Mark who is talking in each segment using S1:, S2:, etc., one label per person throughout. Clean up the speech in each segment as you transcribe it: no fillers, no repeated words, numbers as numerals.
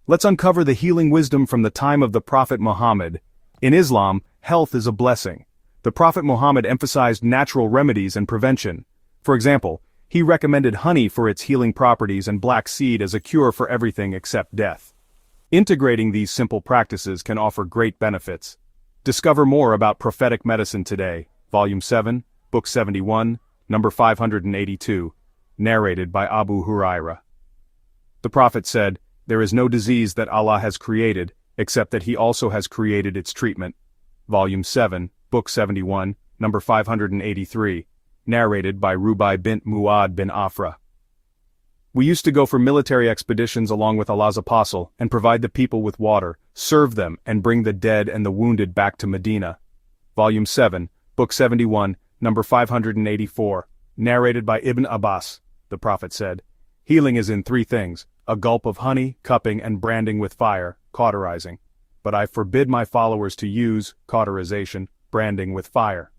S1: Let's uncover the healing wisdom from the time of the Prophet Muhammad. In Islam, health is a blessing. The Prophet Muhammad emphasized natural remedies and prevention. For example, he recommended honey for its healing properties and black seed as a cure for everything except death. Integrating these simple practices can offer great benefits. Discover more about Prophetic Medicine today, Volume 7, Book 71, number 582, narrated by Abu Hurairah. The Prophet said, "There is no disease that Allah has created, except that He also has created its treatment." Volume 7, Book 71, number 583, narrated by Rubai bint Muad bin Afra. We used to go for military expeditions along with Allah's apostle and provide the people with water, serve them, and bring the dead and the wounded back to Medina. Volume 7, Book 71, number 584, narrated by Ibn Abbas. The Prophet said, "Healing is in three things: a gulp of honey, cupping and branding with fire, cauterizing. But I forbid my followers to use cauterization, branding with fire."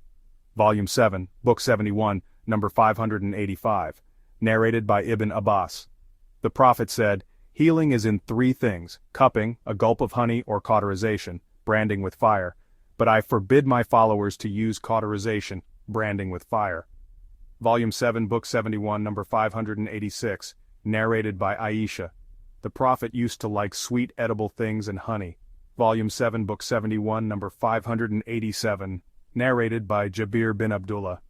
S1: Volume 7, Book 71, number 585. Narrated by Ibn Abbas. The Prophet said, "Healing is in three things: cupping, a gulp of honey or cauterization, branding with fire. But I forbid my followers to use cauterization, branding with fire." Volume 7, Book 71, number 586, narrated by Aisha. The Prophet used to like sweet edible things and honey. Volume 7, Book 71, number 587, narrated by Jabir bin Abdullah.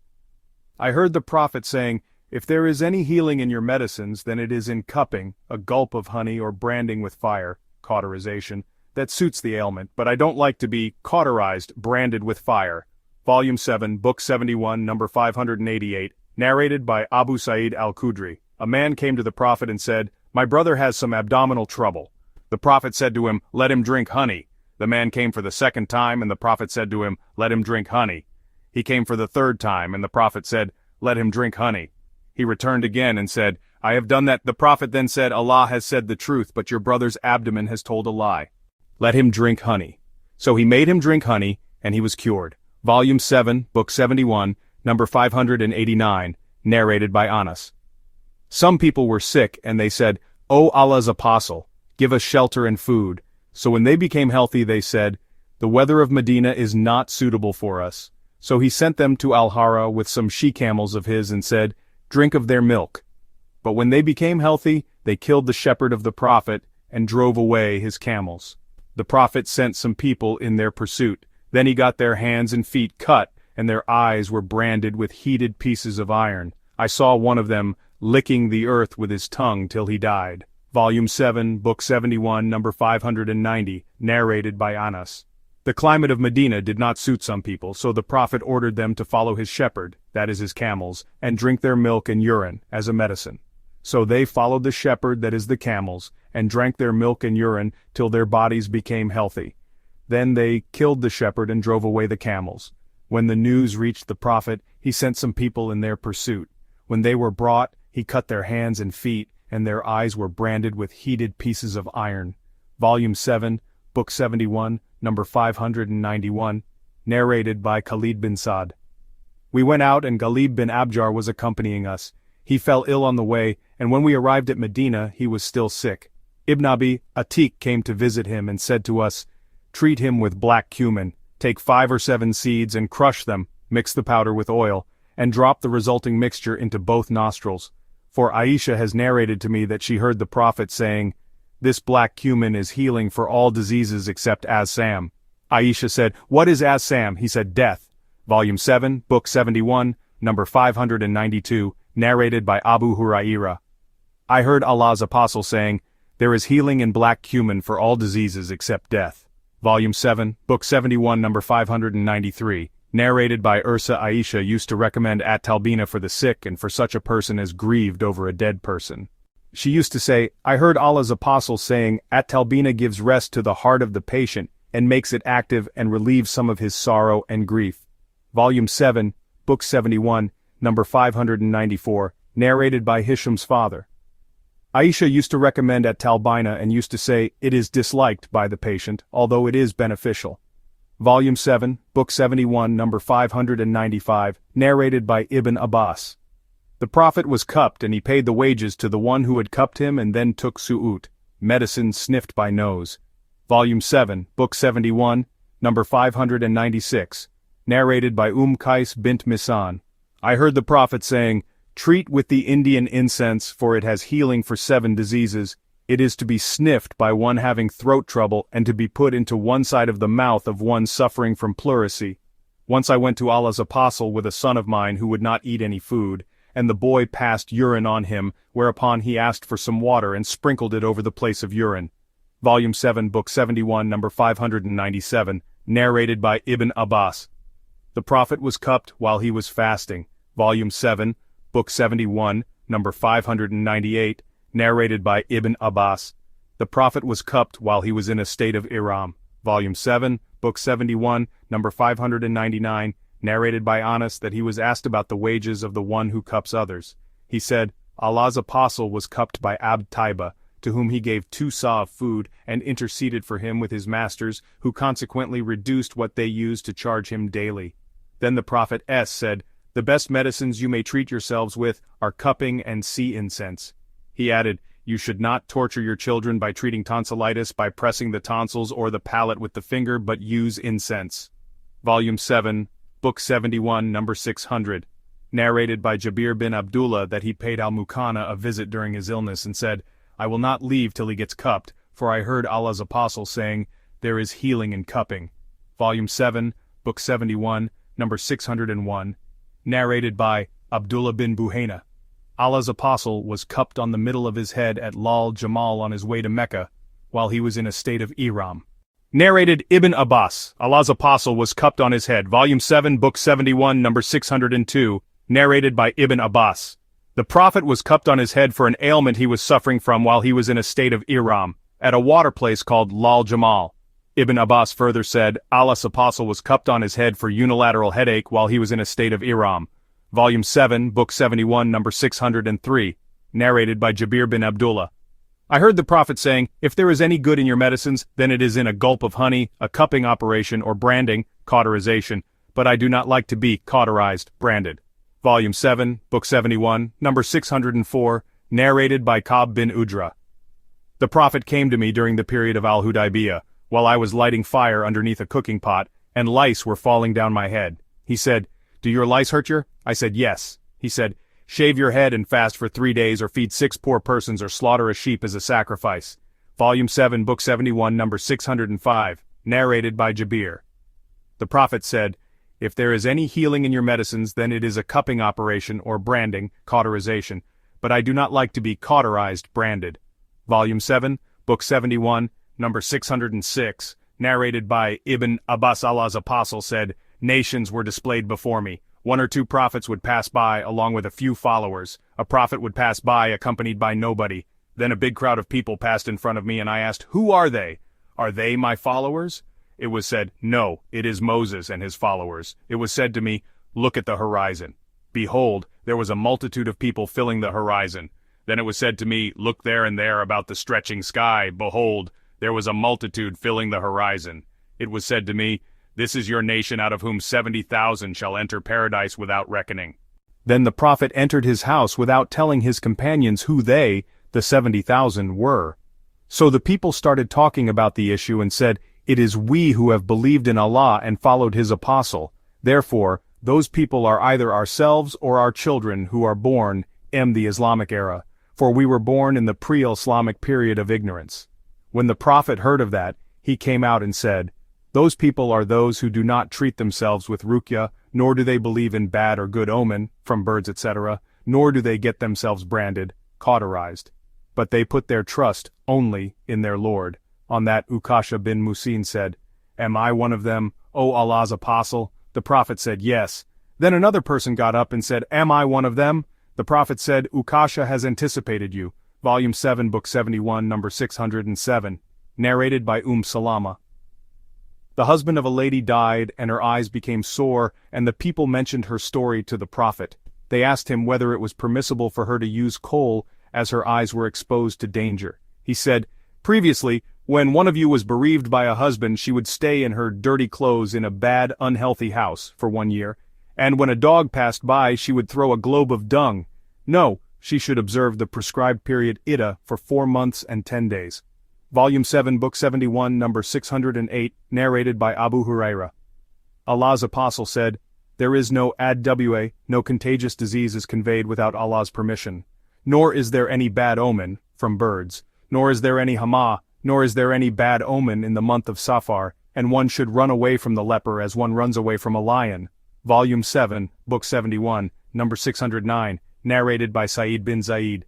S1: I heard the Prophet saying, "If there is any healing in your medicines, then it is in cupping, a gulp of honey or branding with fire, cauterization, that suits the ailment, but I don't like to be cauterized, branded with fire." Volume 7, Book 71, number 588, narrated by Abu Sa'id al-Khudri. A man came to the Prophet and said, "My brother has some abdominal trouble." The Prophet said to him, "Let him drink honey." The man came for the second time, and the Prophet said to him, "Let him drink honey." He came for the third time, and the Prophet said, "Let him drink honey." He returned again and said, "I have done that." The Prophet then said, "Allah has said the truth, but your brother's abdomen has told a lie. Let him drink honey." So he made him drink honey, and he was cured. Volume 7, Book 71, number 589, narrated by Anas. Some people were sick, and they said, "O Allah's apostle, give us shelter and food." So when they became healthy they said, "The weather of Medina is not suitable for us." So he sent them to Al-Hara with some she-camels of his and said, "Drink of their milk." But when they became healthy, they killed the shepherd of the Prophet and drove away his camels. The Prophet sent some people in their pursuit. Then he got their hands and feet cut, and their eyes were branded with heated pieces of iron. I saw one of them licking the earth with his tongue till he died. Volume 7, Book 71, number 590, narrated by Anas. The climate of Medina did not suit some people, so the Prophet ordered them to follow his shepherd, that is his camels, and drink their milk and urine, as a medicine. So they followed the shepherd, that is the camels, and drank their milk and urine till their bodies became healthy. Then they killed the shepherd and drove away the camels. When the news reached the Prophet, he sent some people in their pursuit. When they were brought, he cut their hands and feet, and their eyes were branded with heated pieces of iron. Volume 7, Book 71, number 591, narrated by Khalid bin Sa'd. We went out and Ghalib bin Abjar was accompanying us. He fell ill on the way, and when we arrived at Medina, he was still sick. Ibn Abi Atiq came to visit him and said to us, "Treat him with black cumin, take 5 or 7 seeds and crush them, mix the powder with oil, and drop the resulting mixture into both nostrils." For Aisha has narrated to me that she heard the Prophet saying, "This black cumin is healing for all diseases except As-Sam." Aisha said, "What is As-Sam?" He said, "Death." Volume 7, Book 71, number 592, narrated by Abu Hurairah. I heard Allah's apostle saying, "There is healing in black cumin for all diseases except death." Volume 7, Book 71, number 593, narrated by Ursa. Aisha used to recommend at-talbina for the sick and for such a person as grieved over a dead person. She used to say, "I heard Allah's apostle saying, at-talbina gives rest to the heart of the patient and makes it active and relieves some of his sorrow and grief." Volume 7, Book 71, number 594, narrated by Hisham's father. Aisha used to recommend at-talbina and used to say, "It is disliked by the patient, although it is beneficial." Volume 7, Book 71, number 595, narrated by Ibn Abbas. The Prophet was cupped and he paid the wages to the one who had cupped him and then took su'ut. Medicine Sniffed by Nose. Volume 7, Book 71, number 596. Narrated by Qais bint Misan. I heard the Prophet saying, "Treat with the Indian incense, for it has healing for 7 diseases. It is to be sniffed by one having throat trouble and to be put into one side of the mouth of one suffering from pleurisy." Once I went to Allah's apostle with a son of mine who would not eat any food, and the boy passed urine on him, whereupon he asked for some water and sprinkled it over the place of urine. Volume 7, Book 71, number 597, narrated by Ibn Abbas. The Prophet was cupped while he was fasting. Volume 7, Book 71, number 598, narrated by Ibn Abbas. The Prophet was cupped while he was in a state of ihram. Volume 7, Book 71, number 599, narrated by Anas that he was asked about the wages of the one who cups others. He said, Allah's apostle was cupped by Abd Taiba, to whom he gave 2 sa of food and interceded for him with his masters, who consequently reduced what they used to charge him daily. Then the Prophet said, "The best medicines you may treat yourselves with are cupping and sea incense." He added, "You should not torture your children by treating tonsillitis by pressing the tonsils or the palate with the finger, but use incense." Volume 7, Book 71, number 600. Narrated by Jabir bin Abdullah that he paid al-Mukanna a visit during his illness and said, "I will not leave till he gets cupped, for I heard Allah's apostle saying, 'There is healing in cupping.'" Volume 7, Book 71, number 601. Narrated by Abdullah bin Buhaina. Allah's apostle was cupped on the middle of his head at Lal Jamal on his way to Mecca, while he was in a state of ihram. Narrated Ibn Abbas. Allah's apostle was cupped on his head. Volume 7, Book 71, number 602. Narrated by Ibn Abbas. The Prophet was cupped on his head for an ailment he was suffering from while he was in a state of ihram, at a water place called Lal Jamal. Ibn Abbas further said, Allah's apostle was cupped on his head for unilateral headache while he was in a state of ihram. Volume 7, Book 71, number 603. Narrated by Jabir bin Abdullah. I heard the Prophet saying, "If there is any good in your medicines, then it is in a gulp of honey, a cupping operation or branding, cauterization, but I do not like to be cauterized, branded." Volume 7, Book 71, number 604, narrated by Ka'b bin Ujra. The Prophet came to me during the period of Al-Hudaybiyah, while I was lighting fire underneath a cooking pot, and lice were falling down my head. He said, "Do your lice hurt you?" I said, "Yes." He said, "Shave your head and fast for 3 days or feed 6 poor persons or slaughter a sheep as a sacrifice." Volume 7, Book 71, number 605, narrated by Jabir. The Prophet said, "If there is any healing in your medicines, then it is a cupping operation or branding, cauterization, but I do not like to be cauterized, branded." Volume 7, Book 71, number 606, narrated by Ibn Abbas. Allah's apostle said, "Nations were displayed before me. 1 or 2 prophets would pass by along with a few followers. A prophet would pass by accompanied by nobody. Then a big crowd of people passed in front of me and I asked, 'Who are they? Are they my followers?' It was said, 'No, it is Moses and his followers.' It was said to me, 'Look at the horizon.' Behold, there was a multitude of people filling the horizon. Then it was said to me, 'Look there and there about the stretching sky. Behold, there was a multitude filling the horizon.' It was said to me, 'This is your nation out of whom 70,000 shall enter paradise without reckoning.'" Then the Prophet entered his house without telling his companions who they, the 70,000, were. So the people started talking about the issue and said, "It is we who have believed in Allah and followed his apostle. Therefore, those people are either ourselves or our children who are born in the Islamic era, for we were born in the pre-Islamic period of ignorance." When the Prophet heard of that, he came out and said, "Those people are those who do not treat themselves with ruqya, nor do they believe in bad or good omen, from birds etc., nor do they get themselves branded, cauterized. But they put their trust only in their Lord." On that Ukasha bin Musin said, "Am I one of them, O Allah's apostle?" The Prophet said, "Yes." Then another person got up and said, "Am I one of them?" The Prophet said, "Ukasha has anticipated you." Volume 7, Book 71, number 607, narrated by Salama. The husband of a lady died, and her eyes became sore, and the people mentioned her story to the Prophet. They asked him whether it was permissible for her to use kohl, as her eyes were exposed to danger. He said, "Previously, when one of you was bereaved by a husband, she would stay in her dirty clothes in a bad, unhealthy house for 1 year, and when a dog passed by, she would throw a globe of dung. No, she should observe the prescribed period Iddah for 4 months and 10 days. Volume 7, Book 71, number 608, narrated by Abu Huraira. Allah's apostle said, "There is no adwa, no contagious disease is conveyed without Allah's permission. Nor is there any bad omen, from birds, nor is there any hama, nor is there any bad omen in the month of Safar, and one should run away from the leper as one runs away from a lion." Volume 7, Book 71, number 609, narrated by Sa'id bin Zaid.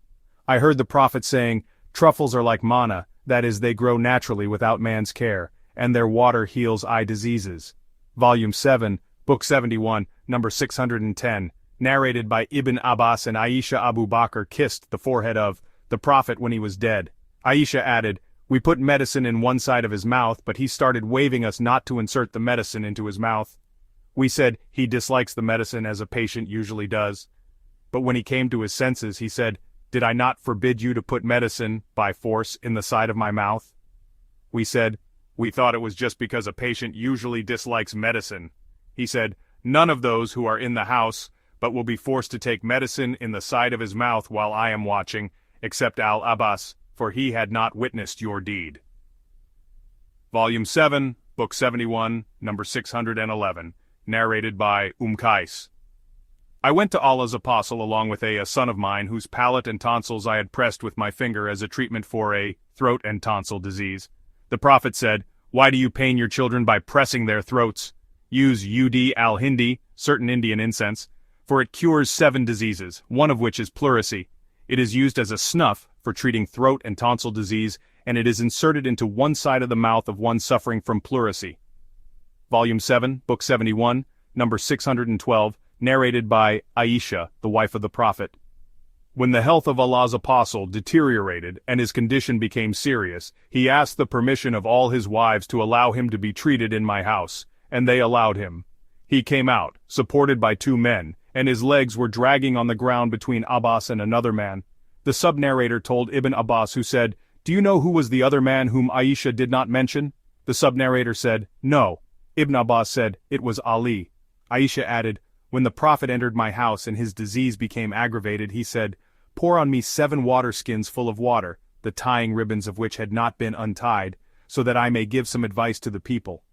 S1: I heard the Prophet saying, "Truffles are like manna, that is, they grow naturally without man's care, and their water heals eye diseases." Volume 7, Book 71, number 610, narrated by Ibn Abbas and Aisha Abu Bakr kissed the forehead of the Prophet when he was dead. Aisha added, "We put medicine in one side of his mouth, but he started waving us not to insert the medicine into his mouth. We said, he dislikes the medicine as a patient usually does. But when he came to his senses, he said, 'Did I not forbid you to put medicine, by force, in the side of my mouth?' We said, 'We thought it was just because a patient usually dislikes medicine.' He said, 'None of those who are in the house, but will be forced to take medicine in the side of his mouth while I am watching, except Al-Abbas, for he had not witnessed your deed." Volume 7, Book 71, number 611, narrated by Qais. I went to Allah's apostle along with a son of mine whose palate and tonsils I had pressed with my finger as a treatment for a throat and tonsil disease. The Prophet said, "Why do you pain your children by pressing their throats? Use Ud al-Hindi, certain Indian incense, for it cures 7 diseases, one of which is pleurisy. It is used as a snuff for treating throat and tonsil disease, and it is inserted into one side of the mouth of one suffering from pleurisy." Volume 7, Book 71, number 612, narrated by Aisha, the wife of the Prophet. When the health of Allah's apostle deteriorated and his condition became serious, he asked the permission of all his wives to allow him to be treated in my house, and they allowed him. He came out, supported by 2 men, and his legs were dragging on the ground between Abbas and another man. The sub-narrator told Ibn Abbas, who said, "Do you know who was the other man whom Aisha did not mention?" The sub-narrator said, "No." Ibn Abbas said, "It was Ali." Aisha added, "When the Prophet entered my house and his disease became aggravated, he said, 'Pour on me 7 water skins full of water, the tying ribbons of which had not been untied, so that I may give some advice to the people.'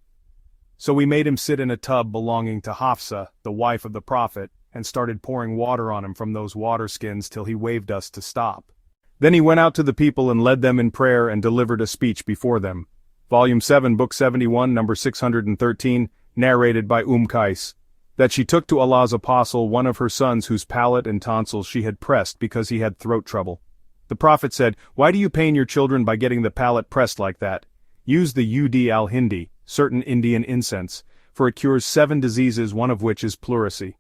S1: So we made him sit in a tub belonging to Hafsa, the wife of the Prophet, and started pouring water on him from those water skins till he waved us to stop. Then he went out to the people and led them in prayer and delivered a speech before them." Volume 7, Book 71, number 613, narrated by Qais. That she took to Allah's apostle one of her sons whose palate and tonsils she had pressed because he had throat trouble. The Prophet said, "Why do you pain your children by getting the palate pressed like that? Use the Ud al-Hindi, certain Indian incense, for it cures 7 diseases, one of which is pleurisy."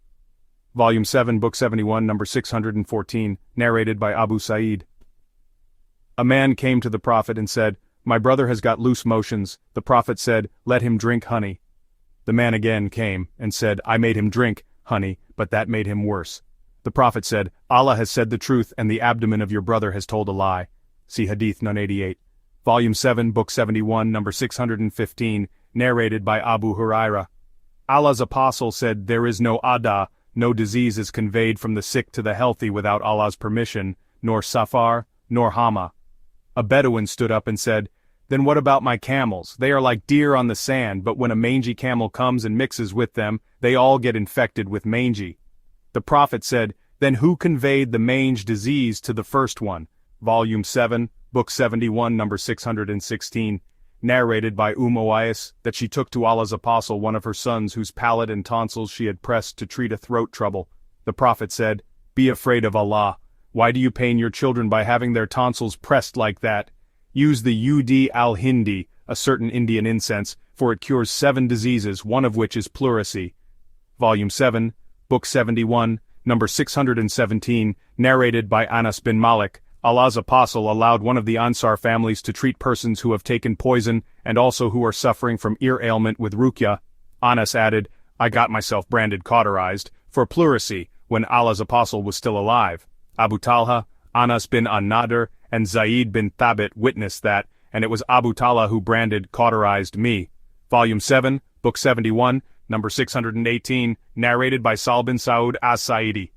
S1: Volume 7, Book 71, number 614, narrated by Abu Sa'id. A man came to the Prophet and said, "My brother has got loose motions." The Prophet said, "Let him drink honey." The man again came and said, "I made him drink honey, but that made him worse." The Prophet said, "Allah has said the truth and the abdomen of your brother has told a lie." See Hadith 988. Volume 7, Book 71, number 615, narrated by Abu Huraira. Allah's apostle said, "There is no ada, no disease is conveyed from the sick to the healthy without Allah's permission, nor safar, nor hama." A Bedouin stood up and said, "Then what about my camels? They are like deer on the sand, but when a mangy camel comes and mixes with them, they all get infected with mangy." The Prophet said, "Then who conveyed the mange disease to the first one?" Volume 7, Book 71, number 616, narrated by Qais, that she took to Allah's apostle one of her sons whose palate and tonsils she had pressed to treat a throat trouble. The Prophet said, "Be afraid of Allah. Why do you pain your children by having their tonsils pressed like that? Use the Ud al-Hindi, a certain Indian incense, for it cures 7 diseases, one of which is pleurisy." Volume 7, Book 71, number 617, narrated by Anas bin Malik. Allah's apostle allowed one of the Ansar families to treat persons who have taken poison and also who are suffering from ear ailment with ruqya. Anas added, "I got myself branded cauterized for pleurisy when Allah's apostle was still alive." Abu Talha, Anas bin an-Nadir, and Zayd bin Thabit witnessed that, and it was Abu Talha who branded cauterized me. Volume 7, Book 71, number 618, narrated by Sal bin Saud as-Sa'idi.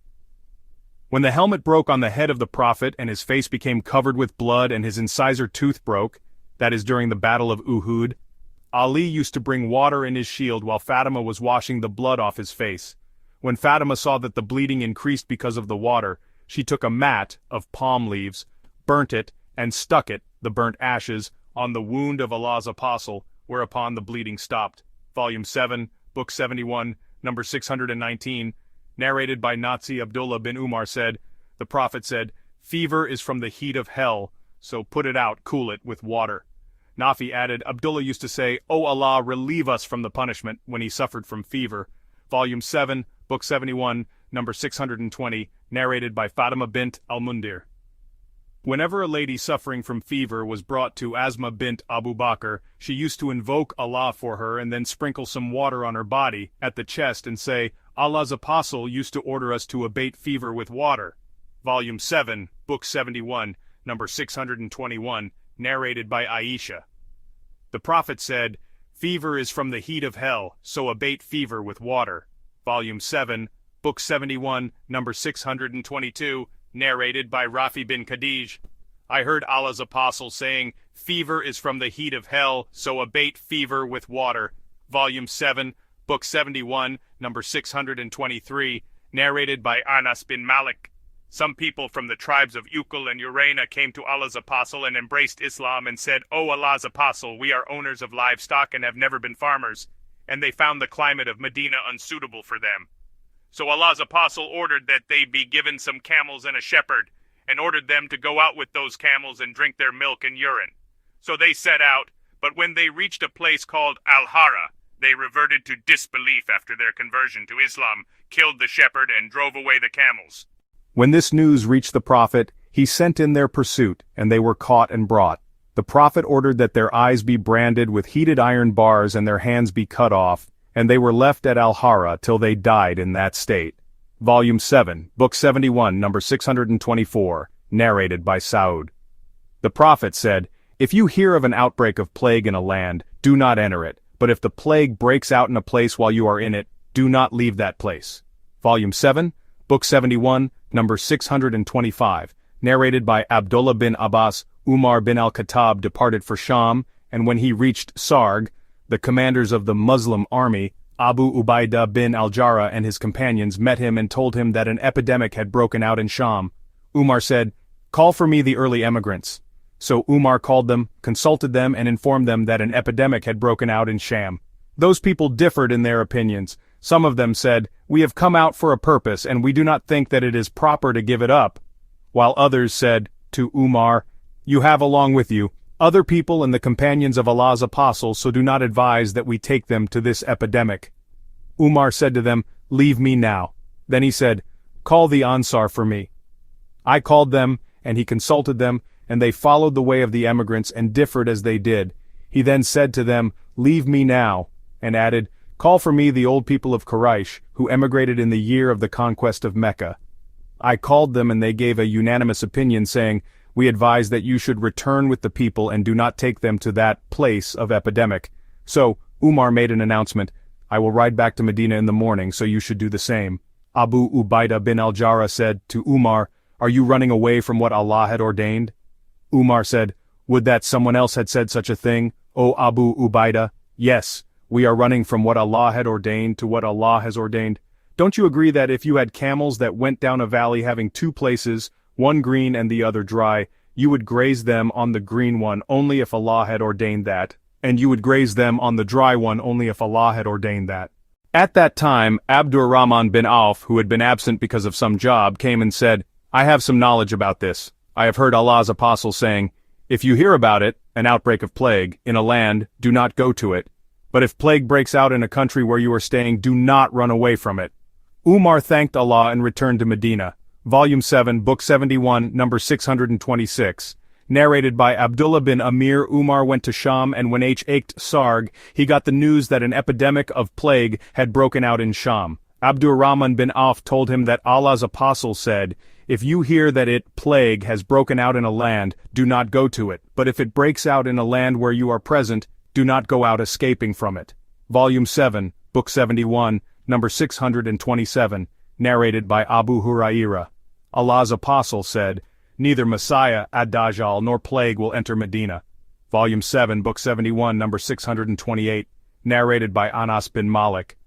S1: When the helmet broke on the head of the prophet and his face became covered with blood and his incisor tooth broke, that is during the battle of Uhud, Ali used to bring water in his shield while Fatima was washing the blood off his face. When Fatima saw that the bleeding increased because of the water, she took a mat of palm leaves, burnt it, and stuck it, the burnt ashes, on the wound of Allah's apostle, whereupon the bleeding stopped. Volume 7, Book 71, number 619, narrated by Nazi Abdullah bin Umar said, the Prophet said, "Fever is from the heat of hell, so put it out, cool it with water." Nafi added, Abdullah used to say, "O Allah, relieve us from the punishment," when he suffered from fever. Volume 7, Book 71, number 620, narrated by Fatima bint al-Mundir. Whenever a lady suffering from fever was brought to Asma bint Abu Bakr, she used to invoke Allah for her and then sprinkle some water on her body, at the chest, and say, Allah's apostle used to order us to abate fever with water. Volume 7, Book 71, number 621, narrated by Aisha. The Prophet said, "Fever is from the heat of hell, so abate fever with water." Volume 7, Book 71, number 622, narrated by Rafi bin Khadij. I heard Allah's apostle saying, "Fever is from the heat of hell, so abate fever with water." Volume 7, Book 71, number 623, narrated by Anas bin Malik. Some people from the tribes of Uqal and Urayna came to Allah's apostle and embraced Islam and said, "O Allah's apostle, we are owners of livestock and have never been farmers," and they found the climate of Medina unsuitable for them. So Allah's apostle ordered that they be given some camels and a shepherd, and ordered them to go out with those camels and drink their milk and urine. So they set out, but when they reached a place called Al-Hara, they reverted to disbelief after their conversion to Islam, killed the shepherd, and drove away the camels. When this news reached the Prophet, he sent in their pursuit, and they were caught and brought. The Prophet ordered that their eyes be branded with heated iron bars and their hands be cut off, and they were left at Al-Hara till they died in that state. Volume 7, Book 71, number 624, narrated by Saud. The Prophet said, "If you hear of an outbreak of plague in a land, do not enter it, but if the plague breaks out in a place while you are in it, do not leave that place." Volume 7, Book 71, number 625, narrated by Abdullah bin Abbas. Umar bin al-Khattab departed for Sham, and when he reached Sarg, the commanders of the Muslim army, Abu Ubaidah bin al-Jarrah and his companions met him and told him that an epidemic had broken out in Sham. Umar said, "Call for me the early emigrants." So Umar called them, consulted them, and informed them that an epidemic had broken out in Sham. Those people differed in their opinions. Some of them said, "We have come out for a purpose, and we do not think that it is proper to give it up," while others said to Umar, "You have along with you other people and the companions of Allah's apostles, so do not advise that we take them to this epidemic." Umar said to them, "Leave me now." Then he said, "Call the Ansar for me." I called them, and he consulted them, and they followed the way of the emigrants and differed as they did. He then said to them, "Leave me now," and added, "Call for me the old people of Quraysh, who emigrated in the year of the conquest of Mecca." I called them and they gave a unanimous opinion saying, "We advise that you should return with the people and do not take them to that place of epidemic." So, Umar made an announcement, "I will ride back to Medina in the morning, so you should do the same." Abu Ubaidah bin al-Jarrah said to Umar, "Are you running away from what Allah had ordained?" Umar said, "Would that someone else had said such a thing, O Abu Ubaidah? Yes, we are running from what Allah had ordained to what Allah has ordained. Don't you agree that if you had camels that went down a valley having two places, one green and the other dry, you would graze them on the green one only if Allah had ordained that, and you would graze them on the dry one only if Allah had ordained that?" At that time, Abdurrahman bin Auf, who had been absent because of some job, came and said, "I have some knowledge about this. I have heard Allah's apostle saying, 'If you hear about it, an outbreak of plague, in a land, do not go to it. But if plague breaks out in a country where you are staying, do not run away from it.'" Umar thanked Allah and returned to Medina. Volume 7, Book 71, number 626. Narrated by Abdullah bin Amir. Umar went to Sham, and when H-8 Sarg, he got the news that an epidemic of plague had broken out in Sham. Abdurrahman bin Auf told him that Allah's apostle said, "If you hear that plague has broken out in a land, do not go to it, but if it breaks out in a land where you are present, do not go out escaping from it." Volume 7, Book 71, number 627, narrated by Abu Hurairah. Allah's apostle said, "Neither Messiah, ad-Dajjal, nor plague will enter Medina." Volume 7, Book 71, number 628, narrated by Anas bin Malik.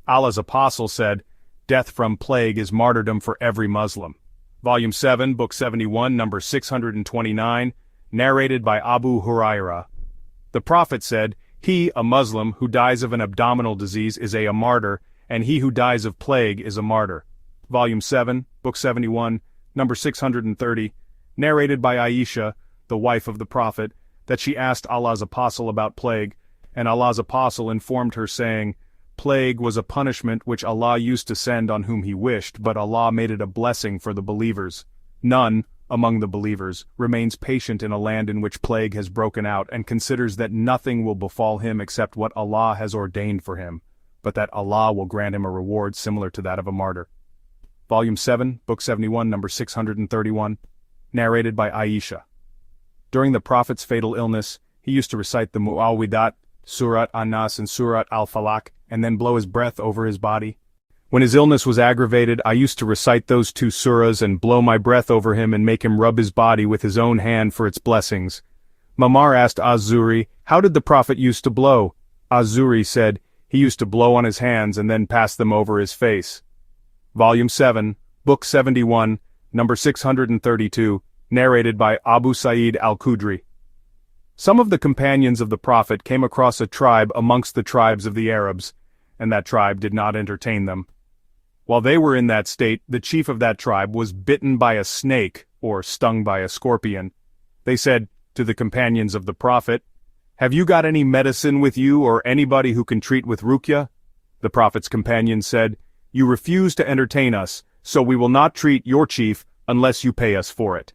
S1: Allah's apostle said, "Death from plague is martyrdom for every Muslim." Volume 7, Book 71, number 629, narrated by Abu Hurairah. The Prophet said, "He, a Muslim, who dies of an abdominal disease is a martyr, and he who dies of plague is a martyr." Volume 7, Book 71, number 630, narrated by Aisha, the wife of the Prophet, that she asked Allah's apostle about plague, and Allah's apostle informed her saying, "Plague was a punishment which Allah used to send on whom He wished, but Allah made it a blessing for the believers. None, among the believers, remains patient in a land in which plague has broken out and considers that nothing will befall him except what Allah has ordained for him, but that Allah will grant him a reward similar to that of a martyr." Volume 7, Book 71, number 631, narrated by Aisha. During the Prophet's fatal illness, he used to recite the Mu'awwidat, Surat An-Nas and Surat Al-Falaq, and then blow his breath over his body. When his illness was aggravated, I used to recite those two surahs and blow my breath over him and make him rub his body with his own hand for its blessings. Mamar asked Az-Zuri, "How did the Prophet used to blow?" Az-Zuri said, "He used to blow on his hands and then pass them over his face." Volume 7, Book 71, number 632, narrated by Abu Sa'id al-Khudri. Some of the companions of the Prophet came across a tribe amongst the tribes of the Arabs, and that tribe did not entertain them. While they were in that state, the chief of that tribe was bitten by a snake, or stung by a scorpion. They said to the companions of the Prophet, "Have you got any medicine with you or anybody who can treat with ruqya?" The Prophet's companions said, "You refuse to entertain us, so we will not treat your chief unless you pay us for it."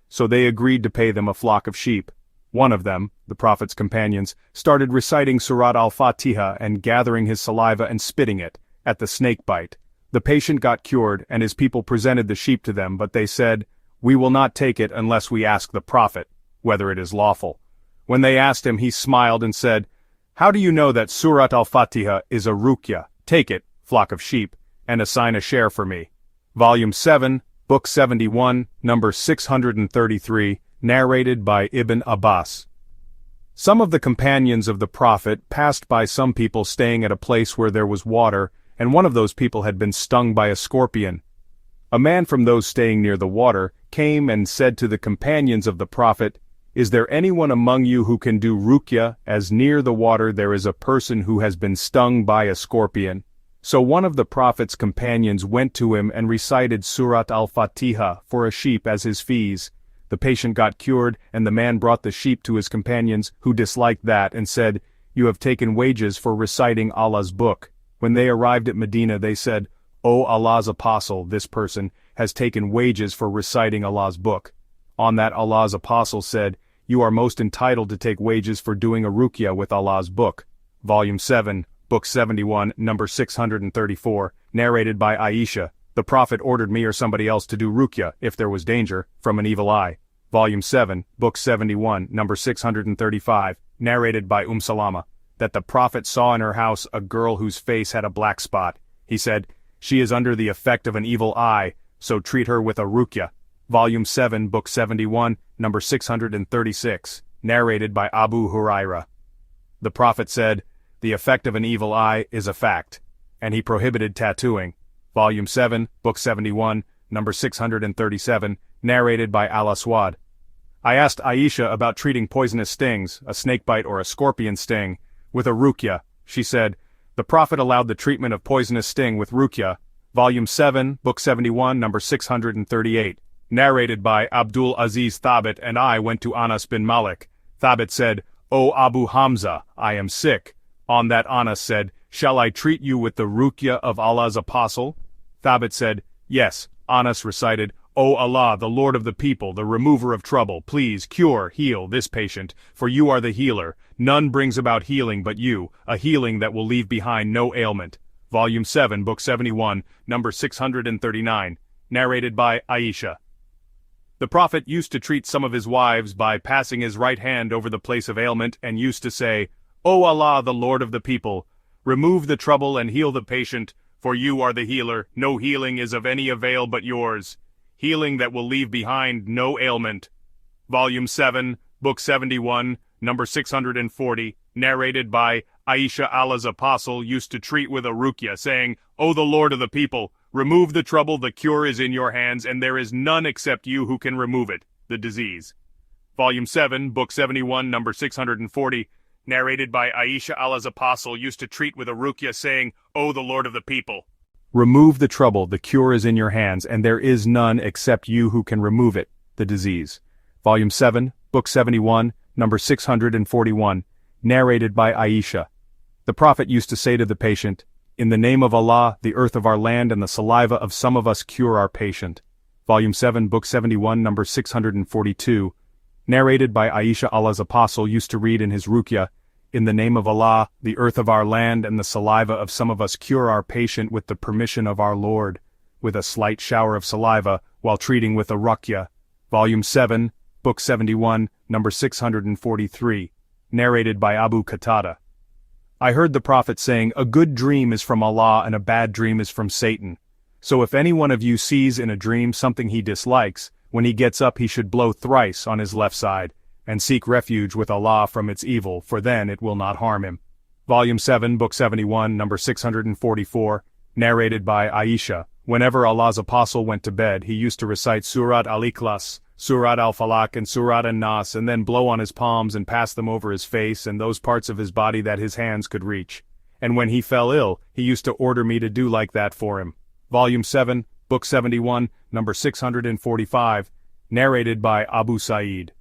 S1: So they agreed to pay them a flock of sheep. One of them, the Prophet's companions, started reciting Surat al-Fatiha and gathering his saliva and spitting it, at the snake bite. The patient got cured, and his people presented the sheep to them, but they said, "We will not take it unless we ask the Prophet whether it is lawful." When they asked him, he smiled and said, "How do you know that Surat al-Fatiha is a ruqya? Take it, flock of sheep, and assign a share for me." Volume 7, Book 71, number 633, narrated by Ibn Abbas. Some of the companions of the Prophet passed by some people staying at a place where there was water, and one of those people had been stung by a scorpion. A man from those staying near the water came and said to the companions of the Prophet, "Is there anyone among you who can do ruqya, as near the water there is a person who has been stung by a scorpion?" So one of the Prophet's companions went to him and recited Surat al-Fatiha for a sheep as his fees. The patient got cured, and the man brought the sheep to his companions, who disliked that, and said, "You have taken wages for reciting Allah's book." When they arrived at Medina, they said, "O Allah's apostle, this person has taken wages for reciting Allah's book." On that Allah's apostle said, "You are most entitled to take wages for doing a ruqya with Allah's book." Volume 7, Book 71, number 634, narrated by Aisha. The Prophet ordered me or somebody else to do ruqya, if there was danger, from an evil eye. Volume 7, Book 71, number 635, narrated by Salama, that the Prophet saw in her house a girl whose face had a black spot. He said, "She is under the effect of an evil eye, so treat her with a ruqya." Volume 7, Book 71, number 636, narrated by Abu Hurairah. The Prophet said, "The effect of an evil eye is a fact," and he prohibited tattooing. Volume 7, Book 71, number 637, narrated by Al-Aswad. I asked Aisha about treating poisonous stings, a snakebite or a scorpion sting, with a ruqya. She said, "The Prophet allowed the treatment of poisonous sting with ruqya." Volume 7, Book 71, number 638, narrated by Abdul Aziz Thabit, and I went to Anas bin Malik. Thabit said, "O Abu Hamza, I am sick." On that Anas said, "Shall I treat you with the ruqya of Allah's apostle?" Thabit said, "Yes." Anas recited, "O Allah, the Lord of the people, the remover of trouble, please cure, heal this patient, for you are the healer. None brings about healing but you, a healing that will leave behind no ailment." Volume 7, Book 71, number 639, narrated by Aisha. The Prophet used to treat some of his wives by passing his right hand over the place of ailment and used to say, "O Allah, the Lord of the people, remove the trouble and heal the patient, for you are the healer, no healing is of any avail but yours. healing that will leave behind no ailment. Volume 7, Book 71, number 640, narrated by Aisha Allah's apostle, used to treat with a ruqya, saying, "O the Lord of the people, remove the trouble, the cure is in your hands, and there is none except you who can remove it, the disease." Volume 7, Book 71, number 640, narrated by Aisha Allah's apostle, used to treat with a ruqya, saying, "O the Lord of the people, remove the trouble, the cure is in your hands, and there is none except you who can remove it, the disease." Volume 7, Book 71, number 641, narrated by Aisha. The Prophet used to say to the patient, "In the name of Allah, the earth of our land and the saliva of some of us cure our patient." Volume 7, Book 71, number 642, narrated by Aisha Allah's apostle, used to read in his ruqya, "In the name of Allah, the earth of our land and the saliva of some of us cure our patient with the permission of our Lord," with a slight shower of saliva while treating with a ruqya. Volume 7, Book 71, number 643, narrated by Abu Qatada. I heard the Prophet saying, "A good dream is from Allah and a bad dream is from Satan. So if any one of you sees in a dream something he dislikes, when he gets up he should blow thrice on his left side, and seek refuge with Allah from its evil, for then it will not harm him." Volume 7, Book 71, number 644, narrated by Aisha. Whenever Allah's apostle went to bed, he used to recite Surat al-Ikhlas, Surat al-Falaq and Surat an-Nas, and then blow on his palms and pass them over his face and those parts of his body that his hands could reach. And when he fell ill, he used to order me to do like that for him. Volume 7, Book 71, number 645, narrated by Abu Sa'id.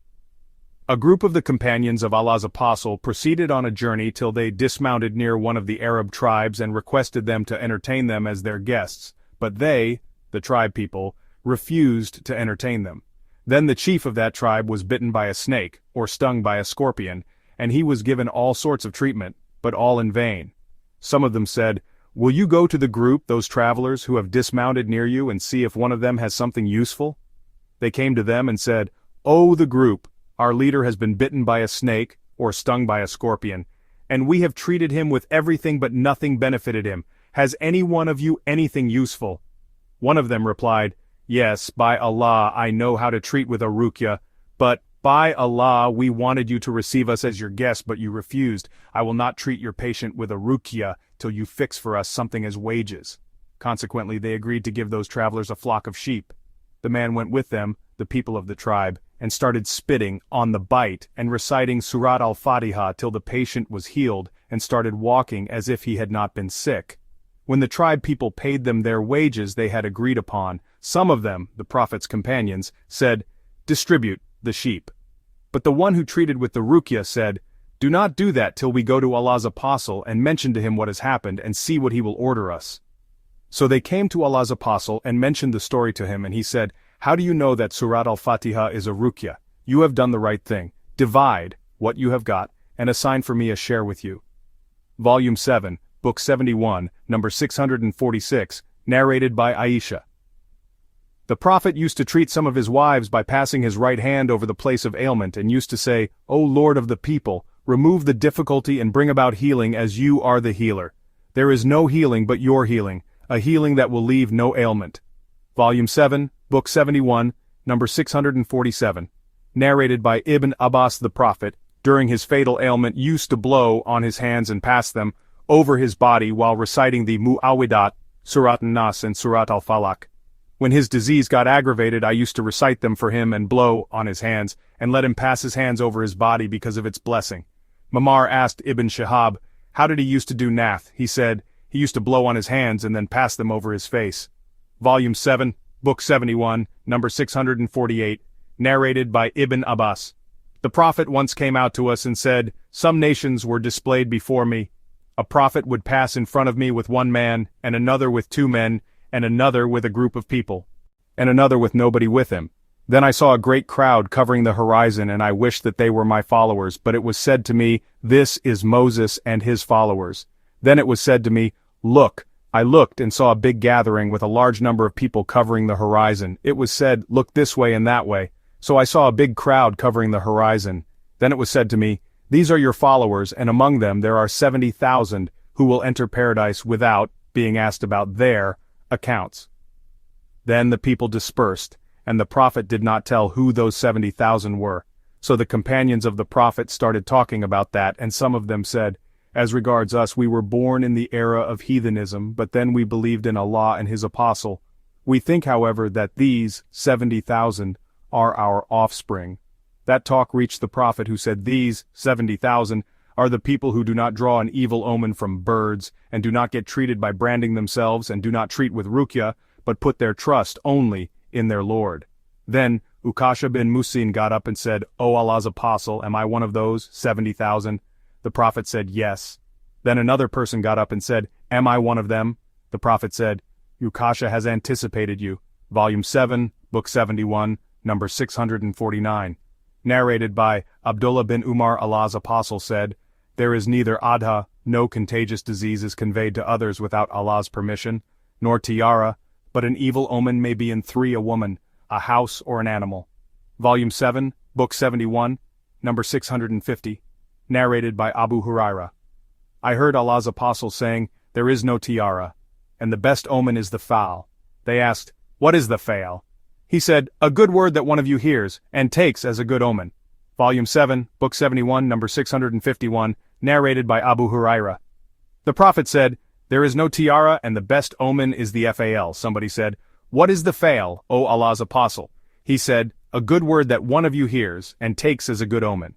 S1: A group of the companions of Allah's apostle proceeded on a journey till they dismounted near one of the Arab tribes and requested them to entertain them as their guests, but they, the tribe people, refused to entertain them. Then the chief of that tribe was bitten by a snake, or stung by a scorpion, and he was given all sorts of treatment, but all in vain. Some of them said, "Will you go to the group, those travelers who have dismounted near you, and see if one of them has something useful?" They came to them and said, "O the group, our leader has been bitten by a snake, or stung by a scorpion, and we have treated him with everything but nothing benefited him. Has any one of you anything useful?" One of them replied, "Yes, by Allah, I know how to treat with a ruqya, but by Allah, we wanted you to receive us as your guest, but you refused. I will not treat your patient with a ruqya till you fix for us something as wages." Consequently, they agreed to give those travelers a flock of sheep. The man went with them, the people of the tribe, and started spitting on the bite and reciting Surat al-Fatiha till the patient was healed and started walking as if he had not been sick. When the tribe people paid them their wages they had agreed upon, some of them, the Prophet's companions, said, "Distribute the sheep." But the one who treated with the ruqya said, "Do not do that till we go to Allah's apostle and mention to him what has happened and see what he will order us." So they came to Allah's apostle and mentioned the story to him, and he said, "How do you know that Surat al-Fatiha is a ruqya? You have done the right thing. Divide what you have got, and assign for me a share with you." Volume 7, Book 71, number 646, narrated by Aisha. The Prophet used to treat some of his wives by passing his right hand over the place of ailment and used to say, "O Lord of the people, remove the difficulty and bring about healing as you are the healer. There is no healing but your healing, a healing that will leave no ailment." Volume 7, Book 71, number 647, narrated by Ibn Abbas. The Prophet, during his fatal ailment, used to blow on his hands and pass them over his body while reciting the Mu'awidat, Surat an-Nas and Surat al-Falaq. When his disease got aggravated, I used to recite them for him and blow on his hands, and let him pass his hands over his body because of its blessing. Mamar asked Ibn Shihab, how did he used to do nath? He said, he used to blow on his hands and then pass them over his face. Volume 7, Book 71, number 648, narrated by Ibn Abbas. The Prophet once came out to us and said, "Some nations were displayed before me. A prophet would pass in front of me with one man, and another with two men, and another with a group of people, and another with nobody with him. Then I saw a great crowd covering the horizon, and I wished that they were my followers, but it was said to me, 'This is Moses and his followers.' Then it was said to me, 'Look.' I looked and saw a big gathering with a large number of people covering the horizon. It was said, 'Look this way and that way.' So I saw a big crowd covering the horizon. Then it was said to me, 'These are your followers, and among them there are 70,000 who will enter paradise without being asked about their accounts.' Then the people dispersed, and the prophet did not tell who those 70,000 were. So the companions of the prophet started talking about that, and some of them said, "As regards us, we were born in the era of heathenism, but then we believed in Allah and His apostle. We think, however, that these 70,000 are our offspring." That talk reached the prophet, who said, "These 70,000 are the people who do not draw an evil omen from birds, and do not get treated by branding themselves, and do not treat with ruqya, but put their trust only in their Lord." Then Ukasha bin Musin got up and said, "O Allah's apostle, am I one of those 70,000? The prophet said, "Yes." Then another person got up and said, "Am I one of them?" The prophet said, "Ukasha has anticipated you." Volume 7, Book 71, number 649. Narrated by Abdullah bin Umar. Allah's apostle said, "There is neither adha, no contagious disease is conveyed to others without Allah's permission, nor tiara, but an evil omen may be in 3: a woman, a house, or an animal." Volume 7, Book 71, number 650. Narrated by Abu Huraira. I heard Allah's apostle saying, "There is no tiara, and the best omen is the faal." They asked, "What is the faal?" He said, "A good word that one of you hears, and takes as a good omen." Volume 7, Book 71, number 651, narrated by Abu Huraira. The prophet said, "There is no tiara, and the best omen is the faal." Somebody said, "What is the faal, O Allah's apostle?" He said, "A good word that one of you hears, and takes as a good omen."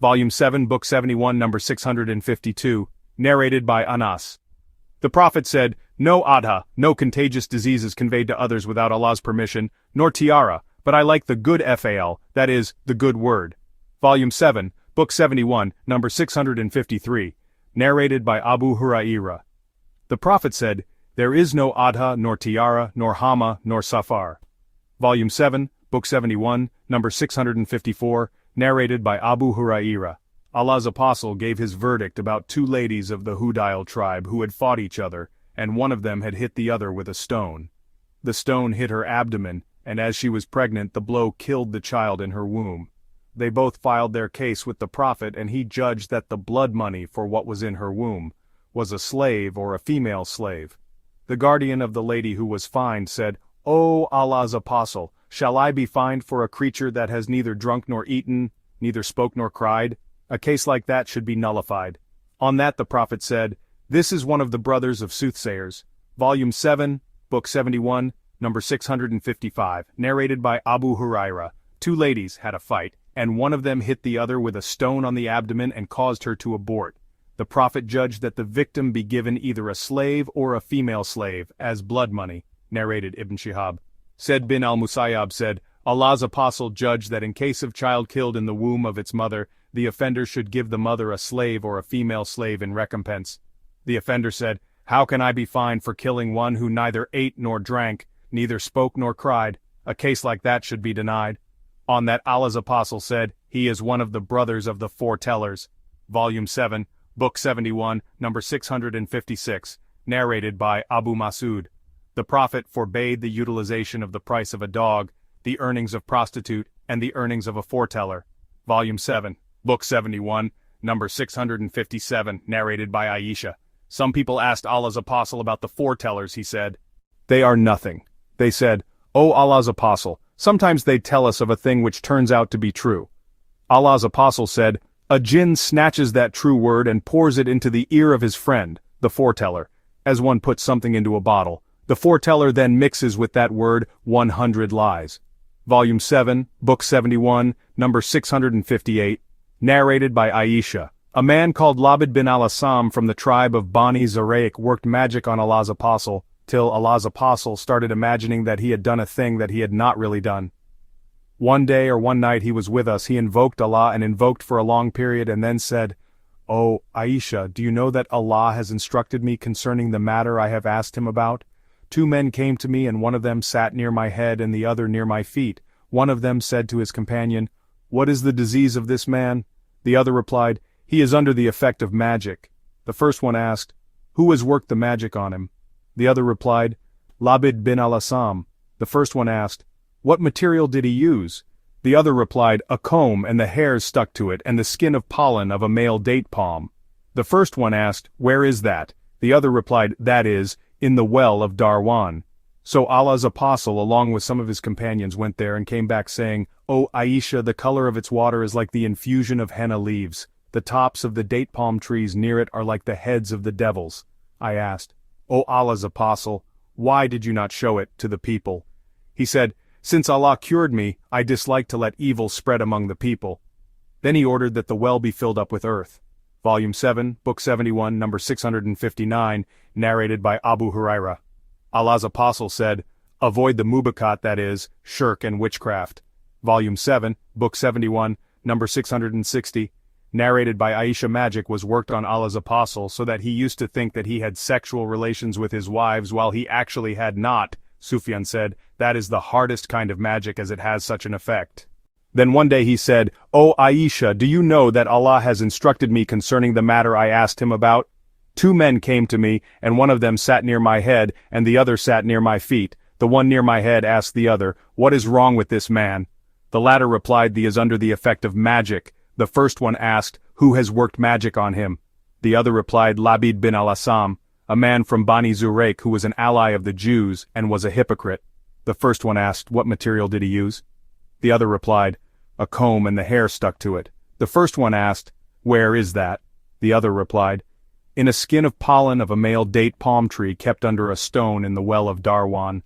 S1: Volume 7, Book 71, number 652, narrated by Anas. The prophet said, "No adha, no contagious disease is conveyed to others without Allah's permission, nor tiara, but I like the good faal, that is, the good word." Volume 7, Book 71, number 653, narrated by Abu Huraira. The prophet said, "There is no adha, nor tiara, nor hama, nor safar." Volume 7, Book 71, number 654, narrated by Abu Huraira. Allah's apostle gave his verdict about 2 ladies of the Hudayl tribe who had fought each other, and one of them had hit the other with a stone. The stone hit her abdomen, and as she was pregnant, the blow killed the child in her womb. They both filed their case with the prophet, and he judged that the blood money for what was in her womb was a slave or a female slave. The guardian of the lady who was fined said, "O Allah's apostle, shall I be fined for a creature that has neither drunk nor eaten, neither spoke nor cried? A case like that should be nullified." On that the prophet said, "This is one of the brothers of soothsayers." Volume 7, Book 71, number 655, narrated by Abu Huraira. 2 ladies had a fight, and one of them hit the other with a stone on the abdomen and caused her to abort. The prophet judged that the victim be given either a slave or a female slave, as blood money, narrated Ibn Shihab. Said bin al-Musayyab said, Allah's apostle judged that in case of child killed in the womb of its mother, the offender should give the mother a slave or a female slave in recompense. The offender said, "How can I be fined for killing one who neither ate nor drank, neither spoke nor cried? A case like that should be denied." On that Allah's apostle said, "He is one of the brothers of the foretellers." Volume 7, Book 71, number 656, narrated by Abu Masud. The prophet forbade the utilization of the price of a dog, the earnings of prostitute, and the earnings of a foreteller. Volume 7, Book 71, number 657, narrated by Aisha. Some people asked Allah's apostle about the foretellers. He said, "They are nothing." They said, "O Allah's apostle, sometimes they tell us of a thing which turns out to be true." Allah's apostle said, "A jinn snatches that true word and pours it into the ear of his friend, the foreteller, as one puts something into a bottle. The foreteller then mixes with that word 100 lies." Volume 7, Book 71, number 658, narrated by Aisha. A man called Labid bin al-Assam from the tribe of Bani Zurayk worked magic on Allah's apostle, till Allah's apostle started imagining that he had done a thing that he had not really done. One day or one night he was with us, he invoked Allah and invoked for a long period and then said, "O Aisha, do you know that Allah has instructed me concerning the matter I have asked him about? 2 men came to me and one of them sat near my head and the other near my feet. One of them said to his companion, 'What is the disease of this man?' The other replied, 'He is under the effect of magic.' The first one asked, 'Who has worked the magic on him?' The other replied, 'Labid bin al-Assam.' The first one asked, 'What material did he use?' The other replied, 'A comb and the hairs stuck to it and the skin of pollen of a male date palm.' The first one asked, 'Where is that?' The other replied, 'That is, in the well of Darwan.' So Allah's apostle along with some of his companions went there and came back saying, "O Aisha, the color of its water is like the infusion of henna leaves. The tops of the date palm trees near it are like the heads of the devils." I asked, "O Allah's apostle, why did you not show it to the people?" He said, "Since Allah cured me, I dislike to let evil spread among the people." Then he ordered that the well be filled up with earth. Volume 7, Book 71, number 659, narrated by Abu Huraira. Allah's apostle said, "Avoid the mubakat, that is, shirk and witchcraft." Volume 7, Book 71, number 660, narrated by Aisha. Magic was worked on Allah's apostle so that he used to think that he had sexual relations with his wives while he actually had not. Sufyan said, "That is the hardest kind of magic as it has such an effect." Then one day he said, "O Aisha, do you know that Allah has instructed me concerning the matter I asked him about? 2 men came to me, and one of them sat near my head, and the other sat near my feet. The one near my head asked the other, 'What is wrong with this man?' The latter replied, 'He is under the effect of magic.' The first one asked, 'Who has worked magic on him?' The other replied, 'Labid bin al-Assam, a man from Bani Zurayk who was an ally of the Jews, and was a hypocrite.' The first one asked, 'What material did he use?' The other replied, 'A comb and the hair stuck to it.' The first one asked, 'Where is that?' The other replied, 'In a skin of pollen of a male date palm tree kept under a stone in the well of Darwan.'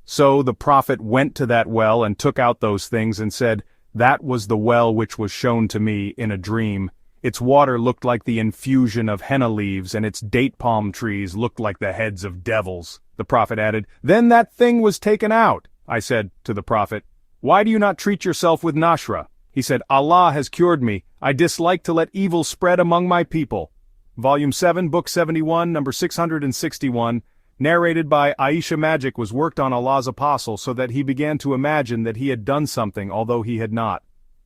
S1: So the Prophet went to that well and took out those things and said, 'That was the well which was shown to me in a dream. Its water looked like the infusion of henna leaves, and its date palm trees looked like the heads of devils.' The Prophet added, 'Then that thing was taken out.' I said to the Prophet, 'Why do you not treat yourself with nashra?' He said, 'Allah has cured me. I dislike to let evil spread among my people.' Volume 7, Book 71, number 661, narrated by Aisha. Magic was worked on Allah's apostle so that he began to imagine that he had done something although he had not.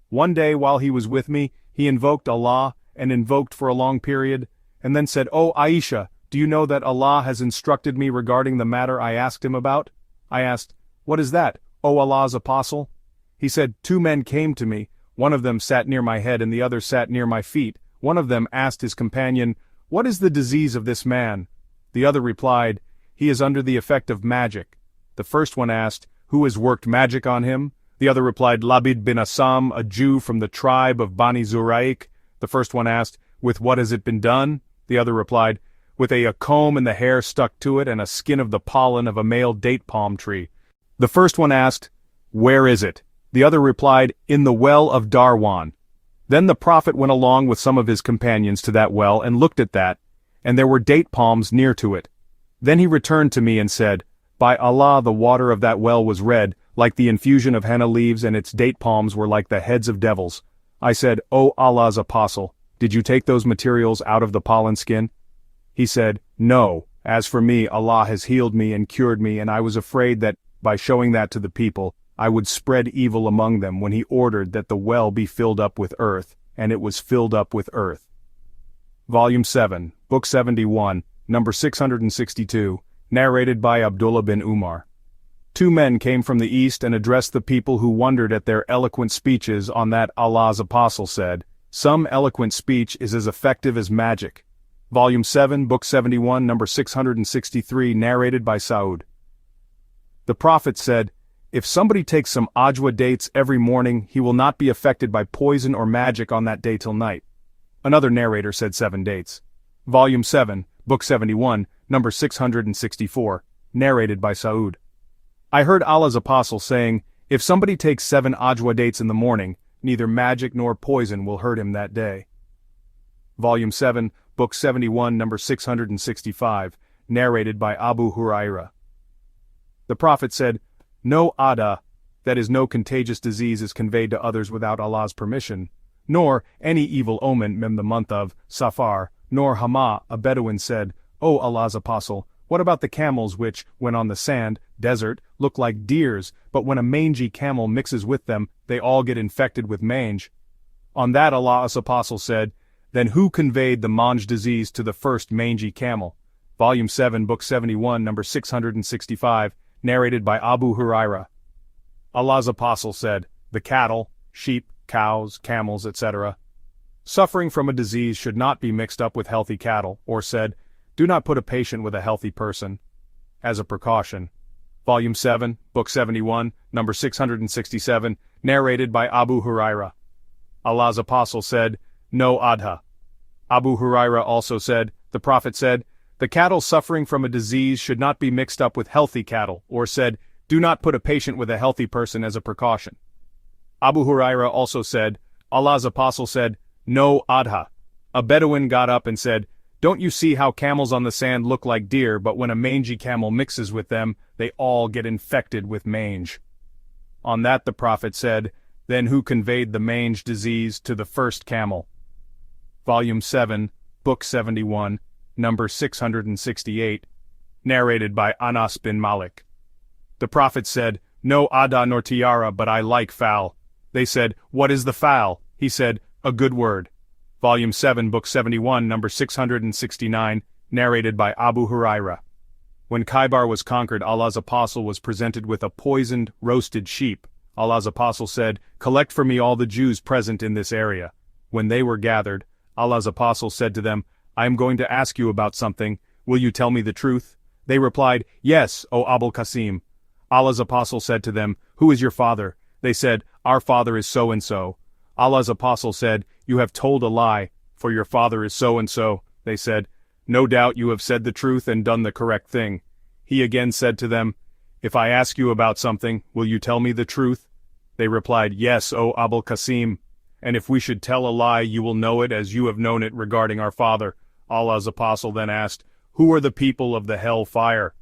S1: One day while he was with me, he invoked Allah, and invoked for a long period, and then said, 'O Aisha, do you know that Allah has instructed me regarding the matter I asked him about?' I asked, 'What is that, O Allah's apostle?' He said, 2 men came to me, one of them sat near my head and the other sat near my feet. One of them asked his companion, 'What is the disease of this man?' The other replied, 'He is under the effect of magic.' The first one asked, 'Who has worked magic on him?' The other replied, 'Labid bin Assam, a Jew from the tribe of Bani Zurayk.' The first one asked, 'With what has it been done?' The other replied, 'With a comb and the hair stuck to it and a skin of the pollen of a male date palm tree.' The first one asked, 'Where is it?' The other replied, 'In the well of Darwan.' Then the Prophet went along with some of his companions to that well and looked at that, and there were date palms near to it. Then he returned to me and said, 'By Allah, the water of that well was red, like the infusion of henna leaves, and its date palms were like the heads of devils.' I said, 'O Allah's apostle, did you take those materials out of the pollen skin?' He said, 'No, as for me, Allah has healed me and cured me, and I was afraid that, by showing that to the people, I would spread evil among them when he ordered that the well be filled up with earth, and it was filled up with earth." Volume 7, Book 71, number 662, narrated by Abdullah bin Umar. 2 men came from the east and addressed the people who wondered at their eloquent speeches. On that Allah's apostle said, "Some eloquent speech is as effective as magic." Volume 7, Book 71, number 663, narrated by Saud. The Prophet said, "If somebody takes some ajwa dates every morning, he will not be affected by poison or magic on that day till night." Another narrator said 7 dates. Volume 7, Book 71, number 664, narrated by Saud. I heard Allah's apostle saying, "If somebody takes 7 ajwa dates in the morning, neither magic nor poison will hurt him that day." Volume 7, Book 71, number 665, narrated by Abu Huraira. The Prophet said, "No ada, that is no contagious disease is conveyed to others without Allah's permission, nor any evil omen in the month of Safar, nor Hama." A Bedouin said, "O Allah's apostle, what about the camels which, when on the sand, desert, look like deers, but when a mangy camel mixes with them, they all get infected with mange?" On that Allah's apostle said, "Then who conveyed the mange disease to the first mangy camel?" Volume 7, Book 71, number 665, narrated by Abu Huraira. Allah's apostle said, "The cattle, sheep, cows, camels, etc. suffering from a disease should not be mixed up with healthy cattle," or said, "Do not put a patient with a healthy person," as a precaution. Volume 7, Book 71, number 667, narrated by Abu Huraira. Allah's apostle said, "No adha." Abu Huraira also said, the Prophet said, "The cattle suffering from a disease should not be mixed up with healthy cattle," or said, "Do not put a patient with a healthy person as a precaution." Abu Huraira also said, Allah's apostle said, "No adha." A Bedouin got up and said, "Don't you see how camels on the sand look like deer, but when a mangy camel mixes with them, they all get infected with mange?" On that the Prophet said, "Then who conveyed the mange disease to the first camel?" Volume 7, Book 71, number 668, narrated by Anas bin Malik. The Prophet said, "No ada nor tiara, but I like fowl." They said, "What is the fowl?" He said, "A good word." Volume 7, Book 71, number 669, narrated by Abu Huraira. When Khaybar was conquered, Allah's apostle was presented with a poisoned, roasted sheep. Allah's apostle said, "Collect for me all the Jews present in this area." When they were gathered, Allah's apostle said to them, "I am going to ask you about something. Will you tell me the truth?" They replied, "Yes, O Abul Qasim." Allah's apostle said to them, "Who is your father?" They said, "Our father is so-and-so." Allah's apostle said, "You have told a lie, for your father is so-and-so." They said, "No doubt you have said the truth and done the correct thing." He again said to them, "If I ask you about something, will you tell me the truth?" They replied, "Yes, O Abul Qasim. And if we should tell a lie, you will know it as you have known it regarding our father." Allah's apostle then asked, "Who are the people of the hell fire?"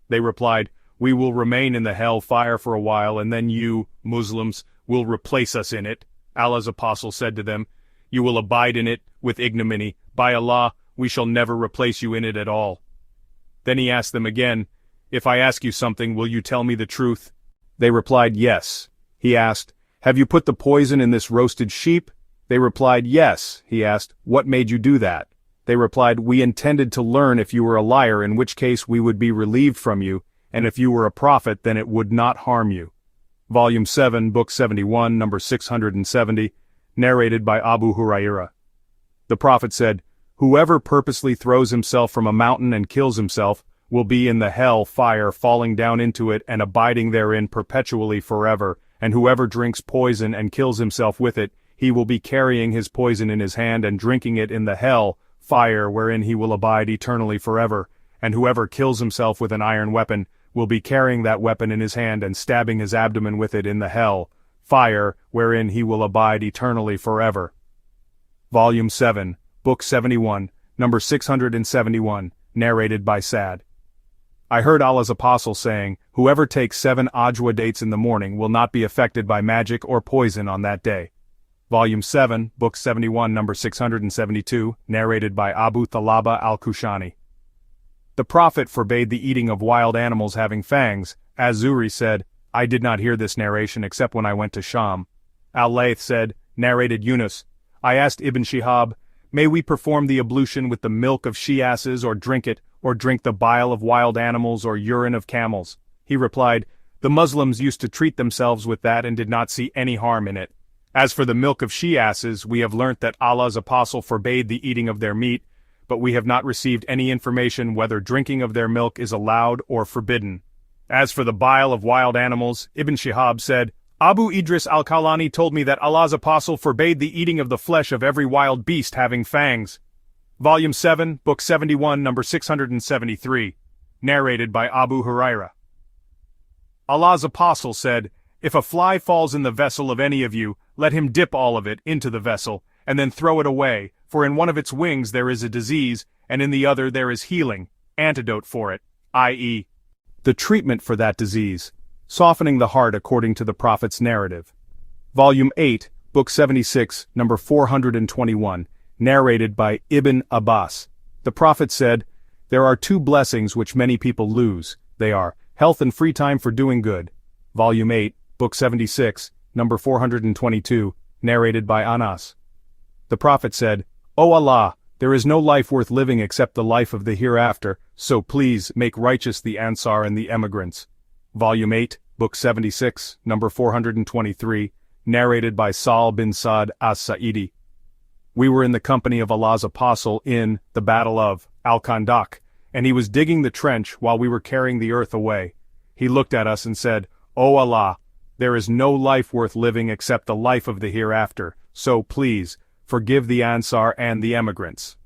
S1: They replied, "We will remain in the hell fire for a while, and then you, Muslims, will replace us in it." Allah's apostle said to them, "You will abide in it with ignominy. By Allah, we shall never replace you in it at all." Then he asked them again, "If I ask you something, will you tell me the truth?" They replied, "Yes." He asked, "Have you put the poison in this roasted sheep?" They replied, "Yes." He asked, "What made you do that?" They replied, "We intended to learn if you were a liar, in which case we would be relieved from you, and if you were a prophet, then it would not harm you." Volume 7, Book 71, number 670, narrated by Abu Huraira. The Prophet said, "Whoever purposely throws himself from a mountain and kills himself, will be in the hell fire, falling down into it and abiding therein perpetually forever, and whoever drinks poison and kills himself with it, he will be carrying his poison in his hand and drinking it in the hell fire, wherein he will abide eternally forever, and whoever kills himself with an iron weapon, will be carrying that weapon in his hand and stabbing his abdomen with it in the hell fire, wherein he will abide eternally forever." Volume 7, Book 71, number 671, narrated by Sa'd. I heard Allah's apostle saying, "Whoever takes 7 ajwa dates in the morning will not be affected by magic or poison on that day." Volume 7, Book 71, number 672, narrated by Abu Thalaba al-Kushani. The Prophet forbade the eating of wild animals having fangs. Az-Zuhri said, "I did not hear this narration except when I went to Sham." Al-Layth said, narrated Yunus, "I asked Ibn Shihab, may we perform the ablution with the milk of she-asses or drink it, or drink the bile of wild animals or urine of camels?" He replied, "The Muslims used to treat themselves with that and did not see any harm in it. As for the milk of she-asses, we have learnt that Allah's apostle forbade the eating of their meat, but we have not received any information whether drinking of their milk is allowed or forbidden. As for the bile of wild animals, Ibn Shihab said, Abu Idris al-Khawlani told me that Allah's apostle forbade the eating of the flesh of every wild beast having fangs." Volume 7, Book 71, number 673, narrated by Abu Huraira. Allah's apostle said, "If a fly falls in the vessel of any of you, let him dip all of it into the vessel, and then throw it away, for in one of its wings there is a disease, and in the other there is healing, antidote for it, i.e., the treatment for that disease, softening the heart according to the Prophet's narrative." Volume 8, Book 76, number 421, narrated by Ibn Abbas. The Prophet said, "There are 2 blessings which many people lose. They are health and free time for doing good." Volume 8, Book 76, number 422, narrated by Anas. The Prophet said, "O Allah, there is no life worth living except the life of the hereafter, so please make righteous the Ansar and the emigrants." Volume 8, Book 76, number 423, narrated by Sal bin Sa'd as-Sa'idi. We were in the company of Allah's apostle in the Battle of Al-Khandaq, and he was digging the trench while we were carrying the earth away. He looked at us and said, "O Allah, there is no life worth living except the life of the hereafter, so please, forgive the Ansar and the emigrants."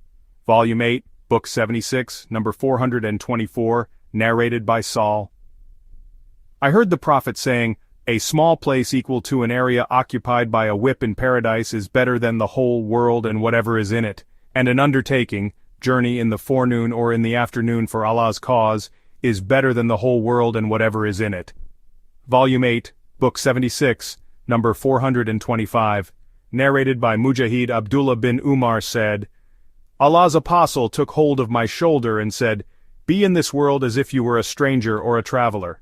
S1: Volume 8, Book 76, number 424, narrated by Saul. I heard the Prophet saying, "A small place equal to an area occupied by a whip in paradise is better than the whole world and whatever is in it, and an undertaking, journey in the forenoon or in the afternoon for Allah's cause, is better than the whole world and whatever is in it." Volume 8, Book 76, number 425, narrated by Mujahid Abdullah bin Umar said, Allah's apostle took hold of my shoulder and said, "Be in this world as if you were a stranger or a traveler."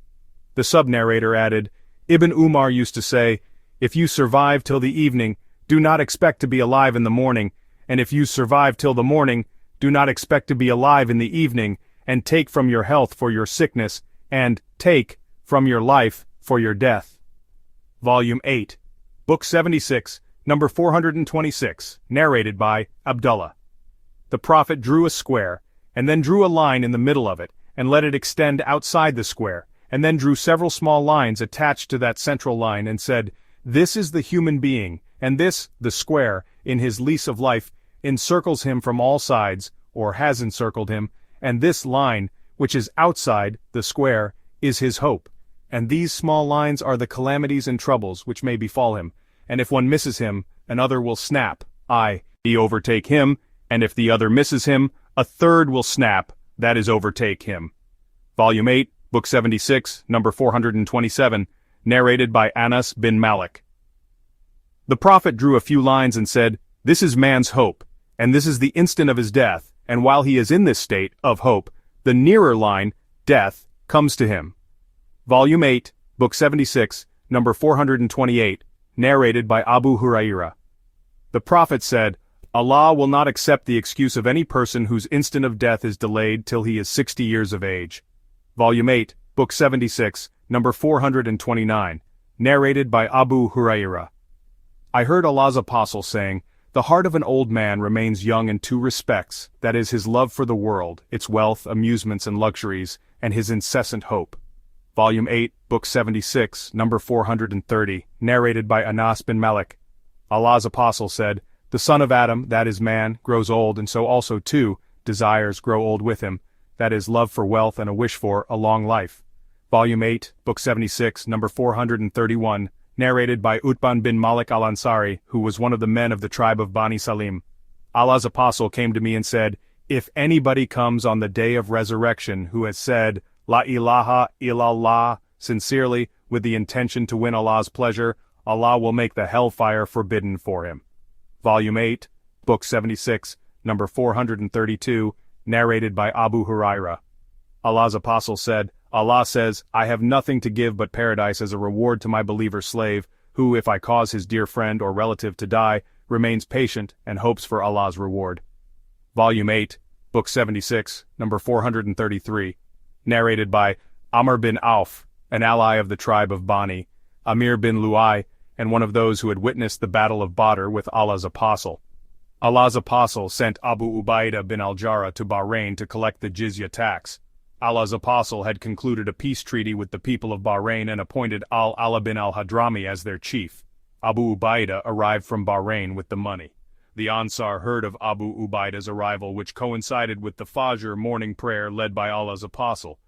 S1: The sub-narrator added, Ibn Umar used to say, "If you survive till the evening, do not expect to be alive in the morning, and if you survive till the morning, do not expect to be alive in the evening, and take from your health for your sickness, and take from your life for your death." Volume 8, Book 76, number 426, narrated by Abdullah. The Prophet drew a square, and then drew a line in the middle of it, and let it extend outside the square, and then drew several small lines attached to that central line and said, "This is the human being, and this, the square, in his lease of life, encircles him from all sides, or has encircled him, and this line, which is outside the square, is his hope, and these small lines are the calamities and troubles which may befall him, and if one misses him, another will snap, he overtake him, and if the other misses him, a third will snap, that is overtake him." Volume 8, Book 76, number 427, narrated by Anas bin Malik. The Prophet drew a few lines and said, "This is man's hope, and this is the instant of his death, and while he is in this state of hope, the nearer line, death, comes to him." Volume 8, Book 76, number 428, narrated by Abu Hurairah. The Prophet said, Allah will not accept the excuse of any person whose instant of death is delayed till he is 60 years of age. Volume 8, Book 76, number 429, narrated by Abu Hurairah. I heard Allah's apostle saying, "The heart of an old man remains young in two respects, that is his love for the world, its wealth, amusements and luxuries, and his incessant hope." Volume 8, Book 76, number 430, narrated by Anas bin Malik. Allah's apostle said, "The son of Adam, that is man, grows old, and so also too, desires grow old with him, that is love for wealth and a wish for a long life." Volume 8, Book 76, number 431, narrated by Utban bin Malik al-Ansari, who was one of the men of the tribe of Bani Salim. Allah's apostle came to me and said, "If anybody comes on the day of resurrection who has said, La ilaha illallah, sincerely, with the intention to win Allah's pleasure, Allah will make the hellfire forbidden for him." Volume 8, Book 76, number 432, narrated by Abu Hurairah. Allah's apostle said, Allah says, "I have nothing to give but paradise as a reward to my believer slave, who, if I cause his dear friend or relative to die, remains patient and hopes for Allah's reward." Volume 8, Book 76, number 433, narrated by Amr bin Auf, an ally of the tribe of Bani, Amir bin Lu'ay, and one of those who had witnessed the battle of Badr with Allah's apostle. Allah's apostle sent Abu Ubaidah bin al-Jarrah to Bahrain to collect the jizya tax. Allah's apostle had concluded a peace treaty with the people of Bahrain and appointed Al-Ala bin al-Hadrami as their chief. Abu Ubaidah arrived from Bahrain with the money. The Ansar heard of Abu Ubaidah's arrival, which coincided with the Fajr morning prayer led by Allah's apostle.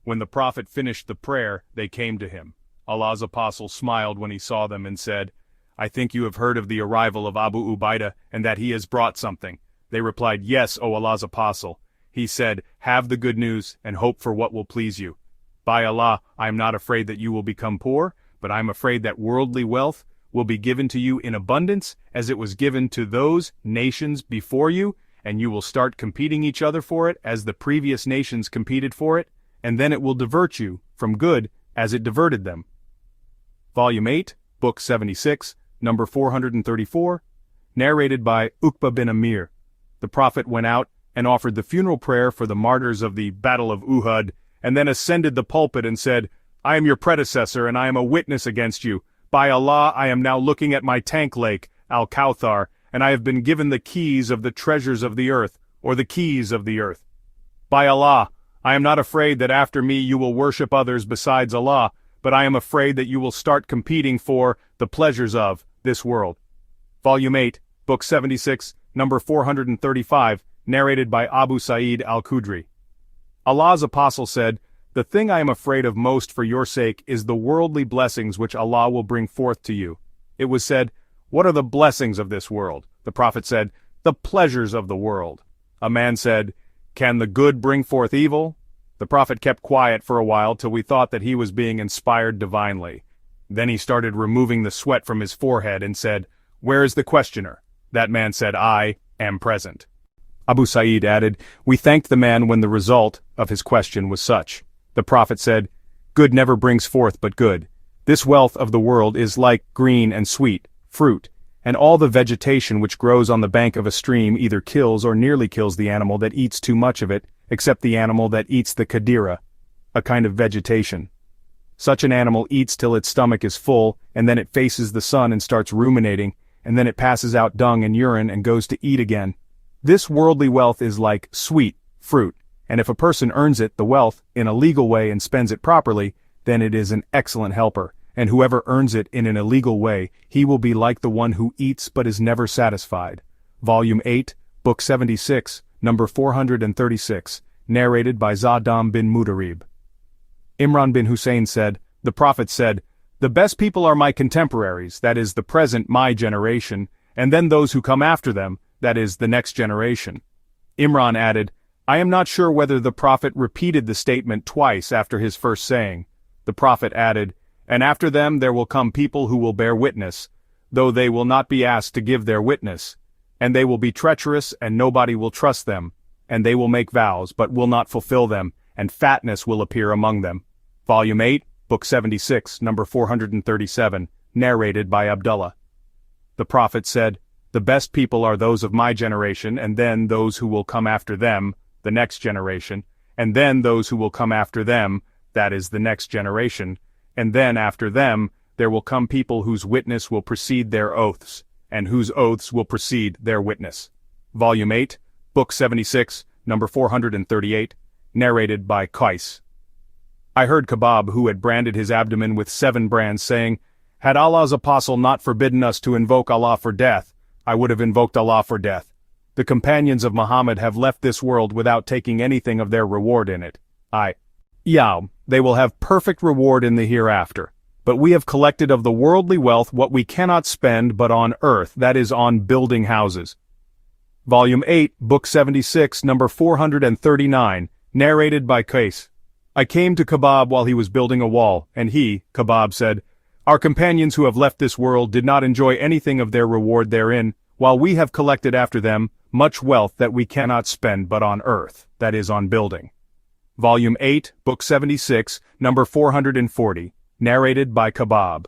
S1: When the Prophet finished the prayer, they came to him. Allah's apostle smiled when he saw them and said, "I think you have heard of the arrival of Abu Ubaidah and that he has brought something." They replied, "Yes, O Allah's apostle." He said, "Have the good news and hope for what will please you. By Allah, I am not afraid that you will become poor, but I am afraid that worldly wealth will be given to you in abundance as it was given to those nations before you, and you will start competing each other for it as the previous nations competed for it, and then it will divert you from good as it diverted them." Volume 8, Book 76, number 434, narrated by Uqba bin Amir. The Prophet went out and offered the funeral prayer for the martyrs of the Battle of Uhud, and then ascended the pulpit and said, "I am your predecessor and I am a witness against you. By Allah, I am now looking at my tank lake, Al-Kawthar, and I have been given the keys of the treasures of the earth, or the keys of the earth. By Allah, I am not afraid that after me you will worship others besides Allah, but I am afraid that you will start competing for the pleasures of this world. Volume 8, Book 76, number 435, narrated by Abu Sa'id al-Khudri. Allah's apostle said, "The thing I am afraid of most for your sake is the worldly blessings which Allah will bring forth to you." It was said, "What are the blessings of this world?" The Prophet said, "The pleasures of the world." A man said, "Can the good bring forth evil?" The Prophet kept quiet for a while till we thought that he was being inspired divinely. Then he started removing the sweat from his forehead and said, "Where is the questioner?" That man said, "I am present." Abu Sa'id added, "We thanked the man when the result of his question was such." The Prophet said, "Good never brings forth but good. This wealth of the world is like green and sweet fruit, and all the vegetation which grows on the bank of a stream either kills or nearly kills the animal that eats too much of it, except the animal that eats the kadira, a kind of vegetation. Such an animal eats till its stomach is full, and then it faces the sun and starts ruminating, and then it passes out dung and urine and goes to eat again. This worldly wealth is like sweet fruit, and if a person earns it, the wealth, in a legal way and spends it properly, then it is an excellent helper, and whoever earns it in an illegal way, he will be like the one who eats but is never satisfied." Volume 8, Book 76, number 436, narrated by Zadam bin Mudarib. Imran bin Hussein said, "The Prophet said, 'The best people are my contemporaries, that is the present my generation, and then those who come after them, that is the next generation.'" Imran added, "I am not sure whether the Prophet repeated the statement twice after his first saying." The Prophet added, "And after them there will come people who will bear witness, though they will not be asked to give their witness. And they will be treacherous and nobody will trust them. And they will make vows but will not fulfill them, and fatness will appear among them." Volume 8, Book 76, number 437, narrated by Abdullah. The Prophet said, "The best people are those of my generation, and then those who will come after them, the next generation, and then those who will come after them, that is the next generation, and then after them, there will come people whose witness will precede their oaths, and whose oaths will precede their witness." Volume 8, Book 76, number 438, narrated by Qais. I heard Kebab, who had branded his abdomen with 7 brands, saying, "Had Allah's apostle not forbidden us to invoke Allah for death, I would have invoked Allah for death. The companions of Muhammad have left this world without taking anything of their reward in it. They will have perfect reward in the hereafter. But we have collected of the worldly wealth what we cannot spend but on earth, that is on building houses." Volume 8, Book 76, number 439, narrated by Qais. I came to Kebab while he was building a wall, and he, Kebab, said, "Our companions who have left this world did not enjoy anything of their reward therein, while we have collected after them much wealth that we cannot spend but on earth, that is on building." Volume 8, Book 76, number 440, narrated by Kebab.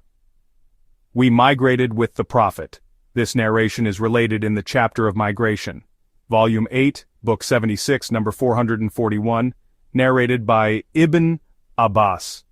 S1: We migrated with the Prophet. This narration is related in the chapter of migration. Volume 8, Book 76, number 441, narrated by Ibn Abbas.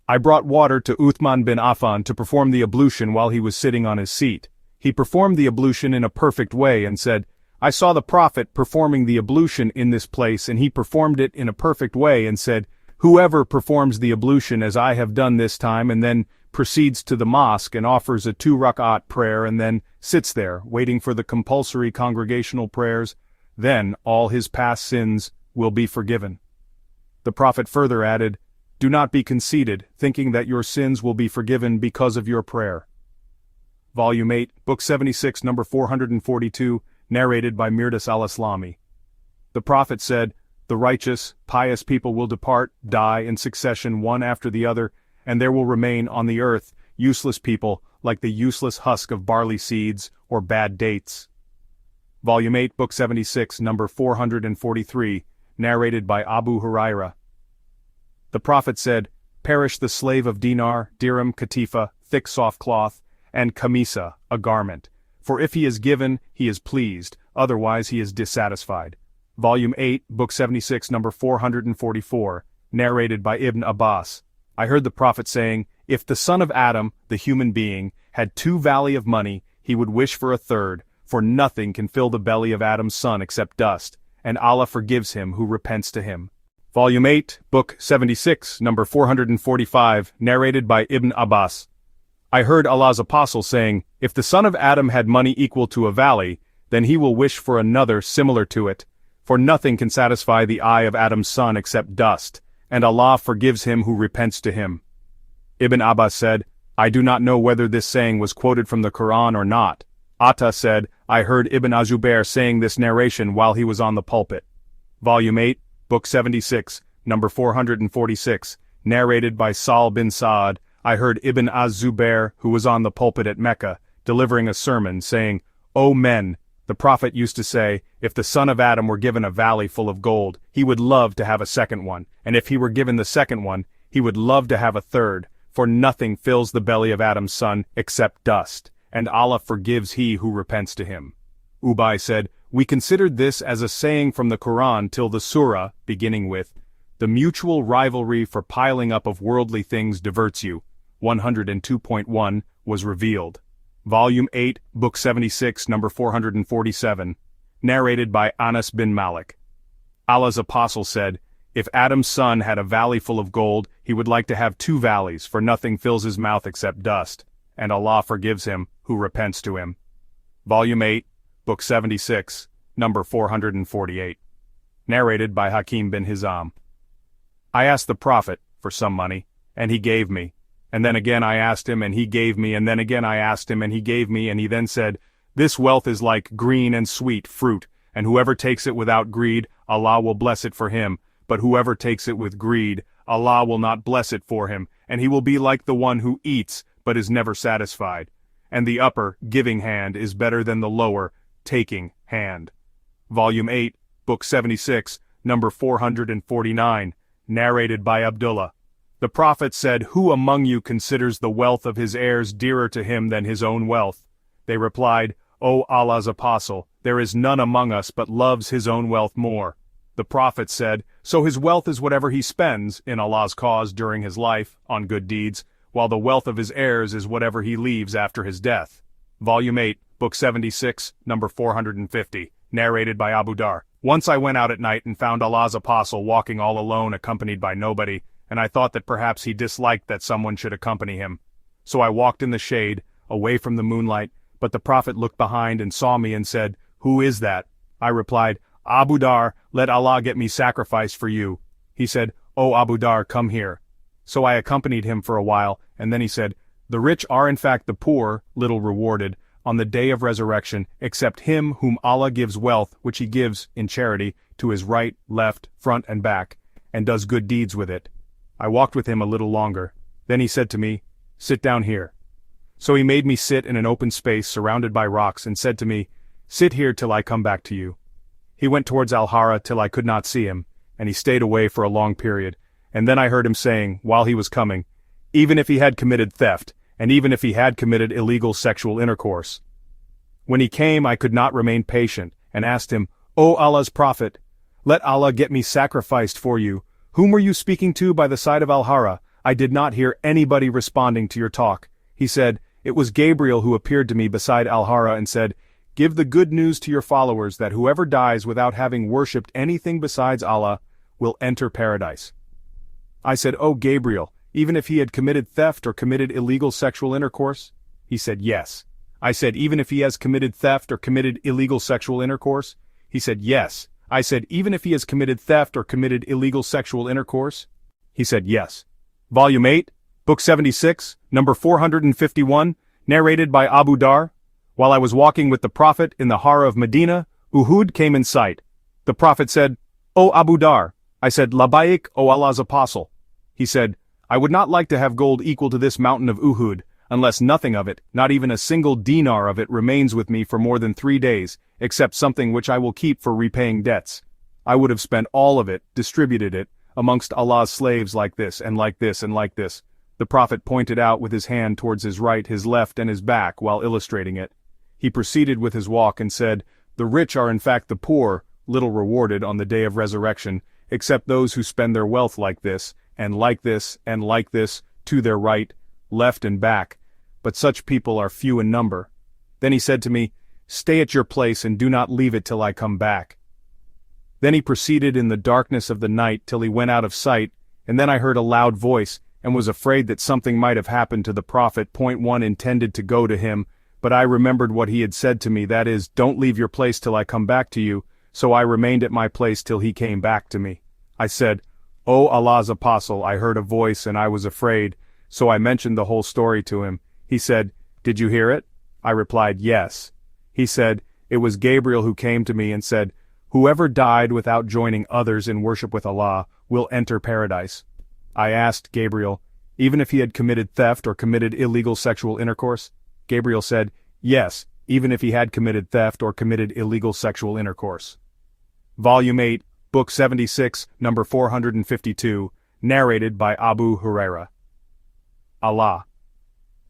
S1: I brought water to Uthman bin Affan to perform the ablution while he was sitting on his seat. He performed the ablution in a perfect way and said, "I saw the Prophet performing the ablution in this place, and he performed it in a perfect way and said, 'Whoever performs the ablution as I have done this time and then proceeds to the mosque and offers a 2 rak'at prayer and then sits there waiting for the compulsory congregational prayers, then all his past sins will be forgiven.'" The Prophet further added, "Do not be conceited, thinking that your sins will be forgiven because of your prayer." Volume 8, Book 76, number 442, narrated by Mirdas al-Islami. The Prophet said, "The righteous, pious people will depart, die in succession one after the other, and there will remain on the earth useless people like the useless husk of barley seeds or bad dates." Volume 8, Book 76, number 443, narrated by Abu Huraira. The Prophet said, "Perish the slave of dinar, dirham, katifa, thick soft cloth, and kamisa, a garment. For if he is given, he is pleased, otherwise he is dissatisfied." Volume 8, Book 76, number 444, narrated by Ibn Abbas. I heard the Prophet saying, "If the son of Adam, the human being, had 2 valleys of money, he would wish for a third, for nothing can fill the belly of Adam's son except dust, and Allah forgives him who repents to him." Volume 8, Book 76, number 445, narrated by Ibn Abbas. I heard Allah's apostle saying, if the son of Adam had money equal to a valley, then he will wish for another similar to it, for nothing can satisfy the eye of Adam's son except dust, and Allah forgives him who repents to him. Ibn Abbas said, I do not know whether this saying was quoted from the Quran or not. Atta said, I heard Ibn Azubair saying this narration while he was on the pulpit. Volume 8, Book 76, number 446, narrated by Sahl bin Sa'ad. I heard Ibn Az-Zubair, who was on the pulpit at Mecca, delivering a sermon, saying, O men, the Prophet used to say, if the son of Adam were given a valley full of gold, he would love to have a second one, and if he were given the second one, he would love to have a third, for nothing fills the belly of Adam's son except dust, and Allah forgives he who repents to him. Ubay said, we considered this as a saying from the Quran till the surah, beginning with, the mutual rivalry for piling up of worldly things diverts you, 102.1, was revealed. Volume 8, Book 76, number 447, narrated by Anas bin Malik. Allah's apostle said, if Adam's son had a valley full of gold, he would like to have 2 valleys, for nothing fills his mouth except dust, and Allah forgives him who repents to him. Volume 8, Book 76, number 448. Narrated by Hakim bin Hizam. I asked the Prophet for some money, and he gave me. And then again I asked him, and he gave me, and then again I asked him, and he gave me, and he then said, this wealth is like green and sweet fruit, and whoever takes it without greed, Allah will bless it for him, but whoever takes it with greed, Allah will not bless it for him, and he will be like the one who eats, but is never satisfied. And the upper, giving hand is better than the lower, taking hand. Volume 8, Book 76, number 449, narrated by Abdullah. The Prophet said, who among you considers the wealth of his heirs dearer to him than his own wealth? They replied, O Allah's apostle, there is none among us but loves his own wealth more. The Prophet said, so his wealth is whatever he spends, in Allah's cause during his life, on good deeds, while the wealth of his heirs is whatever he leaves after his death. Volume 8, Book 76, number 450, narrated by Abu Dar. Once I went out at night and found Allah's apostle walking all alone accompanied by nobody, and I thought that perhaps he disliked that someone should accompany him. So I walked in the shade, away from the moonlight, but the Prophet looked behind and saw me and said, who is that? I replied, Abu Dar, let Allah get me sacrifice for you. He said, O Abu Dar, come here. So I accompanied him for a while, and then he said, the rich are in fact the poor, little rewarded, on the day of resurrection, except him whom Allah gives wealth, which he gives, in charity, to his right, left, front and back, and does good deeds with it. I walked with him a little longer. Then he said to me, sit down here. So he made me sit in an open space surrounded by rocks and said to me, sit here till I come back to you. He went towards Al-Hara till I could not see him, and he stayed away for a long period, and then I heard him saying, while he was coming, even if he had committed theft, and even if he had committed illegal sexual intercourse. When he came I could not remain patient, and asked him, O Allah's Prophet, let Allah get me sacrificed for you. Whom were you speaking to by the side of Al-Hara? I did not hear anybody responding to your talk. He said, it was Gabriel who appeared to me beside Al-Hara and said, give the good news to your followers that whoever dies without having worshipped anything besides Allah will enter paradise. I said, O Gabriel, even if he had committed theft or committed illegal sexual intercourse? He said, yes. I said, even if he has committed theft or committed illegal sexual intercourse? He said, yes. I said, even if he has committed theft or committed illegal sexual intercourse? He said, yes. Volume 8, Book 76, number 451, narrated by Abu Dar. While I was walking with the Prophet in the Hara of Medina, Uhud came in sight. The Prophet said, O Abu Dar. I said, Labaik, O Allah's apostle. He said, I would not like to have gold equal to this mountain of Uhud, unless nothing of it, not even a single dinar of it remains with me for more than 3 days, except something which I will keep for repaying debts. I would have spent all of it, distributed it, amongst Allah's slaves like this, and like this, and like this. The Prophet pointed out with his hand towards his right, his left, and his back, while illustrating it. He proceeded with his walk and said, the rich are in fact the poor, little rewarded on the day of resurrection, except those who spend their wealth like this, and like this, and like this, to their right, left and back, but such people are few in number. Then he said to me, stay at your place and do not leave it till I come back. Then he proceeded in the darkness of the night till he went out of sight, and then I heard a loud voice, and was afraid that something might have happened to the prophet. One intended to go to him, but I remembered what he had said to me, that is, don't leave your place till I come back to you, so I remained at my place till he came back to me. I said, O Allah's apostle, I heard a voice and I was afraid, so I mentioned the whole story to him. He said, did you hear it? I replied, yes. He said, it was Gabriel who came to me and said, whoever died without joining others in worship with Allah will enter paradise. I asked Gabriel, even if he had committed theft or committed illegal sexual intercourse? Gabriel said, yes, even if he had committed theft or committed illegal sexual intercourse. Volume 8, Book 76, number 452, narrated by Abu Huraira. Allah.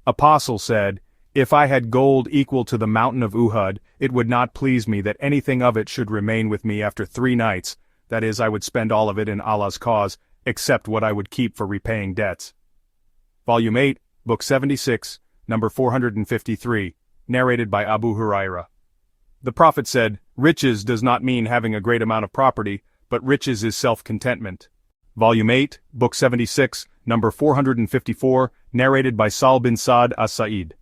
S1: Apostle said, if I had gold equal to the mountain of Uhud, it would not please me that anything of it should remain with me after 3 nights, that is, I would spend all of it in Allah's cause, except what I would keep for repaying debts. Volume 8, Book 76, number 453, narrated by Abu Huraira. The Prophet said, riches does not mean having a great amount of property, but riches is self-contentment. Volume 8, Book 76, number 454, narrated by Sal bin Sa'd as-Sa'id.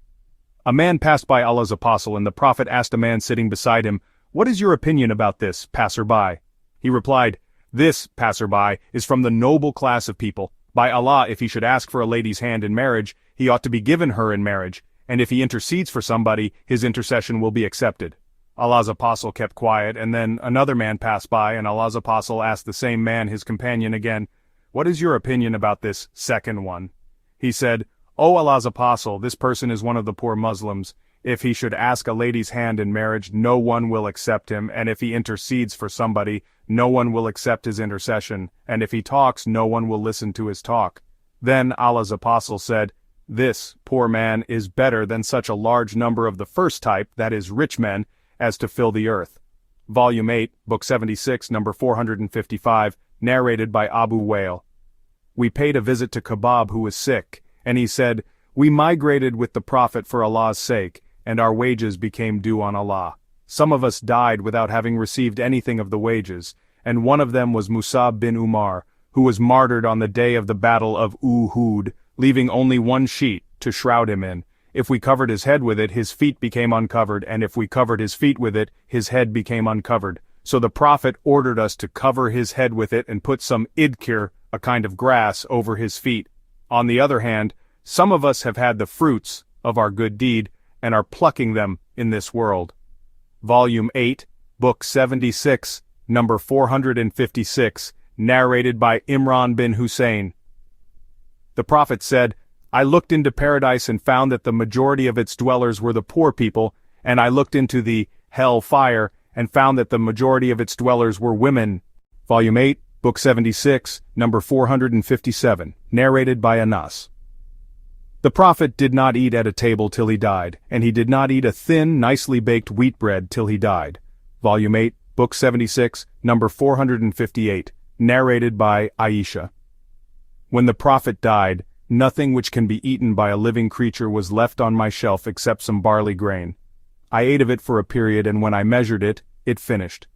S1: A man passed by Allah's apostle, and the Prophet asked a man sitting beside him, what is your opinion about this, passer-by? He replied, this, passer-by, is from the noble class of people. By Allah, if he should ask for a lady's hand in marriage, he ought to be given her in marriage, and if he intercedes for somebody, his intercession will be accepted. Allah's apostle kept quiet, and then another man passed by, and Allah's apostle asked the same man, his companion, again, what is your opinion about this second one? He said, O Allah's apostle, this person is one of the poor Muslims. If he should ask a lady's hand in marriage, no one will accept him, and if he intercedes for somebody, no one will accept his intercession, and if he talks, no one will listen to his talk. Then Allah's apostle said, this, poor man, is better than such a large number of the first type, that is, rich men, as to fill the earth. Volume 8, Book 76, number 455, narrated by Abu Wa'il. We paid a visit to Kebab, who was sick, and he said, we migrated with the Prophet for Allah's sake, and our wages became due on Allah. Some of us died without having received anything of the wages, and one of them was Musab bin Umar, who was martyred on the day of the battle of Uhud, leaving only one sheet to shroud him in. If we covered his head with it, his feet became uncovered, and if we covered his feet with it, his head became uncovered. So the Prophet ordered us to cover his head with it and put some idkir, a kind of grass, over his feet. On the other hand, some of us have had the fruits of our good deed, and are plucking them in this world. Volume 8, Book 76, number 456, narrated by Imran bin Hussein. The Prophet said, I looked into paradise and found that the majority of its dwellers were the poor people, and I looked into the hell fire and found that the majority of its dwellers were women. Volume 8, Book 76, number 457, narrated by Anas. The Prophet did not eat at a table till he died, and he did not eat a thin, nicely baked wheat bread till he died. Volume 8, Book 76, number 458, narrated by Aisha. When the Prophet died, nothing which can be eaten by a living creature was left on my shelf except some barley grain. I ate of it for a period, and when I measured it, it finished.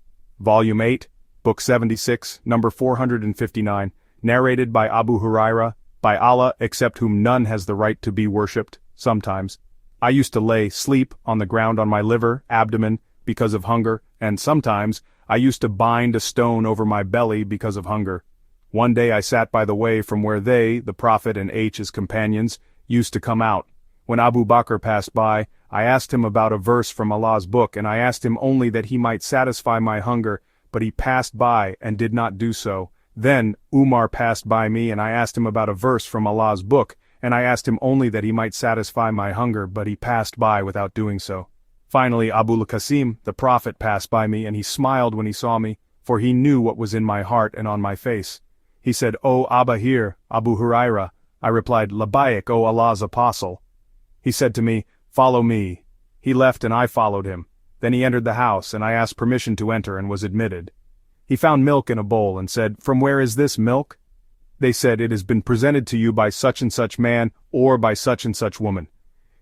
S1: Volume 8, Book 76, number 459, narrated by Abu Huraira, by Allah, except whom none has the right to be worshipped. Sometimes I used to sleep on the ground on my liver, abdomen, because of hunger, and sometimes I used to bind a stone over my belly because of hunger. One day I sat by the way from where they, the Prophet and his companions, used to come out. When Abu Bakr passed by, I asked him about a verse from Allah's book, and I asked him only that he might satisfy my hunger, but he passed by and did not do so. Then Umar passed by me, and I asked him about a verse from Allah's book, and I asked him only that he might satisfy my hunger, but he passed by without doing so. Finally Abu al-Qasim, the Prophet, passed by me, and he smiled when he saw me, for he knew what was in my heart and on my face. He said, O Abba here, Abu Huraira. I replied, Labayik, O Allah's apostle. He said to me, follow me. He left and I followed him. Then he entered the house, and I asked permission to enter and was admitted. He found milk in a bowl and said, from where is this milk? They said, it has been presented to you by such and such man or by such and such woman.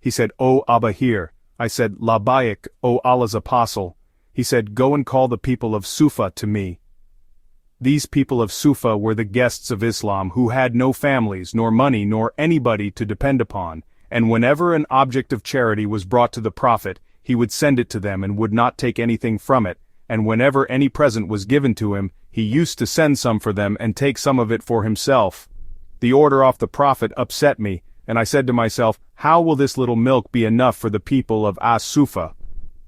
S1: He said, O Abba here. I said, Labayik, O Allah's apostle. He said, go and call the people of Sufa to me. These people of Sufa were the guests of Islam who had no families, nor money, nor anybody to depend upon, and whenever an object of charity was brought to the Prophet, he would send it to them and would not take anything from it, and whenever any present was given to him, he used to send some for them and take some of it for himself. The order off the Prophet upset me, and I said to myself, how will this little milk be enough for the people of As-Sufa?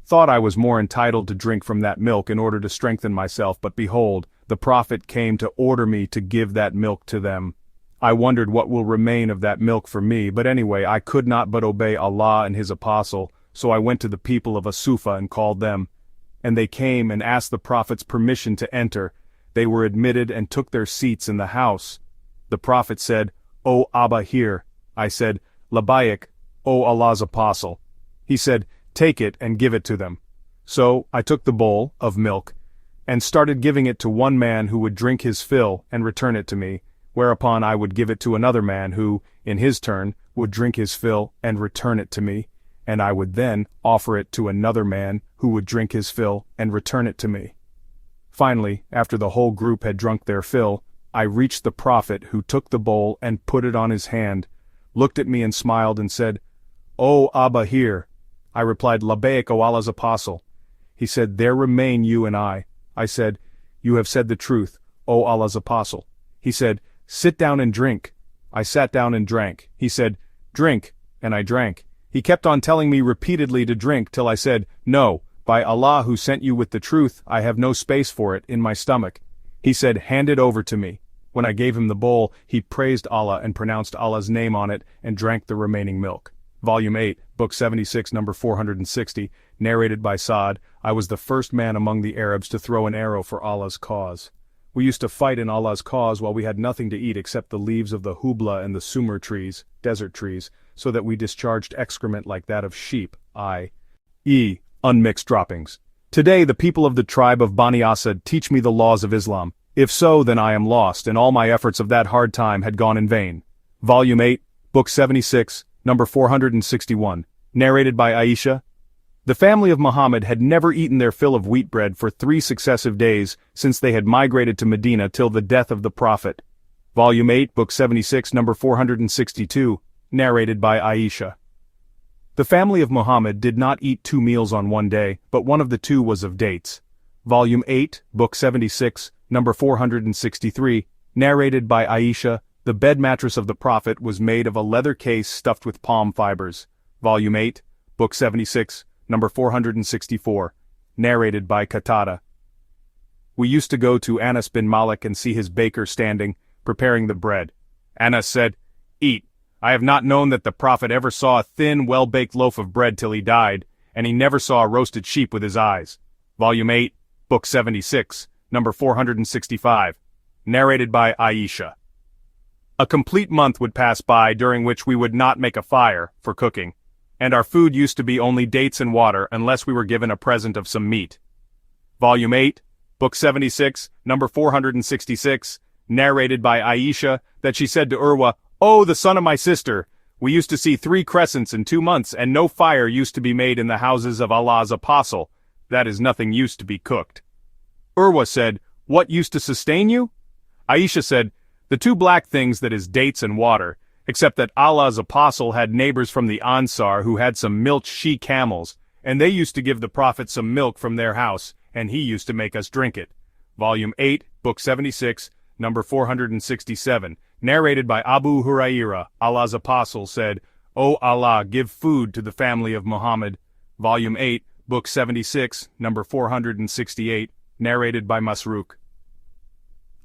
S1: Thought I was more entitled to drink from that milk in order to strengthen myself, but behold, the Prophet came to order me to give that milk to them. I wondered what will remain of that milk for me, but anyway, I could not but obey Allah and His Apostle, so I went to the people of As-Sufa and called them. And they came and asked the Prophet's permission to enter. They were admitted and took their seats in the house. The Prophet said, "O Abba, hear." I said, "Labayik, O Allah's Apostle." He said, "Take it and give it to them." So I took the bowl of milk and started giving it to one man who would drink his fill and return it to me, whereupon I would give it to another man who, in his turn, would drink his fill and return it to me, and I would then offer it to another man who would drink his fill and return it to me. Finally, after the whole group had drunk their fill, I reached the Prophet, who took the bowl and put it on his hand, looked at me and smiled and said, "O Abba, hear." I replied, "Labayk, O Allah's Apostle." He said, "There remain you and I." I said, "You have said the truth, O Allah's Apostle." He said, "Sit down and drink." I sat down and drank. He said, "Drink," and I drank. He kept on telling me repeatedly to drink till I said, "No, by Allah who sent you with the truth, I have no space for it in my stomach." He said, "Hand it over to me." When I gave him the bowl, he praised Allah and pronounced Allah's name on it and drank the remaining milk. Volume 8, Book 76, number 460, narrated by Saad. I was the first man among the Arabs to throw an arrow for Allah's cause. We used to fight in Allah's cause while we had nothing to eat except the leaves of the hubla and the sumur trees, desert trees, so that we discharged excrement like that of sheep, i.e., unmixed droppings. Today the people of the tribe of Bani Asad teach me the laws of Islam. If so, then I am lost, and all my efforts of that hard time had gone in vain. Volume 8, Book 76, number 461, narrated by Aisha. The family of Muhammad had never eaten their fill of wheat bread for 3 successive days since they had migrated to Medina till the death of the Prophet. Volume 8, Book 76, number 462, narrated by Aisha. The family of Muhammad did not eat 2 meals on one day, but one of the 2 was of dates. Volume 8, Book 76, number 463, narrated by Aisha. The bed mattress of the Prophet was made of a leather case stuffed with palm fibers. Volume 8, Book 76, number 464, narrated by Qatada. We used to go to Anas bin Malik and see his baker standing, preparing the bread. Anas said, "Eat. I have not known that the Prophet ever saw a thin, well-baked loaf of bread till he died, and he never saw a roasted sheep with his eyes." Volume 8, Book 76, number 465, narrated by Aisha. A complete month would pass by during which we would not make a fire for cooking, and our food used to be only dates and water unless we were given a present of some meat. Volume 8, Book 76, number 466, narrated by Aisha, that she said to Urwa, "Oh, the son of my sister, we used to see 3 crescents in 2 months, and no fire used to be made in the houses of Allah's Apostle. That is, nothing used to be cooked." Urwa said, "What used to sustain you?" Aisha said, "The 2 black things, that is dates and water, except that Allah's Apostle had neighbors from the Ansar who had some milch she-camels, and they used to give the Prophet some milk from their house, and he used to make us drink it." Volume 8, Book 76, number 467, narrated by Abu Hurairah. Allah's Apostle said, "O Allah, give food to the family of Muhammad." Volume 8, Book 76, number 468, narrated by Masruq.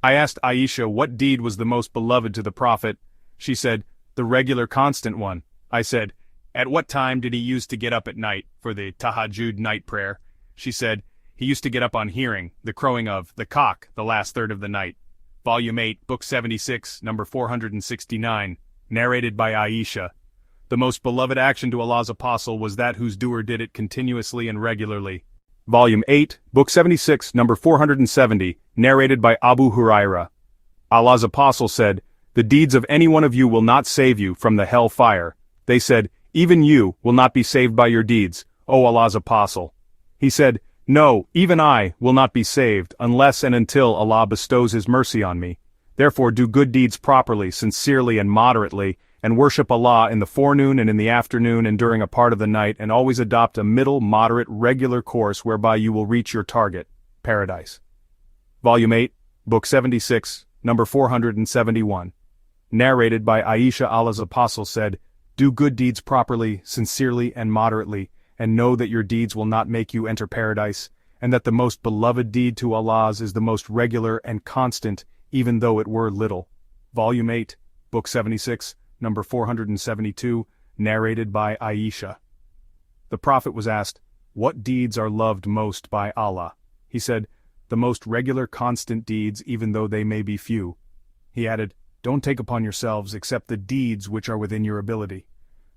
S1: I asked Aisha what deed was the most beloved to the Prophet. She said, "The regular constant one." I said, "At what time did he use to get up at night for the tahajjud night prayer?" She said, "He used to get up on hearing the crowing of the cock the last third of the night." Volume 8, Book 76, number 469, narrated by Aisha. The most beloved action to Allah's Apostle was that whose doer did it continuously and regularly. Volume 8, Book 76, number 470, narrated by Abu Hurairah. Allah's Apostle said, "The deeds of any one of you will not save you from the hell fire." They said, "Even you will not be saved by your deeds, O Allah's Apostle." He said, No, even I will not be saved unless and until Allah bestows His mercy on me. Therefore do good deeds properly, sincerely and moderately, and worship Allah in the forenoon and in the afternoon and during a part of the night, and always adopt a middle, moderate, regular course whereby you will reach your target, paradise. Volume 8, Book 76, number 471. Narrated by Aisha, Allah's apostle, said, "Do good deeds properly, sincerely and moderately, and know that your deeds will not make you enter paradise, and that the most beloved deed to Allah's is the most regular and constant, even though it were little." Volume 8, Book 76, number 472, narrated by Aisha. The Prophet was asked, "What deeds are loved most by Allah?" He said, "The most regular constant deeds, even though they may be few." He added, "Don't take upon yourselves except the deeds which are within your ability."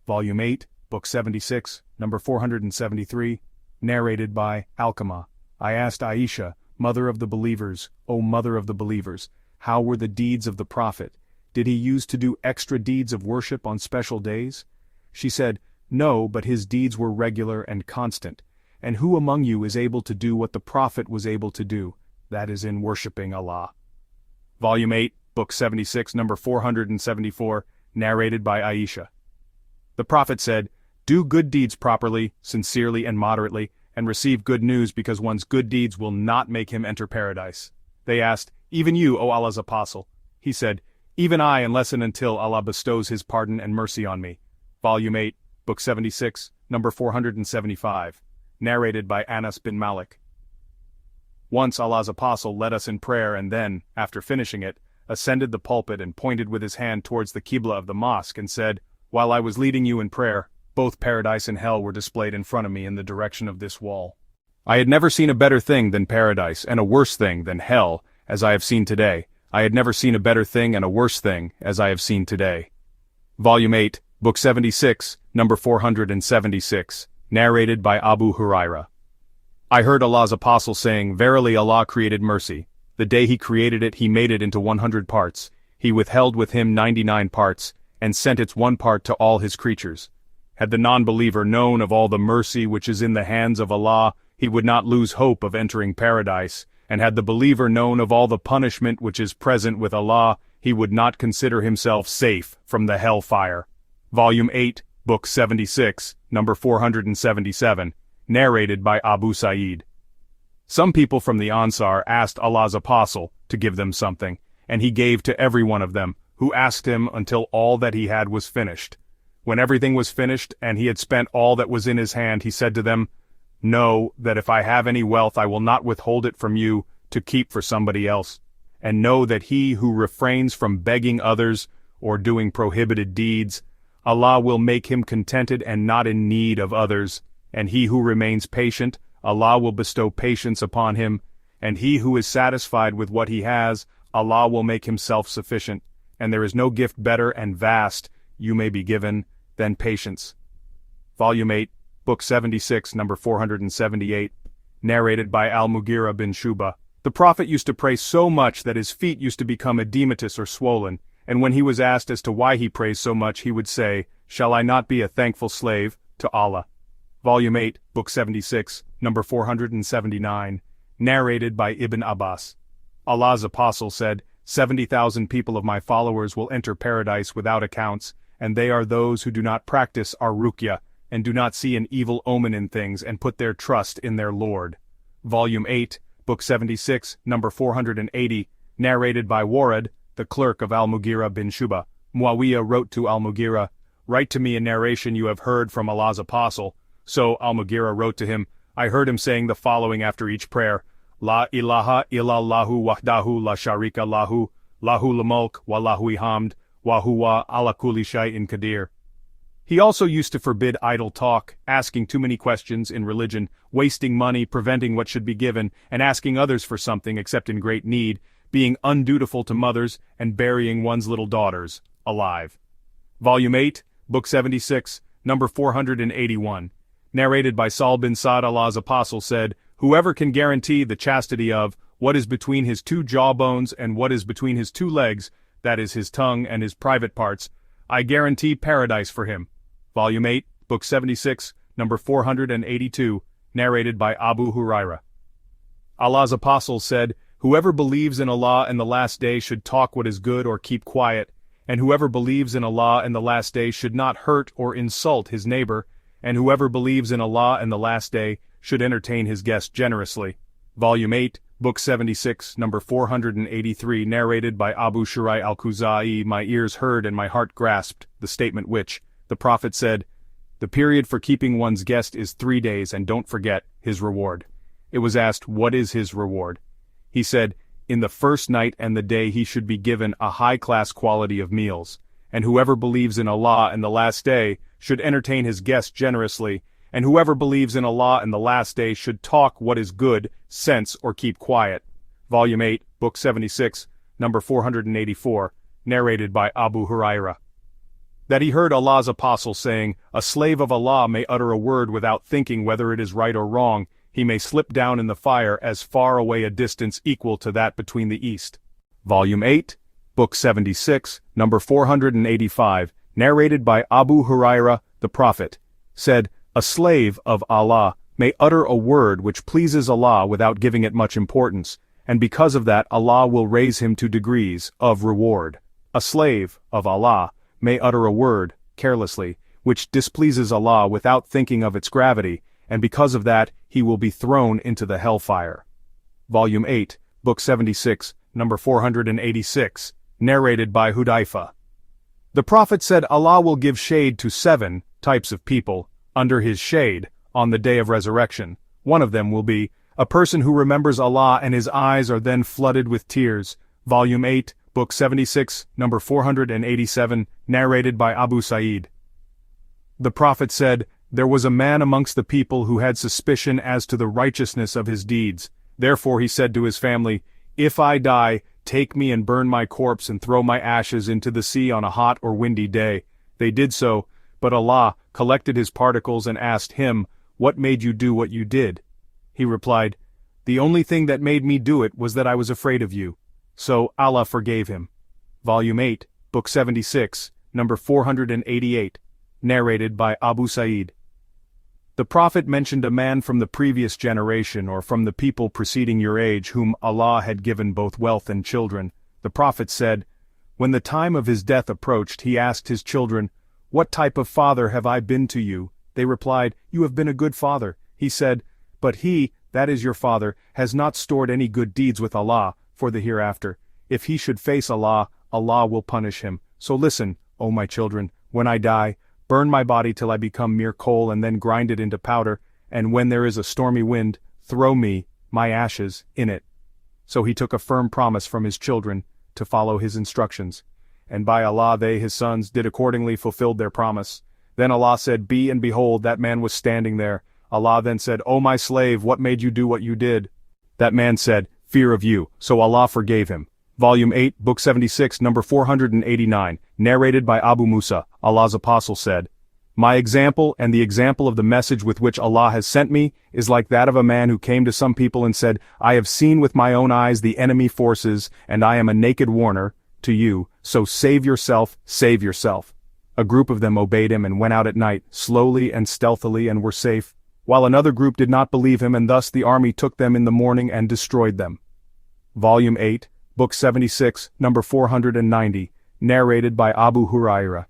S1: Volume 8, Book 76, number 473, narrated by Alqamah. I asked Aisha, mother of the believers, "O mother of the believers, how were the deeds of the Prophet? Did he use to do extra deeds of worship on special days?" She said, "No, but his deeds were regular and constant. And who among you is able to do what the Prophet was able to do, that is in worshipping Allah?" Volume 8, Book 76, number 474, narrated by Aisha. The Prophet said, "Do good deeds properly, sincerely and moderately, and receive good news because one's good deeds will not make him enter paradise." They asked, "Even you, O Allah's apostle?" He said, "Even I, unless and until Allah bestows His pardon and mercy on me." Volume 8, Book 76, number 475, narrated by Anas bin Malik. Once Allah's apostle led us in prayer and then, after finishing it, ascended the pulpit and pointed with his hand towards the Qibla of the mosque and said, "While I was leading you in prayer, both paradise and hell were displayed in front of me in the direction of this wall. I had never seen a better thing than paradise and a worse thing than hell, as I have seen today. I had never seen a better thing and a worse thing, as I have seen today." Volume 8, Book 76, number 476, narrated by Abu Huraira. I heard Allah's apostle saying, "Verily Allah created mercy. The day He created it He made it into 100 parts. He withheld with Him 99 parts, and sent its one part to all His creatures. Had the non-believer known of all the mercy which is in the hands of Allah, he would not lose hope of entering paradise, and had the believer known of all the punishment which is present with Allah, he would not consider himself safe from the hell-fire." Volume 8, Book 76, number 477, narrated by Abu Sa'id. Some people from the Ansar asked Allah's apostle to give them something, and he gave to every one of them, who asked him until all that he had was finished. When everything was finished and he had spent all that was in his hand, he said to them, "Know that if I have any wealth I will not withhold it from you to keep for somebody else. And know that he who refrains from begging others or doing prohibited deeds, Allah will make him contented and not in need of others. And he who remains patient, Allah will bestow patience upon him. And he who is satisfied with what he has, Allah will make him self-sufficient. And there is no gift better and vast you may be given than patience." Volume 8, Book 76, number 478, narrated by Al-Mughira bin Shuba. The Prophet used to pray so much that his feet used to become edematous or swollen, and when he was asked as to why he prays so much, he would say, "Shall I not be a thankful slave to Allah?" Volume 8, Book 76, number 479, narrated by Ibn Abbas. Allah's apostle said, 70,000 people of my followers will enter paradise without accounts, and they are those who do not practice ar-ruqya, and do not see an evil omen in things and put their trust in their Lord. Volume 8, Book 76, number 480, narrated by Warad, the clerk of Al-Mughira bin Shuba. Muawiyah wrote to Al-Mughira, "Write to me a narration you have heard from Allah's apostle." So Al-Mughira wrote to him, I heard him saying the following after each prayer, "La ilaha illallahu wahdahu la sharika lahu, lahul mulk wa lahul hamd, wa huwa ala kulli shay'in qadir." He also used to forbid idle talk, asking too many questions in religion, wasting money, preventing what should be given, and asking others for something except in great need, being undutiful to mothers, and burying one's little daughters alive. Volume 8, Book 76, number 481, narrated by Sahl bin Sa'd. Allah's apostle said, "Whoever can guarantee the chastity of what is between his two jawbones and what is between his two legs, that is his tongue and his private parts, I guarantee paradise for him." Volume 8, Book 76, number 482, narrated by Abu Hurairah. Allah's apostle said, "Whoever believes in Allah and the last day should talk what is good or keep quiet, and whoever believes in Allah and the last day should not hurt or insult his neighbor, and whoever believes in Allah and the last day should entertain his guest generously." Volume 8, Book 76, number 483, narrated by Abu Shurai al-Khuzai. My ears heard and my heart grasped the statement which, the Prophet said, "The period for keeping one's guest is 3 days, and don't forget his reward." It was asked, what is his reward? He said, in the first night and the day he should be given a high-class quality of meals, and whoever believes in Allah and the last day should entertain his guest generously, and whoever believes in Allah and the last day should talk what is good, sense, or keep quiet. Volume 8, Book 76, number 484, narrated by Abu Hurairah. That he heard Allah's apostle saying, "A slave of Allah may utter a word without thinking whether it is right or wrong. He may slip down in the fire as far away a distance equal to that between the east." Volume 8, Book 76, number 485, narrated by Abu Hurairah, the Prophet, said, "A slave of Allah may utter a word which pleases Allah without giving it much importance, and because of that Allah will raise him to degrees of reward. A slave of Allah may utter a word, carelessly, which displeases Allah without thinking of its gravity, and because of that he will be thrown into the hellfire." Volume 8, Book 76, number 486, narrated by Hudayfa. The Prophet said Allah will give shade to 7 types of people, under his shade, on the day of resurrection. One of them will be a person who remembers Allah and his eyes are then flooded with tears. Volume 8, Book 76, number 487, narrated by Abu Sa'id. The Prophet said, "There was a man amongst the people who had suspicion as to the righteousness of his deeds. Therefore he said to his family, 'If I die, take me and burn my corpse and throw my ashes into the sea on a hot or windy day.' They did so, but Allah collected his particles and asked him, 'What made you do what you did?' He replied, 'The only thing that made me do it was that I was afraid of you.' So Allah forgave him." Volume 8, Book 76, number 488, narrated by Abu Sa'id. The Prophet mentioned a man from the previous generation or from the people preceding your age whom Allah had given both wealth and children. The Prophet said, when the time of his death approached, he asked his children, "What type of father have I been to you?" They replied, "You have been a good father." He said, "But he, that is your father, has not stored any good deeds with Allah for the hereafter. If he should face Allah, Allah will punish him. So listen, O my children, when I die, burn my body till I become mere coal and then grind it into powder, and when there is a stormy wind, throw me, my ashes, in it." So he took a firm promise from his children to follow his instructions. And by Allah they, his sons, did accordingly fulfilled their promise. Then Allah said, "Be, and behold, that man was standing there." Allah then said, "O my slave, what made you do what you did?" That man said, "Fear of you," so Allah forgave him. Volume 8, Book 76, number 489, narrated by Abu Musa, Allah's apostle said, "My example and the example of the message with which Allah has sent me is like that of a man who came to some people and said, 'I have seen with my own eyes the enemy forces, and I am a naked warner to you, so save yourself, save yourself.' A group of them obeyed him and went out at night, slowly and stealthily, and were safe, while another group did not believe him, and thus the army took them in the morning and destroyed them." Volume 8, Book 76, number 490, narrated by Abu Hurairah.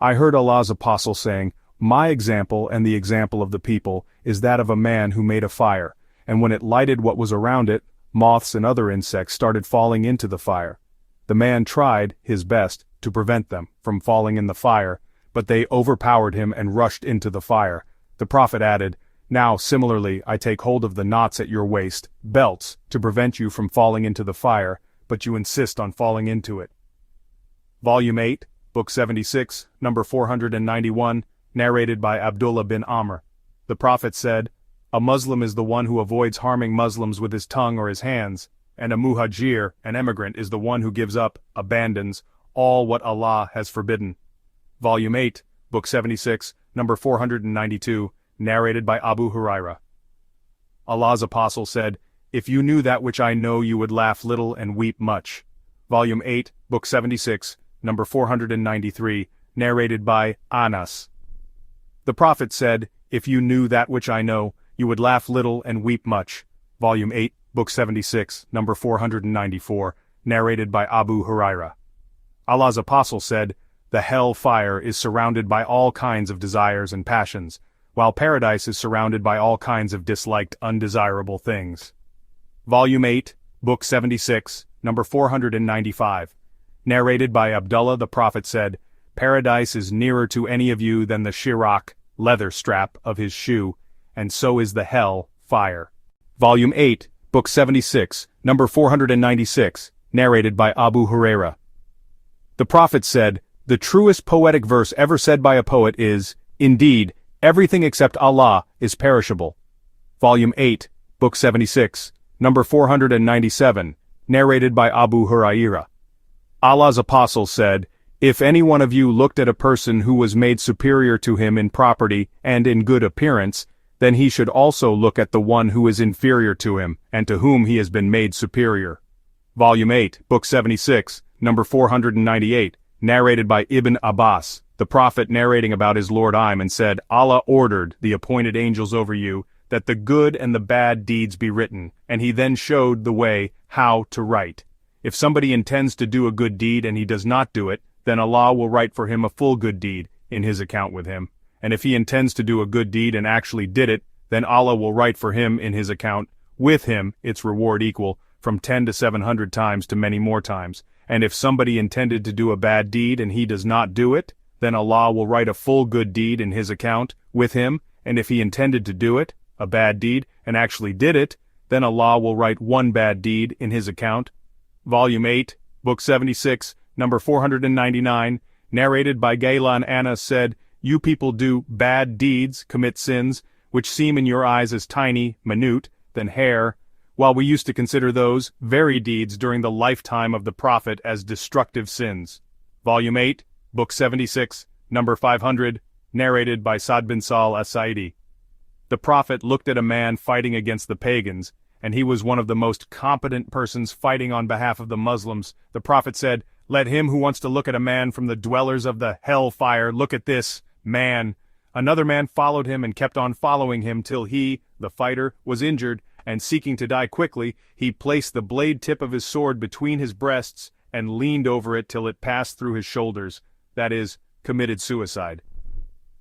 S1: I heard Allah's apostle saying, "My example and the example of the people is that of a man who made a fire, and when it lighted what was around it, moths and other insects started falling into the fire. The man tried his best to prevent them from falling in the fire, but they overpowered him and rushed into the fire. The Prophet added, "Now similarly I take hold of the knots at your waist, belts, to prevent you from falling into the fire, but you insist on falling into it." Volume 8, Book 76, number 491, narrated by Abdullah bin Amr. The Prophet said, "A Muslim is the one who avoids harming Muslims with his tongue or his hands, and a muhajir, an emigrant, is the one who gives up, abandons, all what Allah has forbidden." Volume 8, Book 76, number 492, narrated by Abu Hurairah. Allah's apostle said, "If you knew that which I know you would laugh little and weep much." Volume 8, Book 76, number 493, narrated by Anas. The Prophet said, "If you knew that which I know, you would laugh little and weep much. Volume 8, Book 76, number 494, narrated by Abu Huraira. Allah's apostle said, "The hell fire is surrounded by all kinds of desires and passions, while paradise is surrounded by all kinds of disliked, undesirable things." Volume 8, Book 76, number 495, narrated by Abdullah. The Prophet said, "Paradise is nearer to any of you than the shirak, leather strap, of his shoe, and so is the hell fire." Volume 8, Book 76, number 496, narrated by Abu Huraira. The Prophet said, "The truest poetic verse ever said by a poet is, 'Indeed, everything except Allah is perishable.'" Volume 8, Book 76, number 497, narrated by Abu Huraira. Allah's apostle said, "If any one of you looked at a person who was made superior to him in property and in good appearance, then he should also look at the one who is inferior to him, and to whom he has been made superior." Volume 8, Book 76, number 498, narrated by Ibn Abbas. The Prophet, narrating about his Lord Iman, said, "Allah ordered the appointed angels over you, that the good and the bad deeds be written, and he then showed the way how to write. If somebody intends to do a good deed and he does not do it, then Allah will write for him a full good deed in his account with him. And if he intends to do a good deed and actually did it, then Allah will write for him in his account with him its reward equal, from 10 to 700 times to many more times. And if somebody intended to do a bad deed and he does not do it, then Allah will write a full good deed in his account with him, and if he intended to do it, a bad deed, and actually did it, then Allah will write one bad deed in his account." Volume 8, Book 76, number 499, narrated by Gailan Anas said, "You people do bad deeds, commit sins, which seem in your eyes as tiny, minute, than hair, while we used to consider those very deeds during the lifetime of the Prophet as destructive sins." Volume 8, Book 76, number 500, narrated by Sa'd bin Sahl as-Sa'idi. The Prophet looked at a man fighting against the pagans, and he was one of the most competent persons fighting on behalf of the Muslims. The Prophet said, "Let him who wants to look at a man from the dwellers of the hell fire look at this man." Another man followed him and kept on following him till he, the fighter, was injured, and seeking to die quickly, he placed the blade tip of his sword between his breasts and leaned over it till it passed through his shoulders, that is, committed suicide.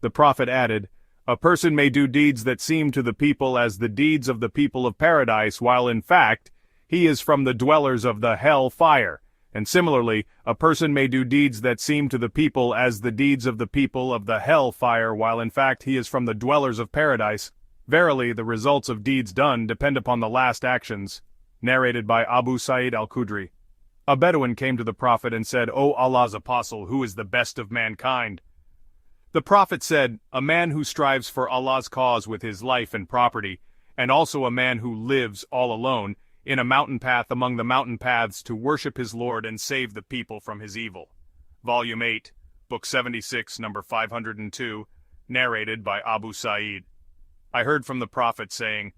S1: The Prophet added, "A person may do deeds that seem to the people as the deeds of the people of paradise, while in fact, he is from the dwellers of the hell fire. And similarly, a person may do deeds that seem to the people as the deeds of the people of the hell fire, while in fact he is from the dwellers of paradise. Verily, the results of deeds done depend upon the last actions." Narrated by Abu Sa'id al-Khudri. A Bedouin came to the Prophet and said, "O Allah's apostle, who is the best of mankind?" The Prophet said, "A man who strives for Allah's cause with his life and property, and also a man who lives all alone, in a mountain path among the mountain paths to worship his Lord and save the people from his evil." Volume 8, Book 76, number 502, narrated by Abu Sa'id. I heard from the Prophet saying,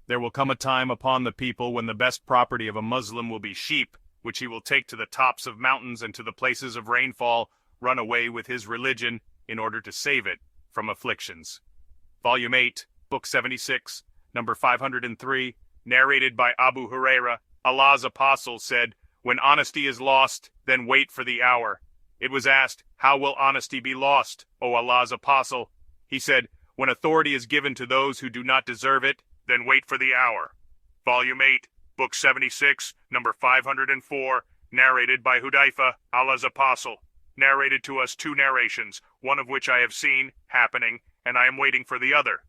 S1: "There will come a time upon the people when the best property of a Muslim will be sheep, which he will take to the tops of mountains and to the places of rainfall, run away with his religion, in order to save it from afflictions." Volume 8, Book 76, number 503, narrated by Abu Huraira. Allah's apostle said, "When honesty is lost, then wait for the hour." It was asked, "How will honesty be lost, O Allah's apostle?" He said, "When authority is given to those who do not deserve it, then wait for the hour." Volume 8, Book 76, number 504, narrated by Hudayfa, Allah's apostle. Narrated to us two narrations, one of which I have seen happening, and I am waiting for the other.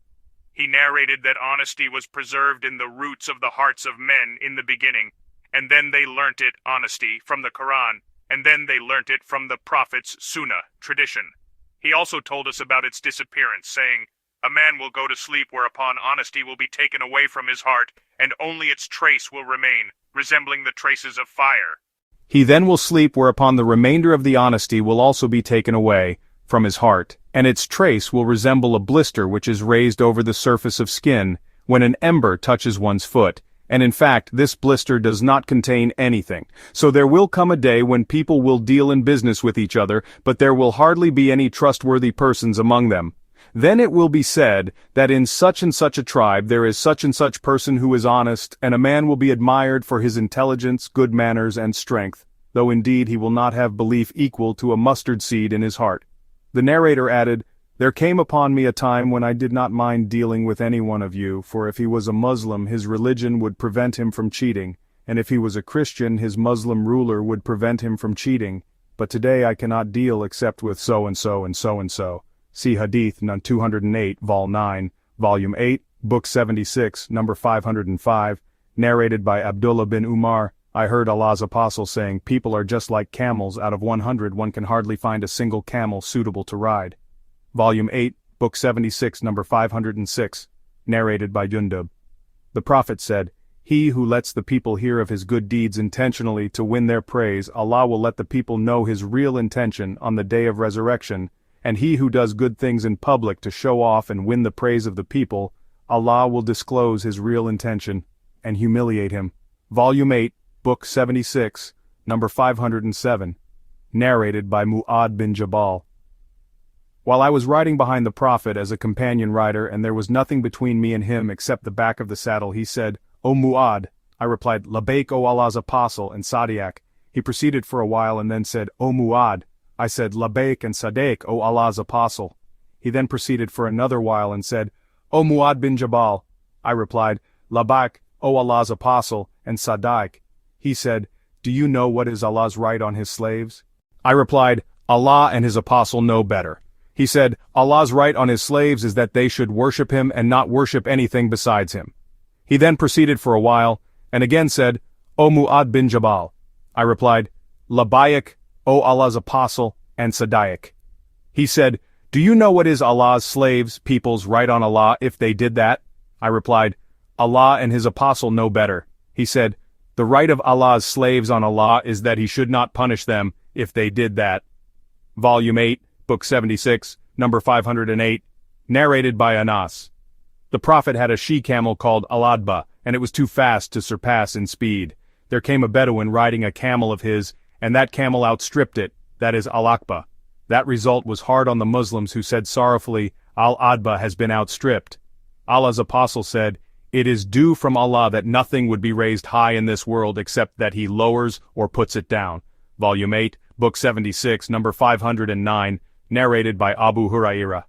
S1: He narrated that honesty was preserved in the roots of the hearts of men in the beginning, and then they learnt it, honesty, from the Quran, and then they learnt it from the Prophet's Sunnah, tradition. He also told us about its disappearance, saying, "A man will go to sleep whereupon honesty will be taken away from his heart, and only its trace will remain, resembling the traces of fire. He then will sleep whereupon the remainder of the honesty will also be taken away from his heart, and its trace will resemble a blister which is raised over the surface of skin when an ember touches one's foot, and in fact this blister does not contain anything. So there will come a day when people will deal in business with each other, but there will hardly be any trustworthy persons among them. Then it will be said that in such and such a tribe there is such and such person who is honest, and a man will be admired for his intelligence, good manners, and strength, though indeed he will not have belief equal to a mustard seed in his heart. The narrator added, "There came upon me a time when I did not mind dealing with any one of you, for if he was a Muslim his religion would prevent him from cheating, and if he was a Christian his Muslim ruler would prevent him from cheating, but today I cannot deal except with so-and-so and so-and-so." See Hadith No. 208, Vol. 9, Volume 8, Book 76, number 505, narrated by Abdullah bin Umar. I heard Allah's apostle saying, "People are just like camels, out of 100 one can hardly find a single camel suitable to ride." Volume 8, Book 76, number 506, narrated by Jundub. The Prophet said, "He who lets the people hear of his good deeds intentionally to win their praise, Allah will let the people know his real intention on the day of resurrection, and he who does good things in public to show off and win the praise of the people, Allah will disclose his real intention and humiliate him." Volume 8, Book 76, number 507, narrated by Mu'adh bin Jabal. While I was riding behind the Prophet as a companion rider and there was nothing between me and him except the back of the saddle, he said, "O Mu'adh." I replied, "Labaik, O Allah's apostle," and Sadiq. He proceeded for a while and then said, "O Mu'adh." I said, "Labaik and Sadiq, O Allah's apostle." He then proceeded for another while and said, "O Mu'adh bin Jabal." I replied, "Labaik, O Allah's apostle," and Sadiq. He said, "Do you know what is Allah's right on his slaves?" I replied, "Allah and his apostle know better." He said, "Allah's right on his slaves is that they should worship him and not worship anything besides him." He then proceeded for a while, and again said, "O Mu'adh bin Jabal." I replied, "Labayik, O Allah's apostle," and Sadiq. He said, "Do you know what is Allah's slaves, people's right on Allah if they did that?" I replied, "Allah and his apostle know better." He said, "The right of Allah's slaves on Allah is that he should not punish them if they did that." Volume 8, Book 76, number 508, narrated by Anas. The Prophet had a she-camel called Aladba, and it was too fast to surpass in speed. There came a Bedouin riding a camel of his, and that camel outstripped it, that is Al-Aqba. That result was hard on the Muslims who said sorrowfully, "Al-Adba has been outstripped." Allah's apostle said, "It is due from Allah that nothing would be raised high in this world except that he lowers or puts it down." Volume 8, Book 76, number 509, narrated by Abu Hurairah.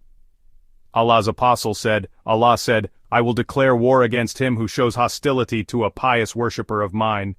S1: Allah's apostle said, Allah said, "I will declare war against him who shows hostility to a pious worshipper of mine.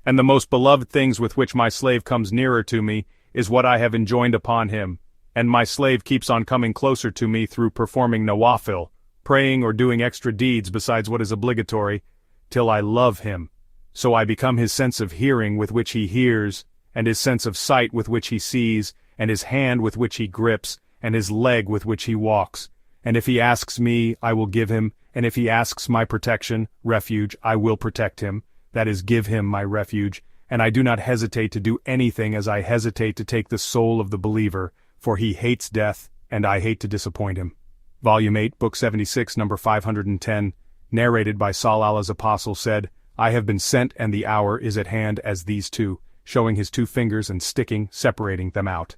S1: And the most beloved things with which my slave comes nearer to me is what I have enjoined upon him, and my slave keeps on coming closer to me through performing nawafil, praying or doing extra deeds besides what is obligatory, till I love him. So I become his sense of hearing with which he hears, and his sense of sight with which he sees, and his hand with which he grips, and his leg with which he walks. And if he asks me, I will give him, and if he asks my protection, refuge, I will protect him, that is, give him my refuge, and I do not hesitate to do anything as I hesitate to take the soul of the believer, for he hates death, and I hate to disappoint him." Volume 8, Book 76, number 510, narrated by Saul Allah's apostle said, "I have been sent and the hour is at hand as these two," showing his two fingers and sticking, separating them out.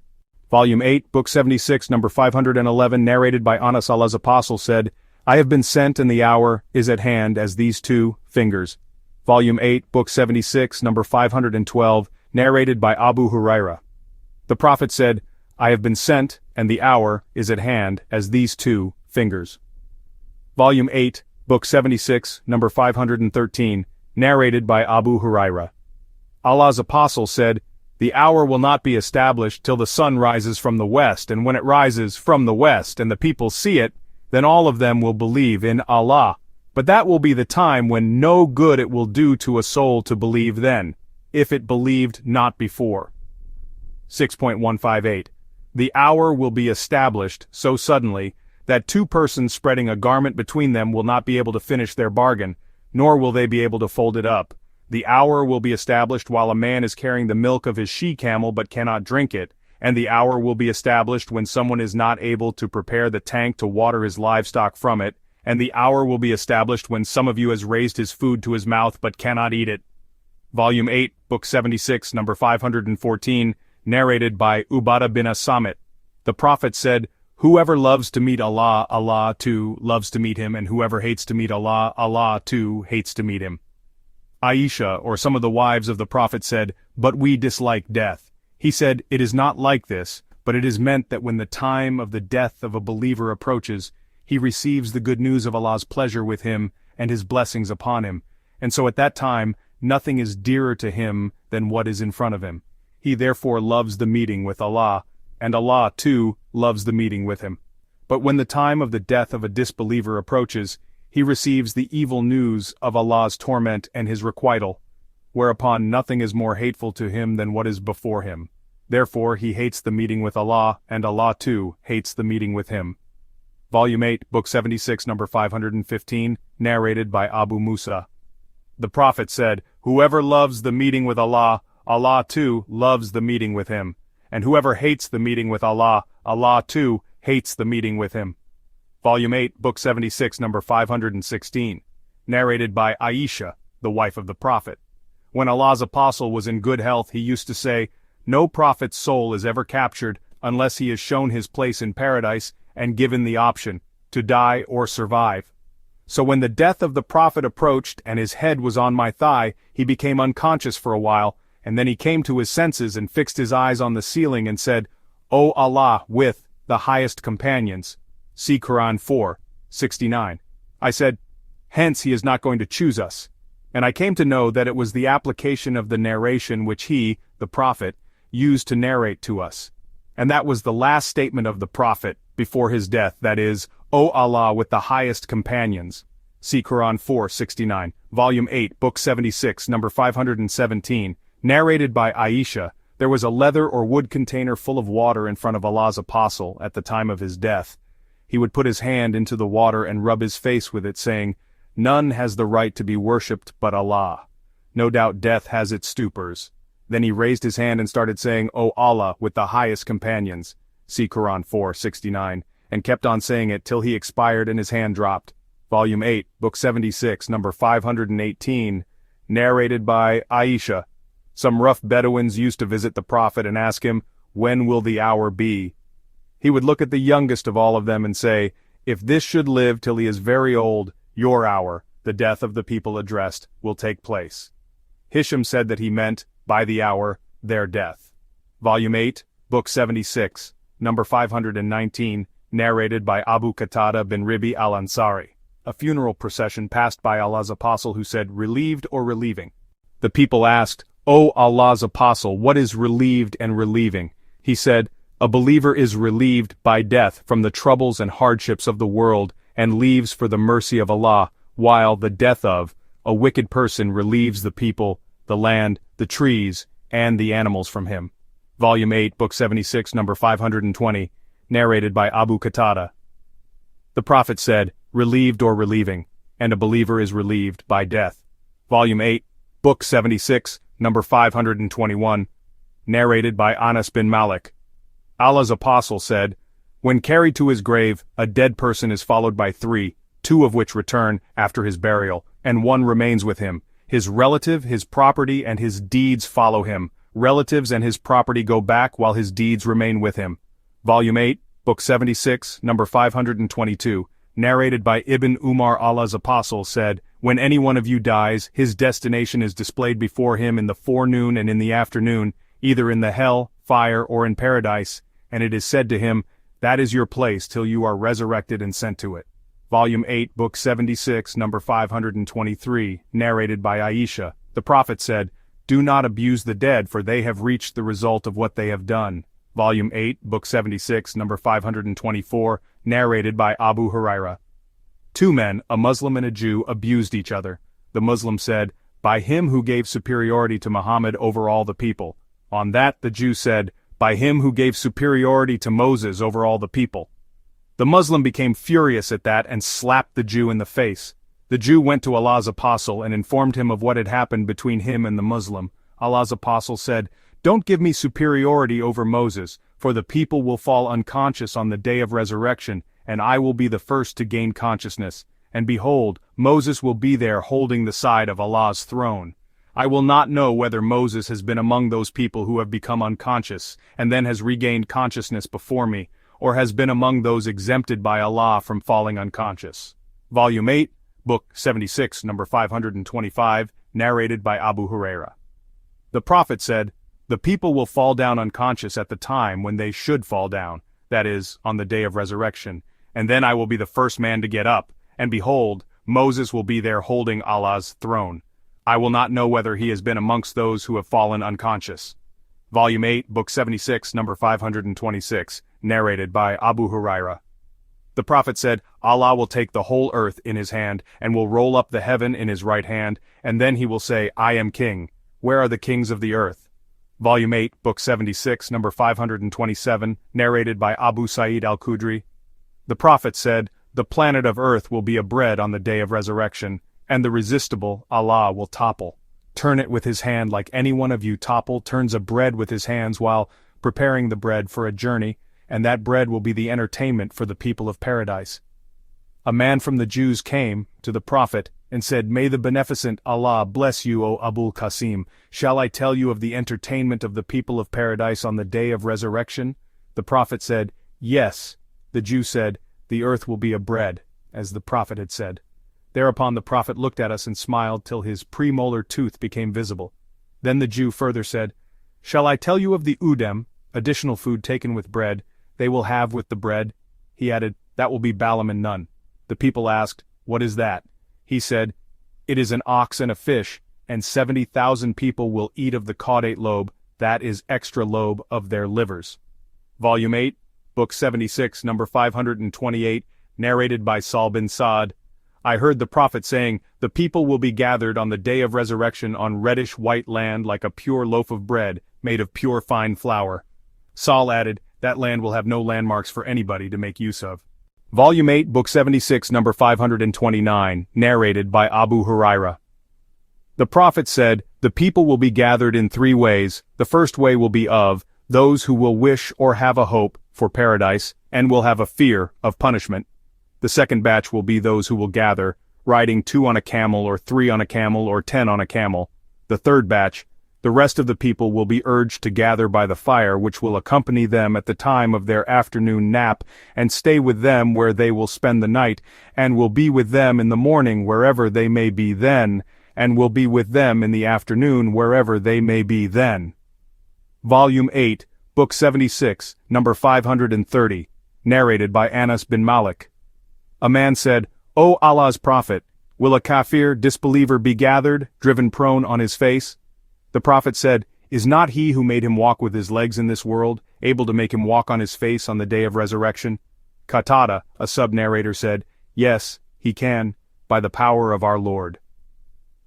S1: Volume 8, Book 76, number 511, narrated by Anas Allah's apostle said, "I have been sent and the hour is at hand as these two fingers." Volume 8, Book 76, number 512, narrated by Abu Hurairah. The Prophet said, "I have been sent, and the hour is at hand as these two fingers." Volume 8, Book 76, number 513, narrated by Abu Hurairah. Allah's apostle said, "The hour will not be established till the sun rises from the west, and when it rises from the west and the people see it, then all of them will believe in Allah. But that will be the time when no good it will do to a soul to believe then, if it believed not before." 6.158. The hour will be established so suddenly that two persons spreading a garment between them will not be able to finish their bargain, nor will they be able to fold it up. The hour will be established while a man is carrying the milk of his she-camel but cannot drink it, and the hour will be established when someone is not able to prepare the tank to water his livestock from it, and the hour will be established when some of you has raised his food to his mouth but cannot eat it. Volume 8, Book 76, number 514, narrated by Ubadah bin As-Samit. The Prophet said, Whoever loves to meet Allah, Allah too loves to meet him, and whoever hates to meet Allah, Allah too hates to meet him. Aisha, or some of the wives of the Prophet, said, "But we dislike death." He said, "It is not like this, but it is meant that when the time of the death of a believer approaches, he receives the good news of Allah's pleasure with him and his blessings upon him, and so at that time, nothing is dearer to him than what is in front of him. He therefore loves the meeting with Allah, and Allah, too, loves the meeting with him. But when the time of the death of a disbeliever approaches, he receives the evil news of Allah's torment and his requital, whereupon nothing is more hateful to him than what is before him. Therefore he hates the meeting with Allah, and Allah, too, hates the meeting with him." Volume 8, Book 76, number 515, narrated by Abu Musa. The Prophet said, "Whoever loves the meeting with Allah, Allah too loves the meeting with him. And whoever hates the meeting with Allah, Allah too hates the meeting with him." Volume 8, Book 76, number 516, narrated by Aisha, the wife of the Prophet. When Allah's apostle was in good health, he used to say, "No prophet's soul is ever captured unless he is shown his place in paradise and given the option, to die or survive." So when the death of the Prophet approached and his head was on my thigh, he became unconscious for a while, and then he came to his senses and fixed his eyes on the ceiling and said, "O Allah with the highest companions." See Quran 4:69. I said, "Hence he is not going to choose us." And I came to know that it was the application of the narration which he, the Prophet, used to narrate to us. And that was the last statement of the Prophet, before his death, that is, "O Allah with the highest companions." See Quran 4:69, Volume 8, Book 76, number 517, narrated by Aisha. There was a leather or wood container full of water in front of Allah's apostle at the time of his death. He would put his hand into the water and rub his face with it, saying, "None has the right to be worshipped but Allah. No doubt death has its stupors." Then he raised his hand and started saying, "O Allah with the highest companions." See Quran 4:69, and kept on saying it till he expired and his hand dropped. Volume 8, Book 76, number 518, narrated by Aisha. Some rough Bedouins used to visit the Prophet and ask him, "When will the hour be?" He would look at the youngest of all of them and say, "If this should live till he is very old, your hour, the death of the people addressed, will take place." Hisham said that he meant, by the hour, their death. Volume 8, Book 76, number 519, narrated by Abu Qatada bin Ribi al-Ansari. A funeral procession passed by Allah's apostle who said, "Relieved or relieving?" The people asked, "O Allah's apostle, what is relieved and relieving?" He said, "A believer is relieved by death from the troubles and hardships of the world and leaves for the mercy of Allah, while the death of a wicked person relieves the people, the land, the trees, and the animals from him." Volume 8, Book 76, number 520, narrated by Abu Qatada. The Prophet said, "Relieved or relieving, and a believer is relieved by death." Volume 8, Book 76, number 521, narrated by Anas bin Malik. Allah's apostle said, "When carried to his grave, a dead person is followed by three, two of which return after his burial, and one remains with him. His relative, his property, and his deeds follow him. Relatives and his property go back while his deeds remain with him." Volume 8, Book 76, number 522, narrated by Ibn Umar. Allah's apostle said, "When any one of you dies, his destination is displayed before him in the forenoon and in the afternoon, either in the hell, fire, or in paradise, and it is said to him, 'That is your place till you are resurrected and sent to it.'" Volume 8, Book 76, number 523, narrated by Aisha. The Prophet said, "Do not abuse the dead, for they have reached the result of what they have done." Volume 8, Book 76, number 524, narrated by Abu Huraira. Two men, a Muslim and a Jew, abused each other. The Muslim said, "By him who gave superiority to Muhammad over all the people." On that the Jew said, "By him who gave superiority to Moses over all the people." The Muslim became furious at that and slapped the Jew in the face. The Jew went to Allah's apostle and informed him of what had happened between him and the Muslim. Allah's apostle said, "Don't give me superiority over Moses, for the people will fall unconscious on the day of resurrection, and I will be the first to gain consciousness. And behold, Moses will be there holding the side of Allah's throne. I will not know whether Moses has been among those people who have become unconscious, and then has regained consciousness before me, or has been among those exempted by Allah from falling unconscious. Volume 8, Book 76, number 525, narrated by Abu Huraira. The Prophet said, "The people will fall down unconscious at the time when they should fall down, that is, on the day of resurrection, and then I will be the first man to get up, and behold, Moses will be there holding Allah's throne. I will not know whether he has been amongst those who have fallen unconscious." Volume 8, Book 76, number 526, narrated by Abu Huraira. The Prophet said, "Allah will take the whole earth in his hand, and will roll up the heaven in his right hand, and then he will say, I am king. Where are the kings of the earth?" Volume 8, Book 76, number 527, narrated by Abu Sa'id al-Khudri. The Prophet said, "The planet of earth will be a bread on the day of resurrection, and the resistible, Allah, will topple. Turn it with his hand like any one of you turns a bread with his hands while preparing the bread for a journey, and that bread will be the entertainment for the people of paradise." A man from the Jews came to the Prophet and said, "May the beneficent Allah bless you, O Abul Qasim. Shall I tell you of the entertainment of the people of paradise on the day of resurrection?" The Prophet said, "Yes." The Jew said, "The earth will be a bread," as the Prophet had said. Thereupon the Prophet looked at us and smiled till his premolar tooth became visible. Then the Jew further said, "Shall I tell you of the udem, additional food taken with bread, they will have with the bread?" He added, "That will be Balaam and Nun." The people asked, "What is that?" He said, "It is an ox and a fish, and 70,000 people will eat of the caudate lobe, that is extra lobe of their livers." Volume 8, Book 76, number 528, narrated by Sahl bin Sa'd. I heard the Prophet saying, "The people will be gathered on the day of resurrection on reddish-white land like a pure loaf of bread, made of pure fine flour." Sahl added, "That land will have no landmarks for anybody to make use of." Volume 8, Book 76, number 529, narrated by Abu Huraira. The Prophet said, "The people will be gathered in three ways. The first way will be of those who will wish or have a hope for paradise, and will have a fear of punishment. The second batch will be those who will gather, riding 2 on a camel or 3 on a camel or 10 on a camel. The third batch, the rest of the people will be urged to gather by the fire which will accompany them at the time of their afternoon nap, and stay with them where they will spend the night, and will be with them in the morning wherever they may be then, and will be with them in the afternoon wherever they may be then." Volume 8, Book 76, number 530, narrated by Anas bin Malik. A man said, "O Allah's Prophet, will a kafir, disbeliever, be gathered, driven prone on his face?" The Prophet said, "Is not he who made him walk with his legs in this world, able to make him walk on his face on the day of resurrection?" Qatada, a sub-narrator, said, "Yes, he can, by the power of our Lord."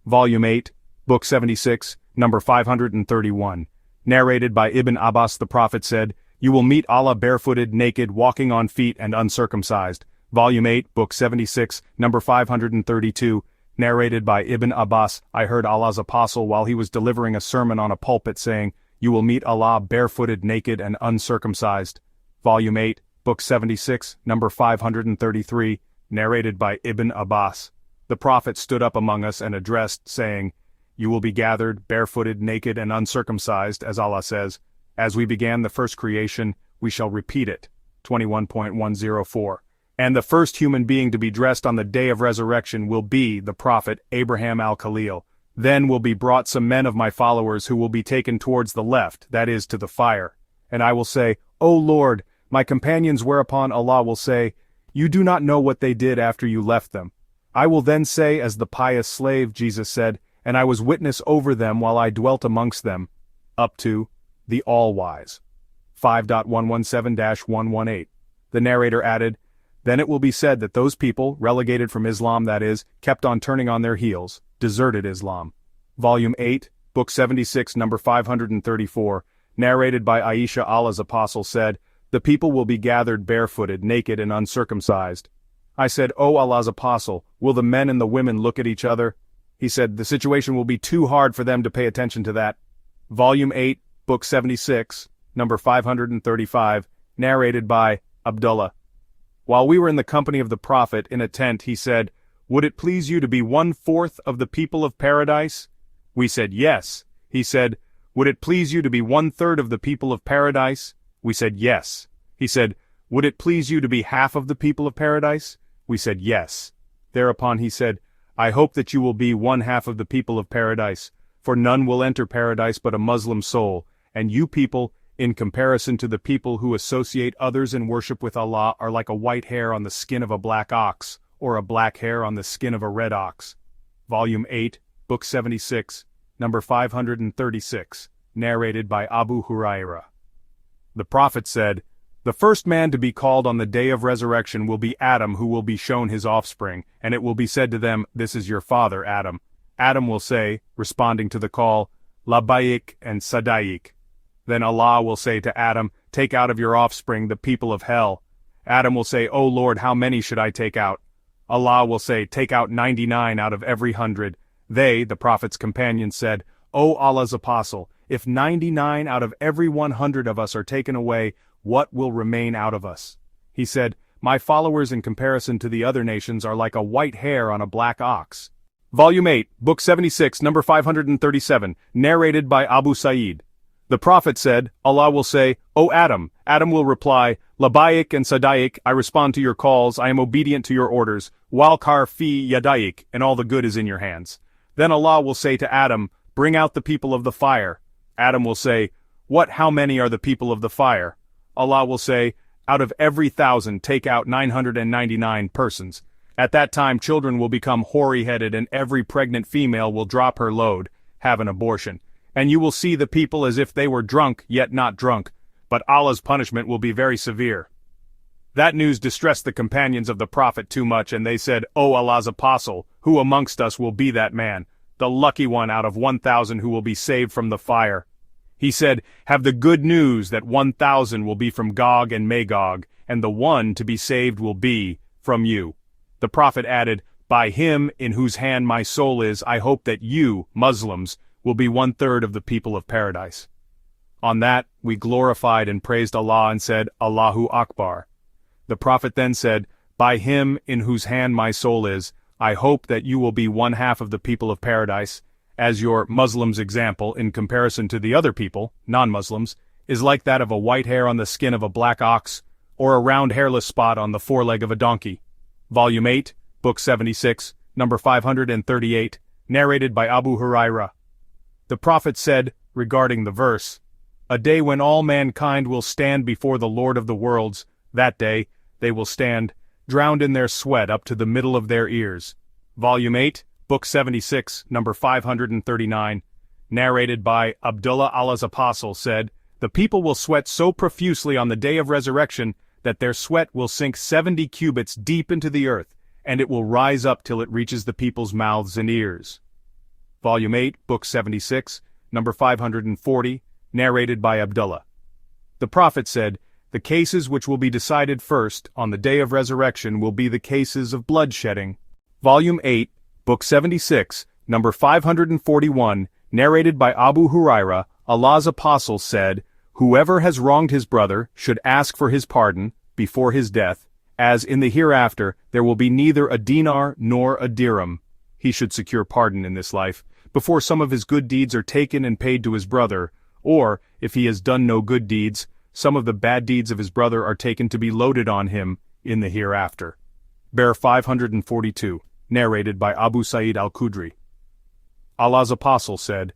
S1: Volume 8, Book 76, number 531, narrated by Ibn Abbas. The Prophet said, "You will meet Allah barefooted, naked, walking on feet, and uncircumcised." Volume 8, Book 76, number 532, narrated by Ibn Abbas. I heard Allah's apostle while he was delivering a sermon on a pulpit saying, "You will meet Allah barefooted, naked, and uncircumcised." Volume 8, Book 76, number 533, narrated by Ibn Abbas. The Prophet stood up among us and addressed, saying, "You will be gathered, barefooted, naked, and uncircumcised, as Allah says. As we began the first creation, we shall repeat it." 21.104. And the first human being to be dressed on the day of resurrection will be the Prophet Abraham al-Khalil. Then will be brought some men of my followers who will be taken towards the left, that is, to the fire. And I will say, "O Lord, my companions," whereupon Allah will say, "You do not know what they did after you left them." I will then say, as the pious slave Jesus said, "And I was witness over them while I dwelt amongst them," up to the All-Wise. 5.117-118. The narrator added, "Then it will be said that those people, relegated from Islam, that is, kept on turning on their heels, deserted Islam." Volume 8, Book 76, number 534, narrated by Aisha. Allah's apostle said, "The people will be gathered barefooted, naked, and uncircumcised." I said, "O Allah's apostle, will the men and the women look at each other?" He said, "The situation will be too hard for them to pay attention to that." Volume 8, Book 76, number 535, narrated by Abdullah. While we were in the company of the Prophet in a tent, he said, "Would it please you to be 1/4 of the people of paradise?" We said, "Yes." He said, "Would it please you to be 1/3 of the people of paradise?" We said, "Yes." He said, "Would it please you to be half of the people of paradise?" We said, "Yes." Thereupon he said, "I hope that you will be one half of the people of paradise, for none will enter paradise but a Muslim soul, and you people, in comparison to the people who associate others in worship with Allah, are like a white hair on the skin of a black ox, or a black hair on the skin of a red ox." Volume 8, Book 76, number 536, narrated by Abu Hurairah. The Prophet said, "The first man to be called on the day of resurrection will be Adam, who will be shown his offspring, and it will be said to them, 'This is your father, Adam.' Adam will say, responding to the call, 'Labbaik and Sadaik.' Then Allah will say to Adam, 'Take out of your offspring the people of hell.' Adam will say, 'O Lord, how many should I take out?' Allah will say, 'Take out 99 out of every 100. They, the Prophet's companions, said, 'O Allah's apostle, if 99 out of every 100 of us are taken away, what will remain out of us?' He said, 'My followers in comparison to the other nations are like a white hair on a black ox.' Volume 8, Book 76, number 537, narrated by Abu Sa'id. The Prophet said, Allah will say, 'O Adam.' Adam will reply, 'Labbaik and Sadaik, I respond to your calls, I am obedient to your orders, Walkar fi Yadaik, and all the good is in your hands.' Then Allah will say to Adam, 'Bring out the people of the fire.' Adam will say, 'How many are the people of the fire?' Allah will say, 'Out of every 1,000 take out 999 persons.' At that time children will become hoary-headed and every pregnant female will drop her load, have an abortion. And you will see the people as if they were drunk, yet not drunk, but Allah's punishment will be very severe." That news distressed the companions of the Prophet too much, and they said, "O Allah's apostle, who amongst us will be that man, the lucky one out of 1,000 who will be saved from the fire?" He said, "Have the good news that 1,000 will be from Gog and Magog, and the one to be saved will be from you." The Prophet added, "By him in whose hand my soul is, I hope that you, Muslims, will be 1/3 of the people of paradise." On that, we glorified and praised Allah and said, "Allahu Akbar." The Prophet then said, "By him in whose hand my soul is, I hope that you will be one half of the people of paradise, as your Muslims' example, in comparison to the other people, non-Muslims, is like that of a white hair on the skin of a black ox, or a round hairless spot on the foreleg of a donkey." Volume 8, Book 76, number 538, narrated by Abu Hurairah. The Prophet said, regarding the verse, "A day when all mankind will stand before the Lord of the worlds, that day, they will stand, drowned in their sweat up to the middle of their ears." Volume 8, Book 76, number 539, narrated by Abdullah Allah's Apostle said, "The people will sweat so profusely on the day of resurrection that their sweat will sink 70 cubits deep into the earth, and it will rise up till it reaches the people's mouths and ears." Volume 8, Book 76, number 540, narrated by Abdullah. The Prophet said, "The cases which will be decided first, on the day of resurrection, will be the cases of bloodshedding." Volume 8, Book 76, number 541, narrated by Abu Hurairah, Allah's Apostle said, "Whoever has wronged his brother should ask for his pardon, before his death, as in the hereafter there will be neither a dinar nor a dirham. He should secure pardon in this life, before some of his good deeds are taken and paid to his brother, or, if he has done no good deeds, some of the bad deeds of his brother are taken to be loaded on him in the hereafter." Bear 542, narrated by Abu Sa'id al-Khudri. Allah's Apostle said,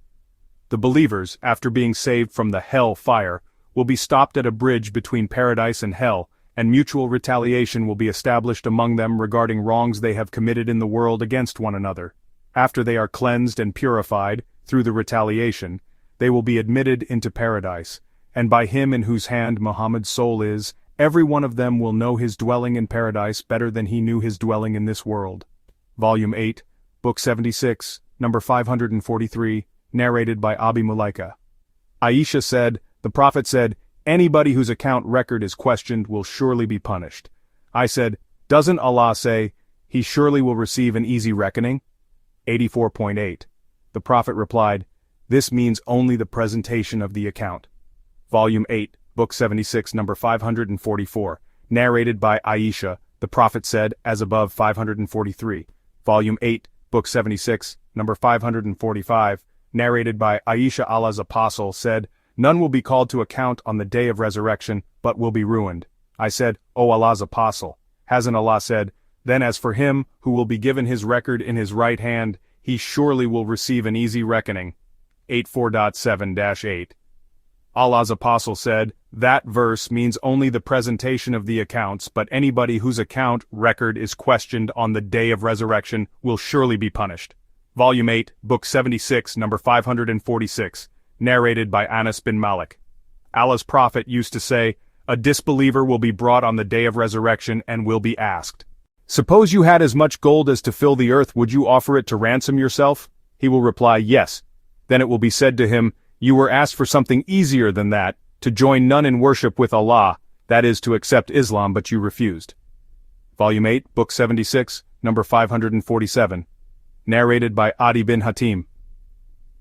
S1: "The believers, after being saved from the hell fire, will be stopped at a bridge between paradise and hell, and mutual retaliation will be established among them regarding wrongs they have committed in the world against one another. After they are cleansed and purified, through the retaliation, they will be admitted into paradise, and by him in whose hand Muhammad's soul is, every one of them will know his dwelling in paradise better than he knew his dwelling in this world." Volume 8, Book 76, number 543, narrated by Abi Mulaika. Aisha said, the Prophet said, "Anybody whose account record is questioned will surely be punished." I said, "Doesn't Allah say, he surely will receive an easy reckoning?" 84.8. The Prophet replied, "This means only the presentation of the account." Volume 8, Book 76, number 544, narrated by Aisha, the Prophet said, as above 543. Volume 8, Book 76, number 545, narrated by Aisha Allah's Apostle said, "None will be called to account on the day of resurrection, but will be ruined." I said, O Allah's apostle. Hasn't Allah said, then as for him who will be given his record in his right hand, he surely will receive an easy reckoning. 84.7-8. Allah's apostle said, that verse means only the presentation of the accounts, but anybody whose account record is questioned on the day of resurrection will surely be punished. Volume 8, Book 76, number 546, narrated by Anas bin Malik. Allah's prophet used to say, a disbeliever will be brought on the day of resurrection and will be asked, suppose you had as much gold as to fill the earth, would you offer it to ransom yourself? He will reply, yes. Then it will be said to him, you were asked for something easier than that, to join none in worship with Allah, that is to accept Islam, but you refused. Volume 8, Book 76, number 547, narrated by Adi bin Hatim.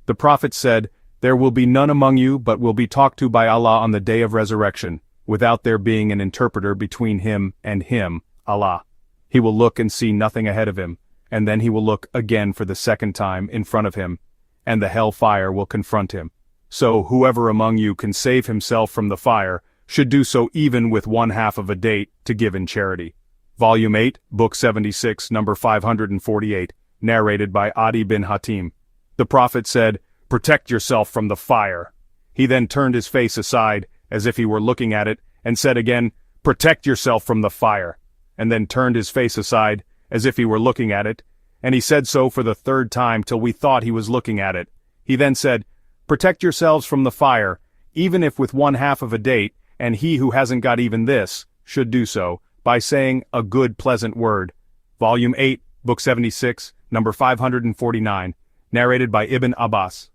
S1: The Prophet said, there will be none among you but will be talked to by Allah on the day of resurrection, without there being an interpreter between him and him, Allah. He will look and see nothing ahead of him, and then he will look again for the second time in front of him, and the hell fire will confront him. So whoever among you can save himself from the fire, should do so even with 1/2 of a date to give in charity. Volume 8, Book 76, number 548, narrated by Adi bin Hatim. The Prophet said, protect yourself from the fire. He then turned his face aside, as if he were looking at it, and said again, protect yourself from the fire, and then turned his face aside, as if he were looking at it, and he said so for the third time till we thought he was looking at it. He then said, protect yourselves from the fire, even if with 1/2 of a date, and he who hasn't got even this, should do so, by saying a good pleasant word. Volume 8, Book 76, number 549, narrated by Ibn Abbas.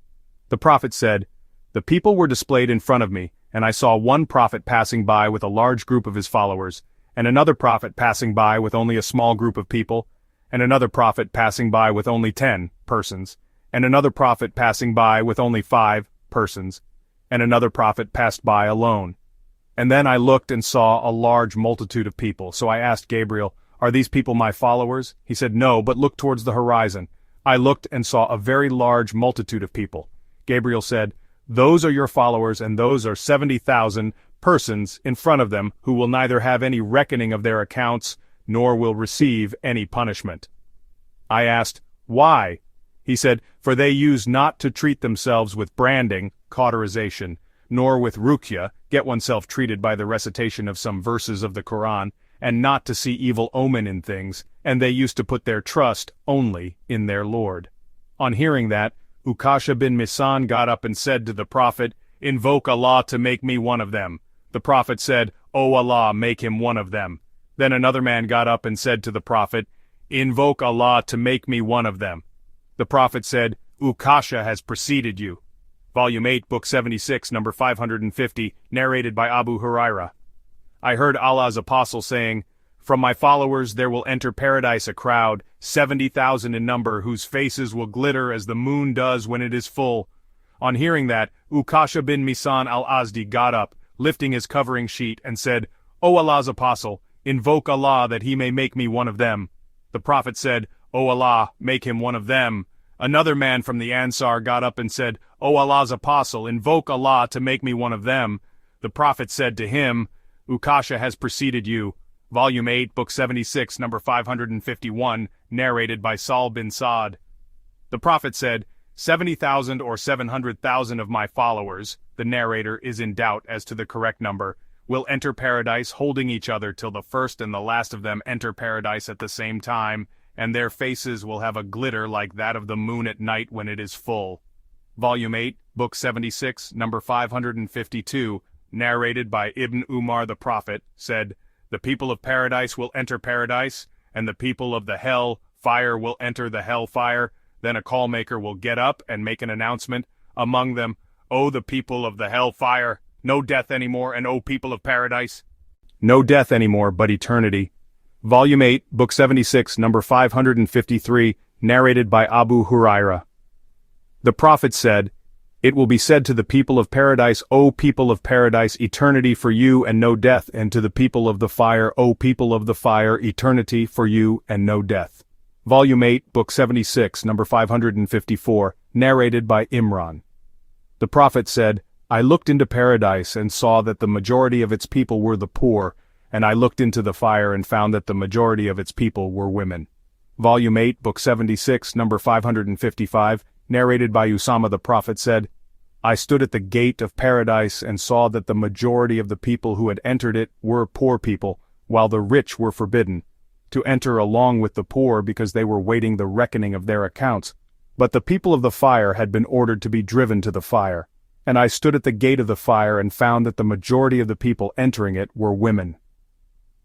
S1: The Prophet said, the people were displayed in front of me, and I saw one prophet passing by with a large group of his followers, and another prophet passing by with only a small group of people, and another prophet passing by with only 10 persons, and another prophet passing by with only 5 persons, and another prophet passed by alone. And then I looked and saw a large multitude of people, so I asked Gabriel, are these people my followers? He said, no, but look towards the horizon. I looked and saw a very large multitude of people. Gabriel said, those are your followers, and those are 70,000 persons in front of them who will neither have any reckoning of their accounts, nor will receive any punishment. I asked, why? He said, for they use not to treat themselves with branding, cauterization, nor with ruqya, get oneself treated by the recitation of some verses of the Quran, and not to see evil omen in things, and they used to put their trust only in their Lord. On hearing that, Ukasha bin Misan got up and said to the Prophet, invoke Allah to make me one of them. The Prophet said, O Allah, make him one of them. Then another man got up and said to the Prophet, invoke Allah to make me one of them. The Prophet said, Ukasha has preceded you. Volume 8, Book 76, number 550, narrated by Abu Hurairah. I heard Allah's apostle saying, from my followers there will enter paradise a crowd, 70,000 in number, whose faces will glitter as the moon does when it is full. On hearing that, Ukasha bin Misan al-Azdi got up, lifting his covering sheet, and said, O Allah's apostle, invoke Allah that he may make me one of them. The Prophet said, O Allah, make him one of them. Another man from the Ansar got up and said, O Allah's apostle, invoke Allah to make me one of them. The Prophet said to him, Ukasha has preceded you. Volume 8, Book 76, number 551, narrated by Sahl bin Sa'd. The Prophet said, 70,000 or 700,000 of my followers, the narrator is in doubt as to the correct number, will enter paradise holding each other till the first and the last of them enter paradise at the same time, and their faces will have a glitter like that of the moon at night when it is full. Volume 8, Book 76, number 552, narrated by Ibn Umar the Prophet, said, the people of paradise will enter paradise, and the people of the hell fire will enter the hell fire. Then a call maker will get up and make an announcement among them, O the people of the hell fire, no death anymore, and O people of paradise, no death anymore but eternity. Volume 8, Book 76, number 553, narrated by Abu Hurairah. The Prophet said, it will be said to the people of paradise, O people of paradise, eternity for you and no death, and to the people of the fire, O people of the fire, eternity for you and no death. Volume 8, Book 76, number 554, narrated by Imran. The Prophet said, I looked into paradise and saw that the majority of its people were the poor, and I looked into the fire and found that the majority of its people were women. Volume 8, Book 76, number 555, narrated by Usama the Prophet said, I stood at the gate of paradise and saw that the majority of the people who had entered it were poor people, while the rich were forbidden to enter along with the poor because they were waiting the reckoning of their accounts. But the people of the fire had been ordered to be driven to the fire, and I stood at the gate of the fire and found that the majority of the people entering it were women.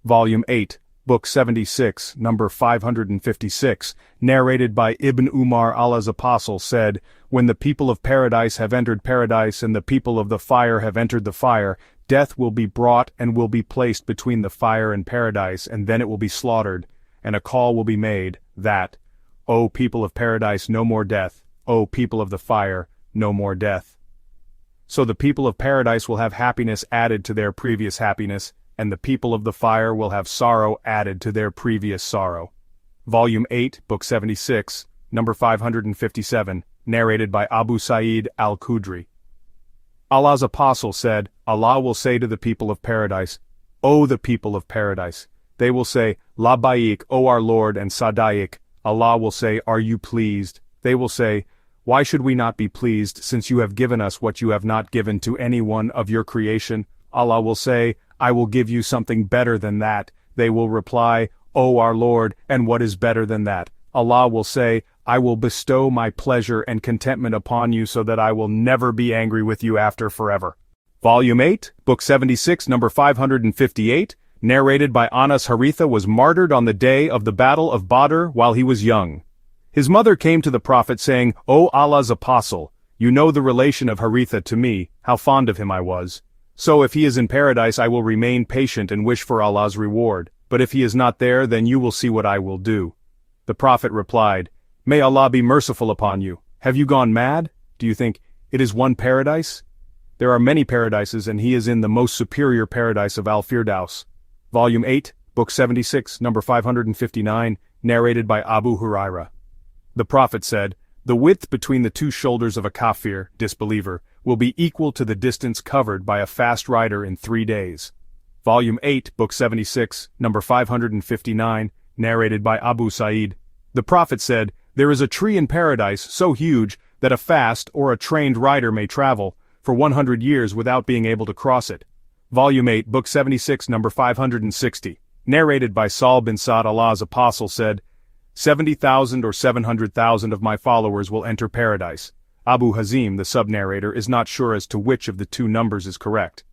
S1: Volume 8, Book 76, number 556, narrated by Ibn Umar Allah's apostle said, When the people of paradise have entered paradise and the people of the fire have entered the fire, death will be brought and will be placed between the fire and paradise, and then it will be slaughtered, and a call will be made, that, O people of paradise, no more death, O people of the fire, no more death. So the people of paradise will have happiness added to their previous happiness, and the people of the fire will have sorrow added to their previous sorrow. Volume 8, Book 76, number 557, narrated by Abu Sa'id al-Khudri. Allah's apostle said, Allah will say to the people of paradise, O the people of paradise. They will say, Labbaik, O our Lord, and Sadaik. Allah will say, Are you pleased? They will say, Why should we not be pleased, since you have given us what you have not given to any one of your creation? Allah will say, I will give you something better than that. They will reply, O our Lord, and what is better than that? Allah will say, I will bestow my pleasure and contentment upon you so that I will never be angry with you after forever. Volume 8, Book 76, number 558, narrated by Anas Haritha was martyred on the day of the Battle of Badr while he was young. His mother came to the Prophet saying, O Allah's apostle, you know the relation of Haritha to me, how fond of him I was. So if he is in paradise I will remain patient and wish for Allah's reward, but if he is not there then you will see what I will do. The Prophet replied, May Allah be merciful upon you. Have you gone mad? Do you think, it is one paradise? There are many paradises and he is in the most superior paradise of Al-Firdaus. Volume 8, Book 76, number 559, narrated by Abu Huraira. The Prophet said, The width between the two shoulders of a kafir, disbeliever, will be equal to the distance covered by a fast rider in 3 days. Volume 8, Book 76, number 559, narrated by Abu Sa'id. The Prophet said, There is a tree in paradise so huge that a fast or a trained rider may travel for 100 years without being able to cross it. Volume 8, Book 76, number 560, narrated by Sahl bin Sa'd. Allah's apostle said, 70,000 or 700,000 of my followers will enter paradise. Abu Hazim, the sub-narrator, is not sure as to which of the two numbers is correct.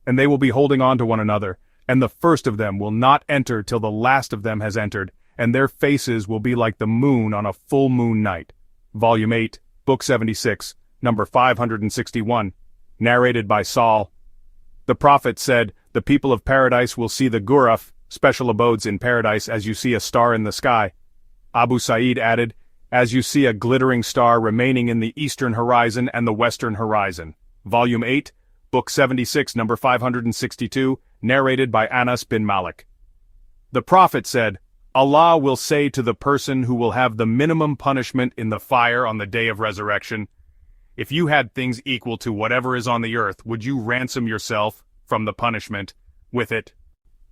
S1: And they will be holding on to one another, and the first of them will not enter till the last of them has entered, and their faces will be like the moon on a full moon night. Volume 8, Book 76, number 561, narrated by Sahl. The Prophet said, The people of paradise will see the Ghuraf, special abodes in paradise, as you see a star in the sky. Abu Sa'id added, As you see a glittering star remaining in the eastern horizon and the western horizon. Volume 8, Book 76, number 562, narrated by Anas bin Malik. The Prophet said, Allah will say to the person who will have the minimum punishment in the fire on the day of resurrection, If you had things equal to whatever is on the earth, would you ransom yourself from the punishment with it?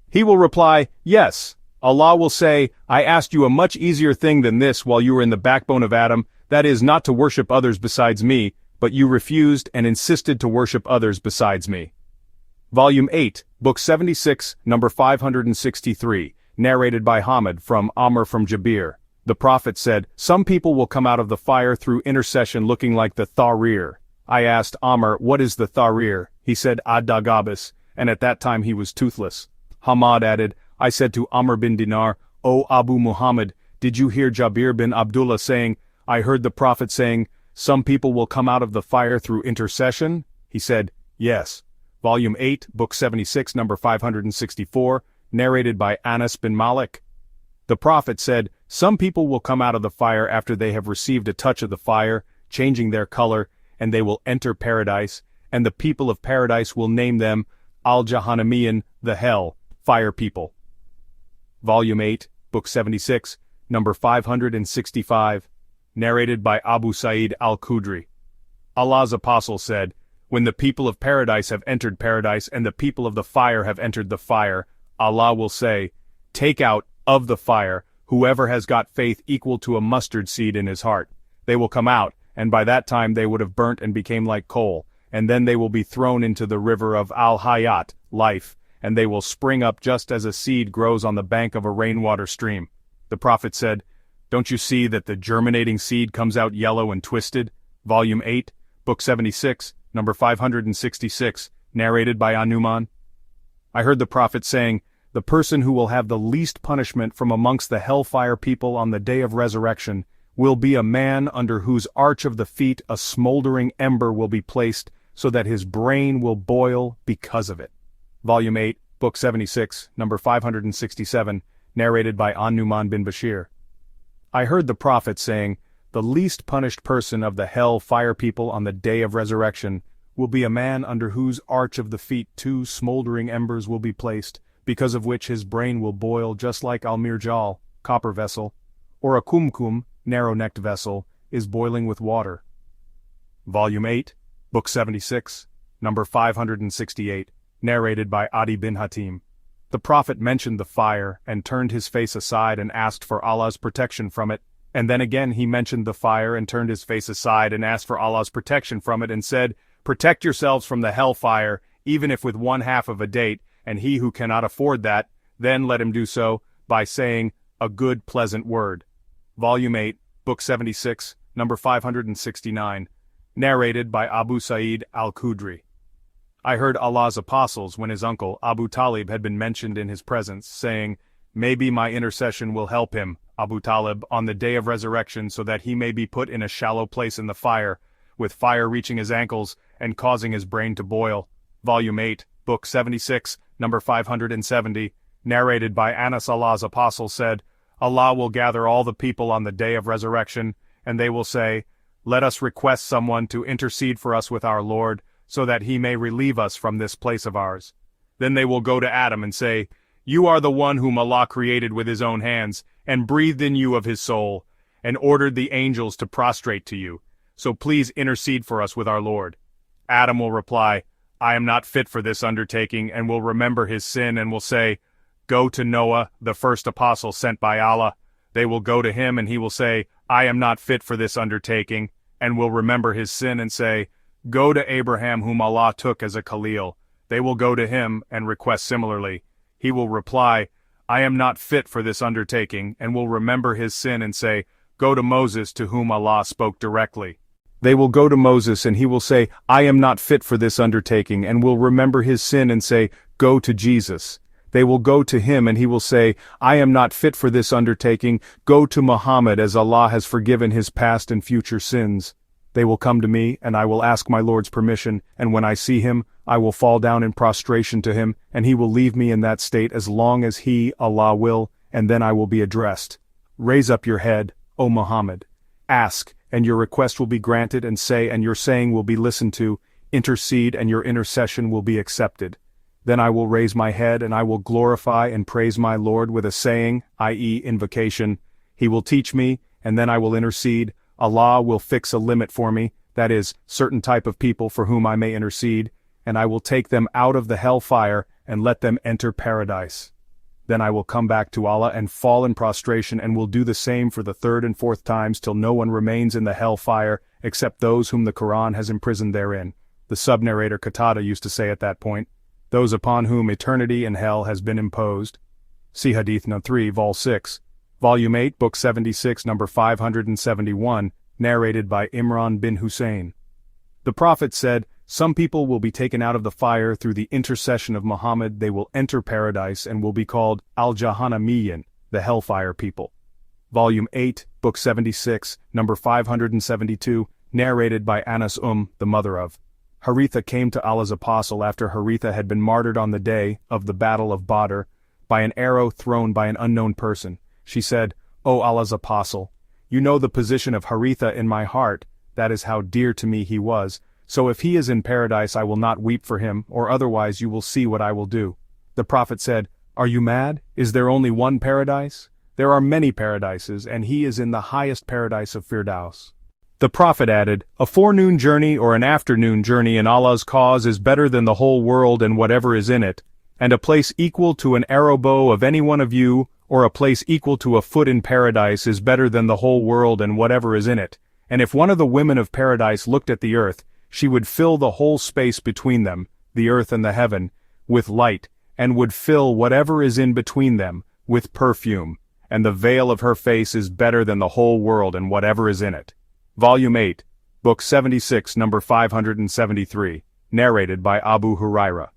S1: He will reply, Yes. Allah will say, I asked you a much easier thing than this while you were in the backbone of Adam, that is, not to worship others besides me, but you refused and insisted to worship others besides me. Volume 8, Book 76, number 563, narrated by Hamid from Amr from Jabir. The Prophet said, Some people will come out of the fire through intercession looking like the Tharir. I asked Amr, What is the Tharir? He said, Ad-Dagabis, and at that time he was toothless. Hamad added, I said to Amr bin Dinar, O Abu Muhammad, did you hear Jabir bin Abdullah saying, I heard the Prophet saying, Some people will come out of the fire through intercession? He said, Yes. Volume 8, Book 76, number 564, narrated by Anas bin Malik. The Prophet said, Some people will come out of the fire after they have received a touch of the fire, changing their color, and they will enter paradise, and the people of paradise will name them Al-Jahannamiyan, the hell, fire people. Volume 8, Book 76, number 565, narrated by Abu Sa'id al-Khudri. Allah's apostle said, When the people of paradise have entered paradise and the people of the fire have entered the fire, Allah will say, "Take out of the fire whoever has got faith equal to a mustard seed in his heart." They will come out, and by that time they would have burnt and became like coal, and then they will be thrown into the river of Al-Hayat, life, and they will spring up just as a seed grows on the bank of a rainwater stream. The Prophet said, "Don't you see that the germinating seed comes out yellow and twisted?" Volume 8, Book 76, number 566, narrated by An-Nu'man. I heard the Prophet saying, "The person who will have the least punishment from amongst the hellfire people on the day of resurrection will be a man under whose arch of the feet a smoldering ember will be placed, so that his brain will boil because of it." Volume 8, Book 76, number 567, narrated by An-Nu'man bin Bashir. I heard the Prophet saying, "The least punished person of the hell-fire people on the day of resurrection will be a man under whose arch of the feet 2 smoldering embers will be placed, because of which his brain will boil just like al-mirjal, copper vessel, or a kumkum, narrow-necked vessel, is boiling with water." Volume 8, Book 76, number 568, narrated by Adi bin Hatim. The Prophet mentioned the fire and turned his face aside and asked for Allah's protection from it, and then again he mentioned the fire and turned his face aside and asked for Allah's protection from it and said, "Protect yourselves from the hellfire, even if with 1/2 of a date, and he who cannot afford that, then let him do so by saying a good pleasant word." Volume 8, Book 76, number 569, narrated by Abu Sa'id al-Khudri. I heard Allah's apostles when his uncle Abu Talib had been mentioned in his presence, saying, "Maybe my intercession will help him, Abu Talib, on the day of resurrection so that he may be put in a shallow place in the fire, with fire reaching his ankles and causing his brain to boil." Volume 8, Book 76, number 570, narrated by Anas. Allah's apostle said, "Allah will gather all the people on the day of resurrection, and they will say, 'Let us request someone to intercede for us with our Lord, so that he may relieve us from this place of ours.' Then they will go to Adam and say, 'You are the one whom Allah created with his own hands, and breathed in you of his soul, and ordered the angels to prostrate to you. So please intercede for us with our Lord.' Adam will reply, 'I am not fit for this undertaking,' and will remember his sin and will say, 'Go to Noah, the first apostle sent by Allah.' They will go to him and he will say, 'I am not fit for this undertaking,' and will remember his sin and say, 'Go to Abraham whom Allah took as a Khalil.' They will go to him and request similarly. He will reply, 'I am not fit for this undertaking,' and will remember his sin and say, 'Go to Moses to whom Allah spoke directly.' They will go to Moses and he will say, 'I am not fit for this undertaking,' and will remember his sin and say, 'Go to Jesus.' They will go to him and he will say, 'I am not fit for this undertaking, go to Muhammad as Allah has forgiven his past and future sins.' They will come to me, and I will ask my Lord's permission, and when I see him, I will fall down in prostration to him, and he will leave me in that state as long as he, Allah, will, and then I will be addressed. 'Raise up your head, O Muhammad. Ask, and your request will be granted, and say, and your saying will be listened to. Intercede, and your intercession will be accepted.' Then I will raise my head, and I will glorify and praise my Lord with a saying, i.e. invocation. He will teach me, and then I will intercede. Allah will fix a limit for me, that is, certain type of people for whom I may intercede, and I will take them out of the hellfire and let them enter paradise. Then I will come back to Allah and fall in prostration and will do the same for the 3rd and 4th times till no one remains in the hellfire except those whom the Quran has imprisoned therein." The sub-narrator Qatada used to say at that point, "Those upon whom eternity in hell has been imposed." See Hadith No. 3, Vol. 6. Volume 8, Book 76, number 571, narrated by Imran bin Hussein. The Prophet said, "Some people will be taken out of the fire through the intercession of Muhammad. They will enter paradise and will be called Al-Jahannamiyin, the hellfire people." Volume 8, Book 76, number 572, narrated by Anas the mother of. Haritha came to Allah's apostle after Haritha had been martyred on the day of the battle of Badr by an arrow thrown by an unknown person. She said, "O Allah's apostle, you know the position of Haritha in my heart, that is how dear to me he was, so if he is in paradise I will not weep for him, or otherwise you will see what I will do." The Prophet said, "Are you mad? Is there only one paradise? There are many paradises, and he is in the highest paradise of Firdaus." The Prophet added, "A forenoon journey or an afternoon journey in Allah's cause is better than the whole world and whatever is in it, And a place equal to an arrow bow of any one of you, or a place equal to a foot in paradise is better than the whole world and whatever is in it. And if one of the women of paradise looked at the earth, she would fill the whole space between them, the earth and the heaven, with light, and would fill whatever is in between them, with perfume. And the veil of her face is better than the whole world and whatever is in it. Volume 8, Book 76, number 573, narrated by Abu Huraira.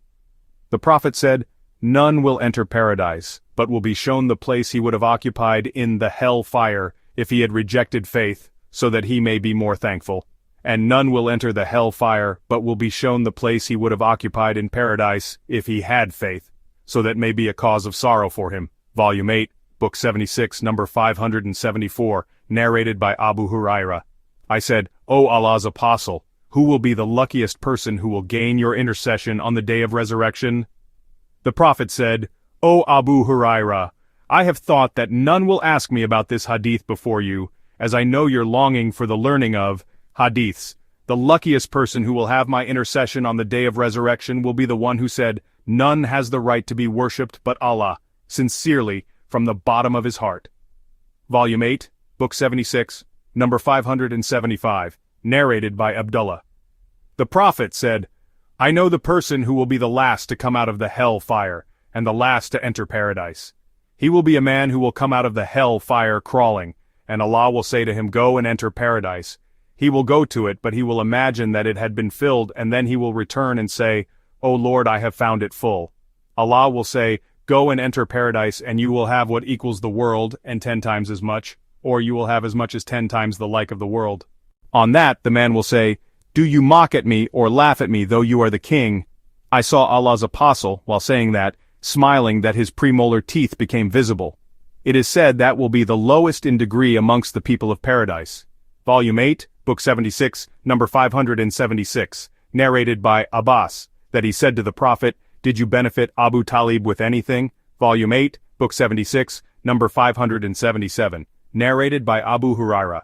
S1: The Prophet said, "None will enter paradise, but will be shown the place he would have occupied in the hell fire if he had rejected faith, so that he may be more thankful. And none will enter the hell fire, but will be shown the place he would have occupied in paradise if he had faith, so that may be a cause of sorrow for him." Volume 8, Book 76, number 574, narrated by Abu Huraira. I said, "O Allah's Apostle, who will be the luckiest person who will gain your intercession on the day of resurrection?" The Prophet said, "O Abu Huraira, I have thought that none will ask me about this hadith before you, as I know you're longing for the learning of hadiths. The luckiest person who will have my intercession on the day of resurrection will be the one who said, 'None has the right to be worshipped but Allah,' sincerely, from the bottom of his heart." Volume 8, Book 76, number 575, narrated by Abdullah. The Prophet said, "I know the person who will be the last to come out of the hell fire, and the last to enter paradise. He will be a man who will come out of the hell fire crawling, and Allah will say to him, 'Go and enter paradise.' He will go to it, but he will imagine that it had been filled, and then he will return and say, 'O Lord, I have found it full.' Allah will say, 'Go and enter paradise, and you will have what equals the world, and 10 times as much, or you will have as much as 10 times the like of the world.' On that, the man will say, 'Do you mock at me or laugh at me, though you are the king?' I saw Allah's Apostle, while saying that, smiling that his premolar teeth became visible. It is said that will be the lowest in degree amongst the people of paradise." Volume 8, Book 76, number 576, narrated by Abbas, that he said to the Prophet, "Did you benefit Abu Talib with anything?" Volume 8, Book 76, number 577, narrated by Abu Huraira.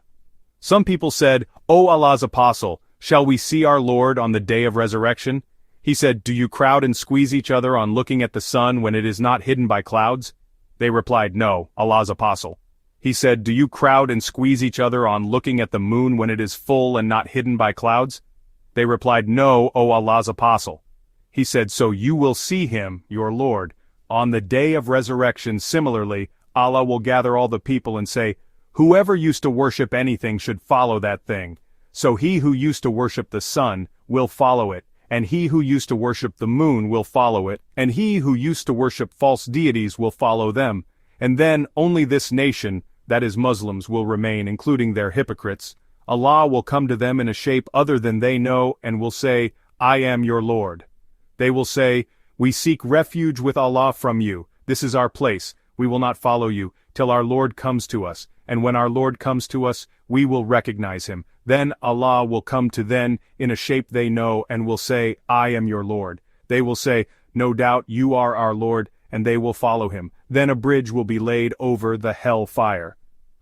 S1: Some people said, "O Allah's Apostle, shall we see our Lord on the day of resurrection?" He said, "Do you crowd and squeeze each other on looking at the sun when it is not hidden by clouds?" They replied, "No, Allah's Apostle." He said, "Do you crowd and squeeze each other on looking at the moon when it is full and not hidden by clouds?" They replied, "No, O Allah's Apostle." He said, "So you will see him, your Lord, on the day of resurrection. Similarly, Allah will gather all the people and say, 'Whoever used to worship anything should follow that thing.' So he who used to worship the sun will follow it, and he who used to worship the moon will follow it, and he who used to worship false deities will follow them. And then only this nation, that is Muslims, will remain, including their hypocrites. Allah will come to them in a shape other than they know and will say, 'I am your Lord.' They will say, 'We seek refuge with Allah from you. This is our place. We will not follow you, till our Lord comes to us. And when our Lord comes to us, we will recognize him. Then Allah will come to them in a shape they know and will say, 'I am your Lord.' They will say, 'No doubt you are our Lord,' and they will follow him. Then a bridge will be laid over the hell fire."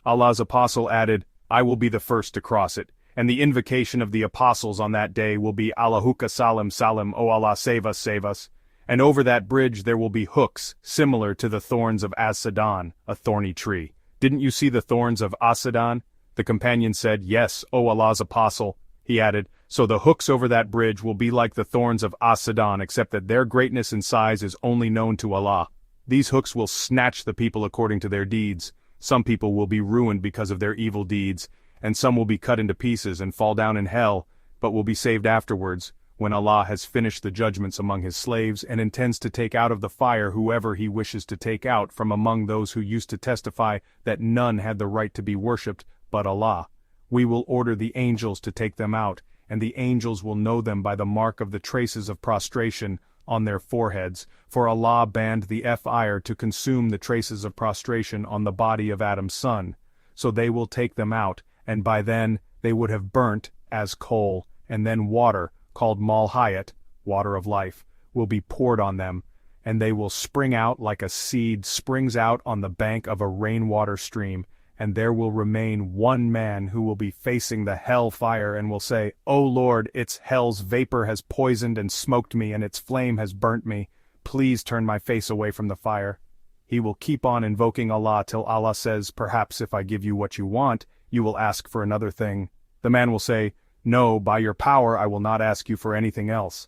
S1: Allah's Apostle added, "I will be the first to cross it, and the invocation of the Apostles on that day will be, 'Allahuka salam salam, O Allah, save us, save us.' And over that bridge there will be hooks, similar to the thorns of As-Sadan, a thorny tree. Didn't you see the thorns of As-Sadan?" The companion said, "Yes, O Allah's Apostle." He added, "So the hooks over that bridge will be like the thorns of As-Sadan, except that their greatness and size is only known to Allah. These hooks will snatch the people according to their deeds. Some people will be ruined because of their evil deeds, and some will be cut into pieces and fall down in hell, but will be saved afterwards, when Allah has finished the judgments among his slaves and intends to take out of the fire whoever he wishes to take out from among those who used to testify that none had the right to be worshipped but Allah. We will order the angels to take them out, and the angels will know them by the mark of the traces of prostration on their foreheads, for Allah banned the fire to consume the traces of prostration on the body of Adam's son. So they will take them out, and by then they would have burnt as coal, and then water, called Malhayat, water of life, will be poured on them, and they will spring out like a seed springs out on the bank of a rainwater stream, and there will remain one man who will be facing the hell fire and will say, 'O Lord, its hell's vapor has poisoned and smoked me, and its flame has burnt me. please turn my face away from the fire?" He will keep on invoking Allah till Allah says, "Perhaps if I give you what you want, you will ask for another thing." The man will say, "No, by your power I will not ask you for anything else."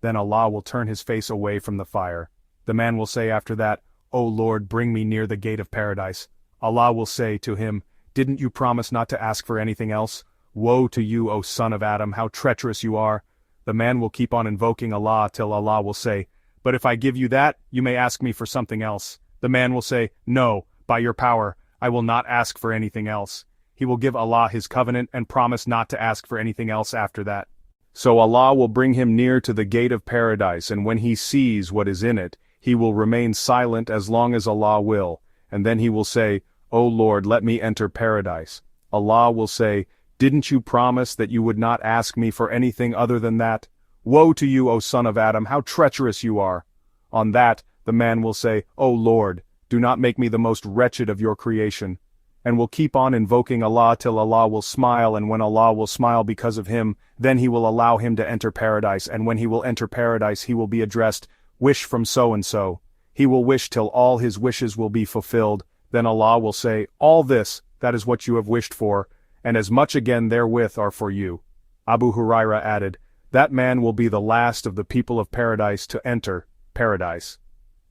S1: Then Allah will turn his face away from the fire. The man will say after that, "O Lord, bring me near the gate of paradise." Allah will say to him, "Didn't you promise not to ask for anything else? Woe to you, O son of Adam, how treacherous you are." The man will keep on invoking Allah till Allah will say, "But if I give you that, you may ask me for something else." The man will say, "No, by your power, I will not ask for anything else." He will give Allah his covenant and promise not to ask for anything else after that. So Allah will bring him near to the gate of paradise, and when he sees what is in it, he will remain silent as long as Allah will, and then he will say, "O Lord, let me enter paradise." Allah will say, "Didn't you promise that you would not ask me for anything other than that? Woe to you, O son of Adam, how treacherous you are." On that, the man will say, "O Lord, do not make me the most wretched of your creation," and will keep on invoking Allah till Allah will smile, and when Allah will smile because of him, then he will allow him to enter paradise, and when he will enter paradise he will be addressed, "Wish from so-and-so." He will wish till all his wishes will be fulfilled, then Allah will say, "All this, that is what you have wished for, and as much again therewith are for you." Abu Huraira added, "That man will be the last of the people of paradise to enter paradise."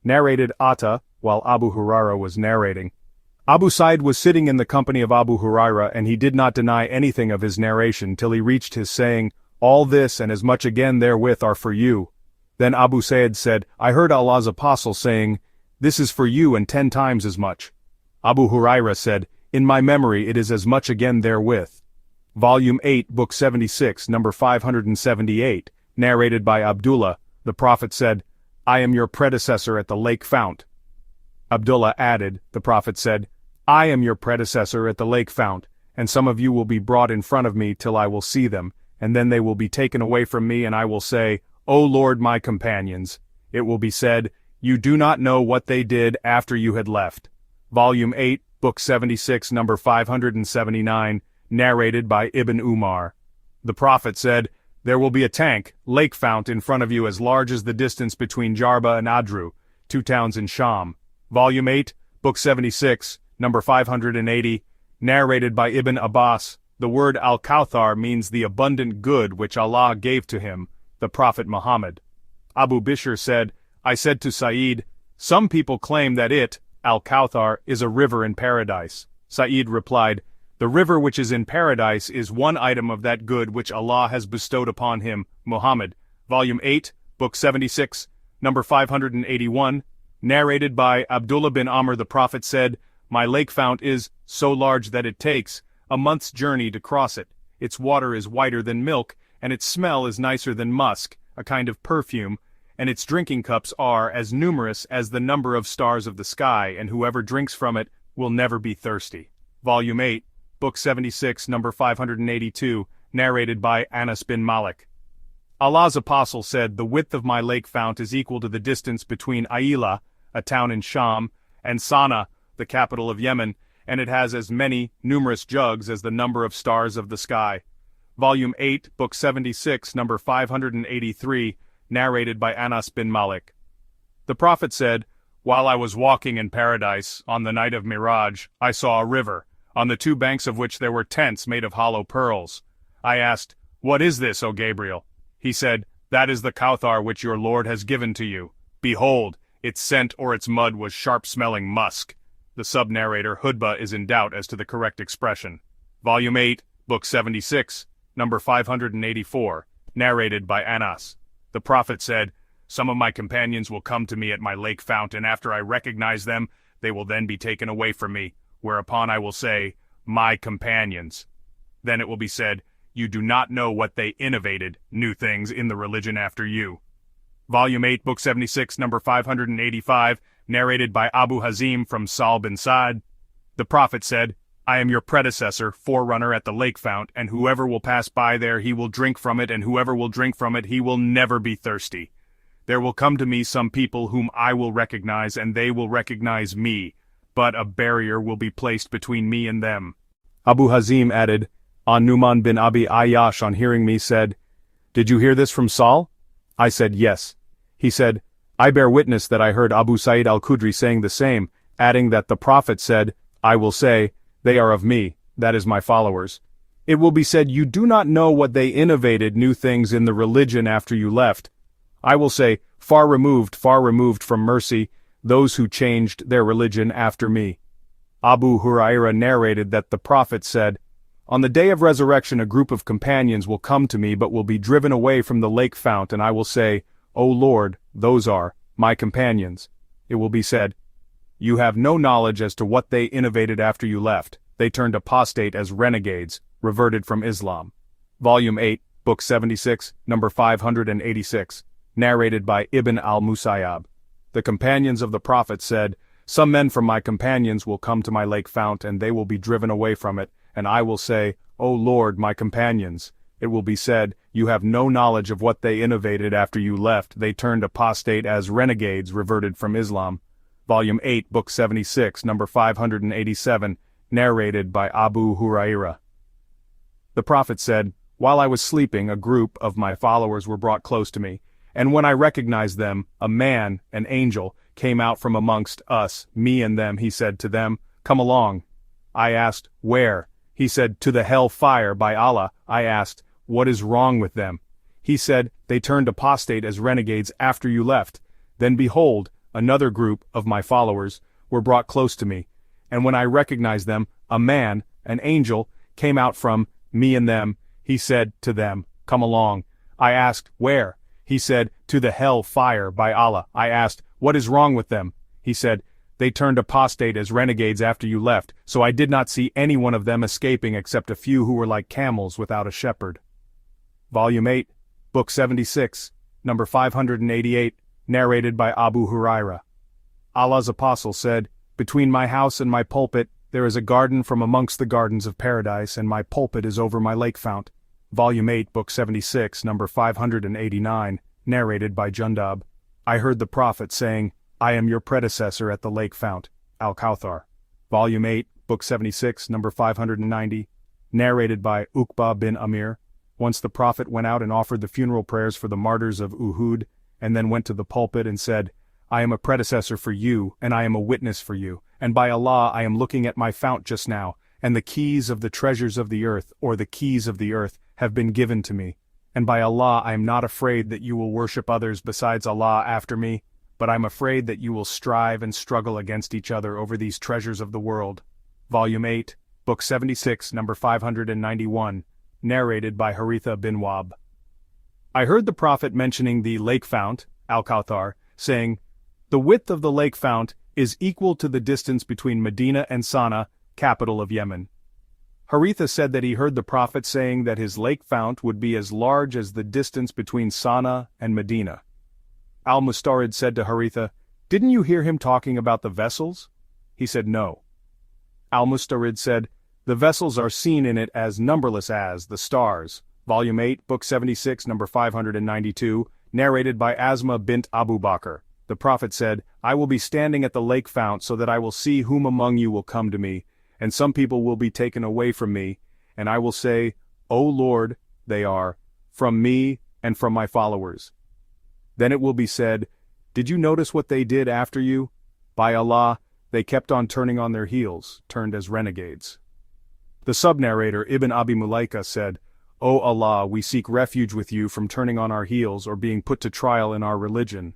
S1: Narrated Atta, while Abu Huraira was narrating. Abu Sa'id was sitting in the company of Abu Huraira, and he did not deny anything of his narration till he reached his saying, "All this and as much again therewith are for you." Then Abu Sa'id said, "I heard Allah's apostle saying, 'This is for you and 10 times as much.'" Abu Huraira said, "In my memory it is as much again therewith." Volume 8, Book 76, number 578, narrated by Abdullah, the Prophet said, "I am your predecessor at the lake fount." Abdullah added, the Prophet said, "I am your predecessor at the lake fount, and some of you will be brought in front of me till I will see them, and then they will be taken away from me, and I will say, 'O Lord, my companions.' It will be said, 'You do not know what they did after you had left.'" Volume 8, Book 76, number 579, narrated by Ibn Umar. The Prophet said, "There will be a tank, lake fount in front of you as large as the distance between Jarba and Adru, 2 towns in Sham." Volume 8, Book 76, number 580, narrated by Ibn Abbas. The word Al-Kawthar means the abundant good which Allah gave to him, the Prophet Muhammad. Abu Bishr said, "I said to Sa'id, 'Some people claim that it, Al-Kawthar, is a river in paradise.' Sa'id replied, 'The river which is in paradise is one item of that good which Allah has bestowed upon him, Muhammad." Volume 8, Book 76, number 581, narrated by Abdullah bin Amr. The Prophet said, "My lake fount is so large that it takes a month's journey to cross it. Its water is whiter than milk, and its smell is nicer than musk, a kind of perfume, and its drinking cups are as numerous as the number of stars of the sky, and whoever drinks from it will never be thirsty." Volume 8, Book 76, number 582, narrated by Anas bin Malik. Allah's apostle said, "The width of my lake fount is equal to the distance between Aila, a town in Sham, and Sana'a, the capital of Yemen, and it has as many numerous jugs as the number of stars of the sky." Volume 8, Book 76, number 583, narrated by Anas bin Malik. The Prophet said, "While I was walking in paradise, on the night of Miraj, I saw a river, on the 2 banks of which there were tents made of hollow pearls. I asked, 'What is this, O Gabriel?' He said, 'That is the Kawthar which your Lord has given to you. Behold, its scent or its mud was sharp-smelling musk." The sub-narrator Hudba is in doubt as to the correct expression. Volume 8, Book 76, number 584, narrated by Anas. The Prophet said, "Some of my companions will come to me at my lake fount, and after I recognize them, they will then be taken away from me, whereupon I will say, 'My companions.' Then it will be said, 'You do not know what they innovated, new things in the religion after you.'" Volume 8, Book 76, number 585, narrated by Abu Hazim from Sal bin Sa'd. The Prophet said, "I am your predecessor, forerunner at the lake fount, and whoever will pass by there he will drink from it, and whoever will drink from it he will never be thirsty. There will come to me some people whom I will recognize, and they will recognize me, but a barrier will be placed between me and them." Abu Hazim added, Nu'man bin Abi Ayyash, on hearing me, said, "Did you hear this from Saul?" I said, "Yes." He said, I bear witness that I heard Abu Sa'id al-Khudri saying the same, adding that the Prophet said, I will say, they are of me, that is my followers. It will be said, you do not know what they innovated new things in the religion after you left. I will say, far removed from mercy, those who changed their religion after me. Abu Hurairah narrated that the Prophet said, on the day of resurrection a group of companions will come to me but will be driven away from the lake fount, and I will say, O Lord, those are my companions. It will be said, you have no knowledge as to what they innovated after you left. They turned apostate as renegades, reverted from Islam. Volume 8, Book 76, number 586, narrated by Ibn al-Musayyab. The companions of the Prophet said, some men from my companions will come to my lake fount and they will be driven away from it, and I will say, O Lord, my companions. It will be said, you have no knowledge of what they innovated after you left. They turned apostate as renegades, reverted from Islam. Volume 8, Book 76, number 587, narrated by Abu Hurairah. The Prophet said, while I was sleeping, a group of my followers were brought close to me, and when I recognized them, a man, an angel, came out from amongst us, me and them. He said to them, come along. I asked, where? He said, to the hell fire by Allah. I asked, what is wrong with them? He said, they turned apostate as renegades after you left. Then behold, another group of my followers were brought close to me, and when I recognized them, a man, an angel, came out from me and them. He said to them, come along. I asked, where? He said, to the hell fire by Allah. I asked, what is wrong with them? He said, they turned apostate as renegades after you left, so I did not see any one of them escaping except a few who were like camels without a shepherd. Volume 8, Book 76, number 588, narrated by Abu Hurairah. Allah's apostle said, between my house and my pulpit, there is a garden from amongst the gardens of paradise, and my pulpit is over my lake fount. Volume 8, Book 76, number 589, narrated by Jundab. I heard the Prophet saying, I am your predecessor at the lake fount, Al-Kawthar. Volume 8, Book 76, number 590, narrated by Uqba bin Amir. Once the Prophet went out and offered the funeral prayers for the martyrs of Uhud, and then went to the pulpit and said, I am a predecessor for you, and I am a witness for you, and by Allah I am looking at my fount just now, and the keys of the treasures of the earth, or the keys of the earth, have been given to me. And by Allah I am not afraid that you will worship others besides Allah after me, but I am afraid that you will strive and struggle against each other over these treasures of the world. Volume 8, Book 76, number 591, narrated by Haritha bin Wahb. I heard the Prophet mentioning the lake fount, Al-Kawthar, saying, the width of the lake fount is equal to the distance between Medina and Sana'a, capital of Yemen. Haritha said that he heard the Prophet saying that his lake fount would be as large as the distance between Sana'a and Medina. Al-Mustarid said to Haritha, didn't you hear him talking about the vessels? He said no. Al-Mustarid said, the vessels are seen in it as numberless as the stars. Volume 8, Book 76, number 592, narrated by Asma bint Abu Bakr. The Prophet said, I will be standing at the lake fount so that I will see whom among you will come to me, and some people will be taken away from me, and I will say, O Lord, they are, from me and from my followers. Then it will be said, did you notice what they did after you? By Allah, they kept on turning on their heels, turned as renegades. The sub-narrator Ibn Abi Mulaika said, O Allah, we seek refuge with you from turning on our heels or being put to trial in our religion.